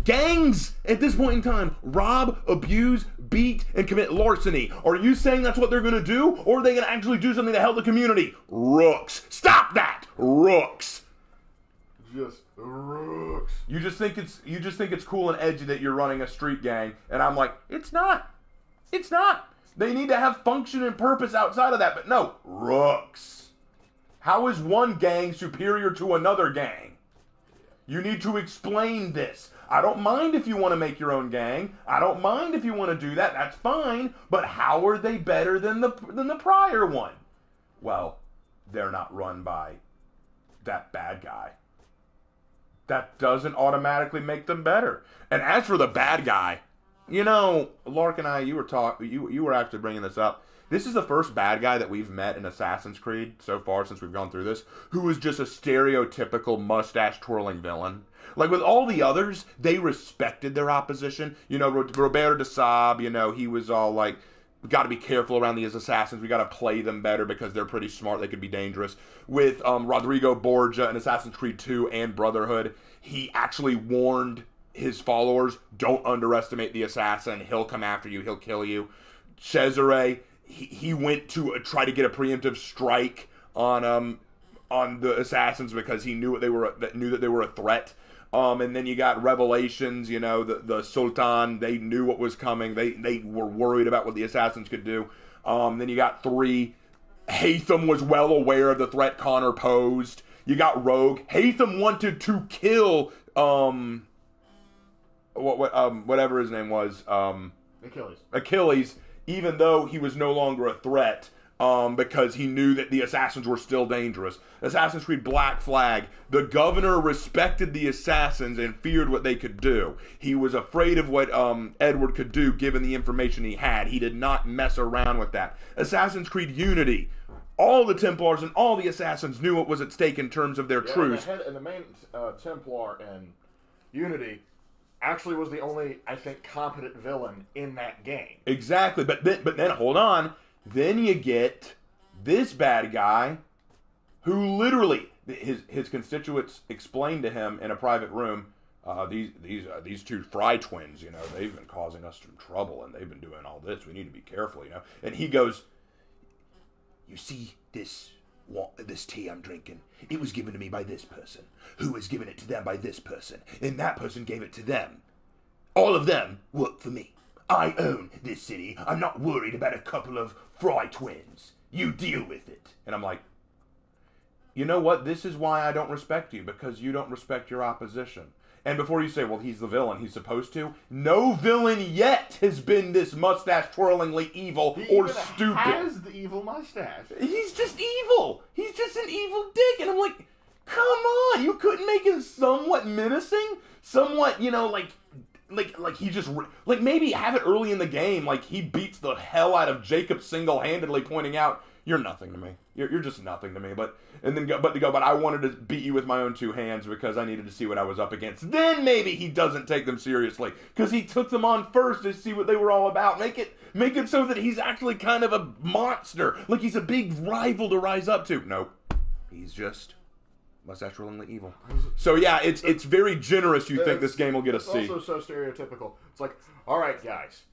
Gangs at this point in time rob, abuse, beat, and commit larceny. Are you saying that's what they're going to do, or are they going to actually do something to help the community? Rooks. Stop that. Rooks. Just Rooks. You just think it's cool and edgy that you're running a street gang, and I'm like, it's not. It's not. They need to have function and purpose outside of that, but no, Rooks. How is one gang superior to another gang? You need to explain this. I don't mind if you want to make your own gang. I don't mind if you want to do that. That's fine. But how are they better than the prior one? Well, they're not run by that bad guy. That doesn't automatically make them better. And as for the bad guy, Lark and I, you were actually bringing this up. This is the first bad guy that we've met in Assassin's Creed so far since we've gone through this, who is just a stereotypical mustache-twirling villain. Like, with all the others, they respected their opposition. Robert de Saab, he was all like, we got to be careful around these assassins. We got to play them better because they're pretty smart. They could be dangerous. With Rodrigo Borgia in Assassin's Creed 2 and Brotherhood, he actually warned his followers, don't underestimate the assassin. He'll come after you. He'll kill you. Cesare, he went to try to get a preemptive strike on the assassins because he knew that they were a threat. And then you got Revelations, the Sultan, they knew what was coming. They were worried about what the assassins could do. Then you got 3. Haytham was well aware of the threat Connor posed. You got Rogue. Haytham wanted to kill whatever his name was. Achilles, even though he was no longer a threat. Because he knew that the assassins were still dangerous. Assassin's Creed Black Flag, the governor respected the assassins and feared what they could do. He was afraid of what Edward could do given the information he had. He did not mess around with that. Assassin's Creed Unity, all the Templars and all the assassins knew what was at stake in terms of their truce. And the main Templar in Unity actually was the only, I think, competent villain in that game. Exactly, but then hold on. Then you get this bad guy who literally, his constituents explained to him in a private room, these 2 Fry twins, they've been causing us some trouble and they've been doing all this. We need to be careful, And he goes, you see this tea I'm drinking? It was given to me by this person, who has given it to them by this person, and that person gave it to them. All of them work for me. I own this city. I'm not worried about a couple of Fry twins. You deal with it. And I'm like, you know what? This is why I don't respect you, because you don't respect your opposition. And before you say, well, he's the villain, he's supposed to, no villain yet has been this mustache-twirlingly evil or stupid. He has the evil mustache. He's just evil. He's just an evil dick. And I'm like, come on. You couldn't make him somewhat menacing? Somewhat, like he just, like, maybe have it early in the game, like he beats the hell out of Jacob single-handedly, pointing out, you're nothing to me. You're just nothing to me. But I wanted to beat you with my own 2 hands because I needed to see what I was up against. Then maybe he doesn't take them seriously because he took them on first to see what they were all about. Make it so that he's actually kind of a monster, like he's a big rival to rise up to. Nope, he's just Less actually evil. So yeah, it's very generous. You think this game will get a C? It's also so stereotypical. It's like, all right, guys,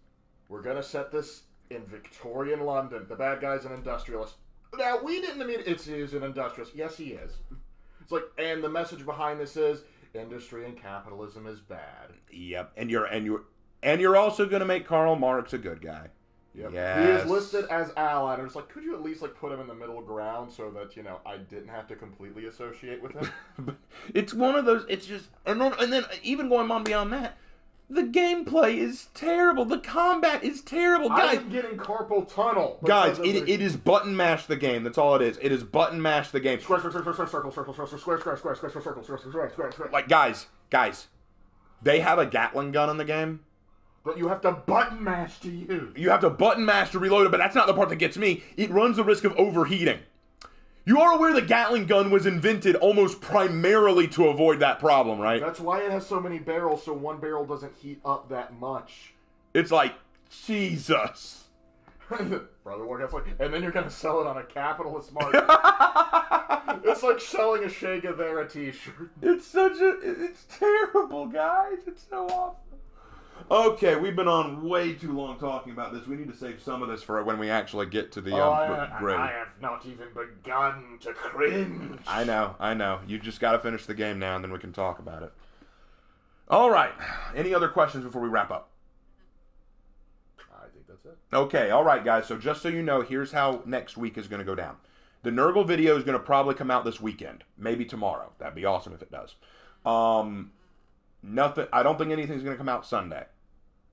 we're gonna set this in Victorian London. The bad guy's an industrialist. Now we didn't mean he's an industrialist. Yes, he is. It's like, and the message behind this is industry and capitalism is bad. Yep, and you're also gonna make Karl Marx a good guy. Yep. Yes. He is listed as ally, and it's like, could you at least like put him in the middle ground so that I didn't have to completely associate with him? But it's one of those. It's just, and then even going on beyond that, the gameplay is terrible. The combat is terrible, guys. I'm getting carpal tunnel. Guys, it is button mash the game. That's all it is. It is button mash the game. Square, circle, square. Like guys, they have a Gatling gun in the game. But you have to button mash to use. You have to button mash to reload it, but that's not the part that gets me. It runs the risk of overheating. You are aware the Gatling gun was invented almost primarily to avoid that problem, right? That's why it has so many barrels, so one barrel doesn't heat up that much. It's like, Jesus. Brother War gets like, and then you're going to sell it on a capitalist market. It's like selling a Che Guevara t-shirt. It's terrible, guys. It's so awful. Okay, we've been on way too long talking about this. We need to save some of this for when we actually get to the grade. I have not even begun to cringe. I know. You just got to finish the game now, and then we can talk about it. All right. Any other questions before we wrap up? I think that's it. Okay, all right, guys. So just so you know, here's how next week is going to go down. The Nurgle video is going to probably come out this weekend. Maybe tomorrow. That'd be awesome if it does. Nothing. I don't think anything's going to come out Sunday.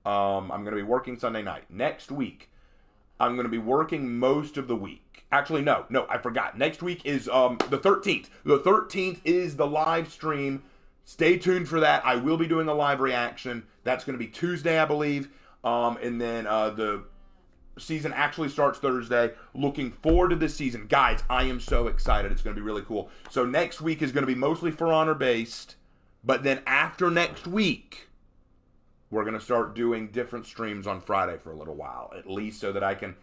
I'm going to be working Sunday night. Next week, I'm going to be working most of the week. Actually, no, I forgot. Next week is the 13th. The 13th is the live stream. Stay tuned for that. I will be doing a live reaction. That's going to be Tuesday, I believe. And then the season actually starts Thursday. Looking forward to this season. Guys, I am so excited. It's going to be really cool. So next week is going to be mostly For Honor based. But then after next week, we're going to start doing different streams on Friday for a little while, at least so that I can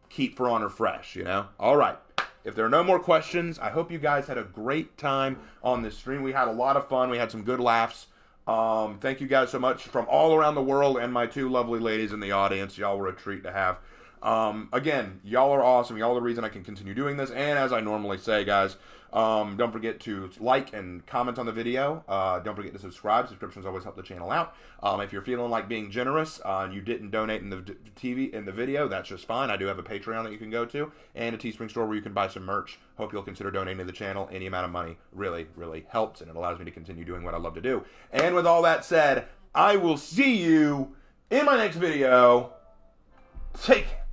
keep For Honor fresh, All right. If there are no more questions, I hope you guys had a great time on this stream. We had a lot of fun. We had some good laughs. Thank you guys so much from all around the world and my two lovely ladies in the audience. Y'all were a treat to have. Again, y'all are awesome. Y'all are the reason I can continue doing this. And as I normally say, guys, don't forget to like and comment on the video. Don't forget to subscribe. Subscriptions always help the channel out. If you're feeling like being generous and you didn't donate in the video, that's just fine. I do have a Patreon that you can go to and a Teespring store where you can buy some merch. Hope you'll consider donating to the channel. Any amount of money really, really helps, and it allows me to continue doing what I love to do. And with all that said, I will see you in my next video. Take care.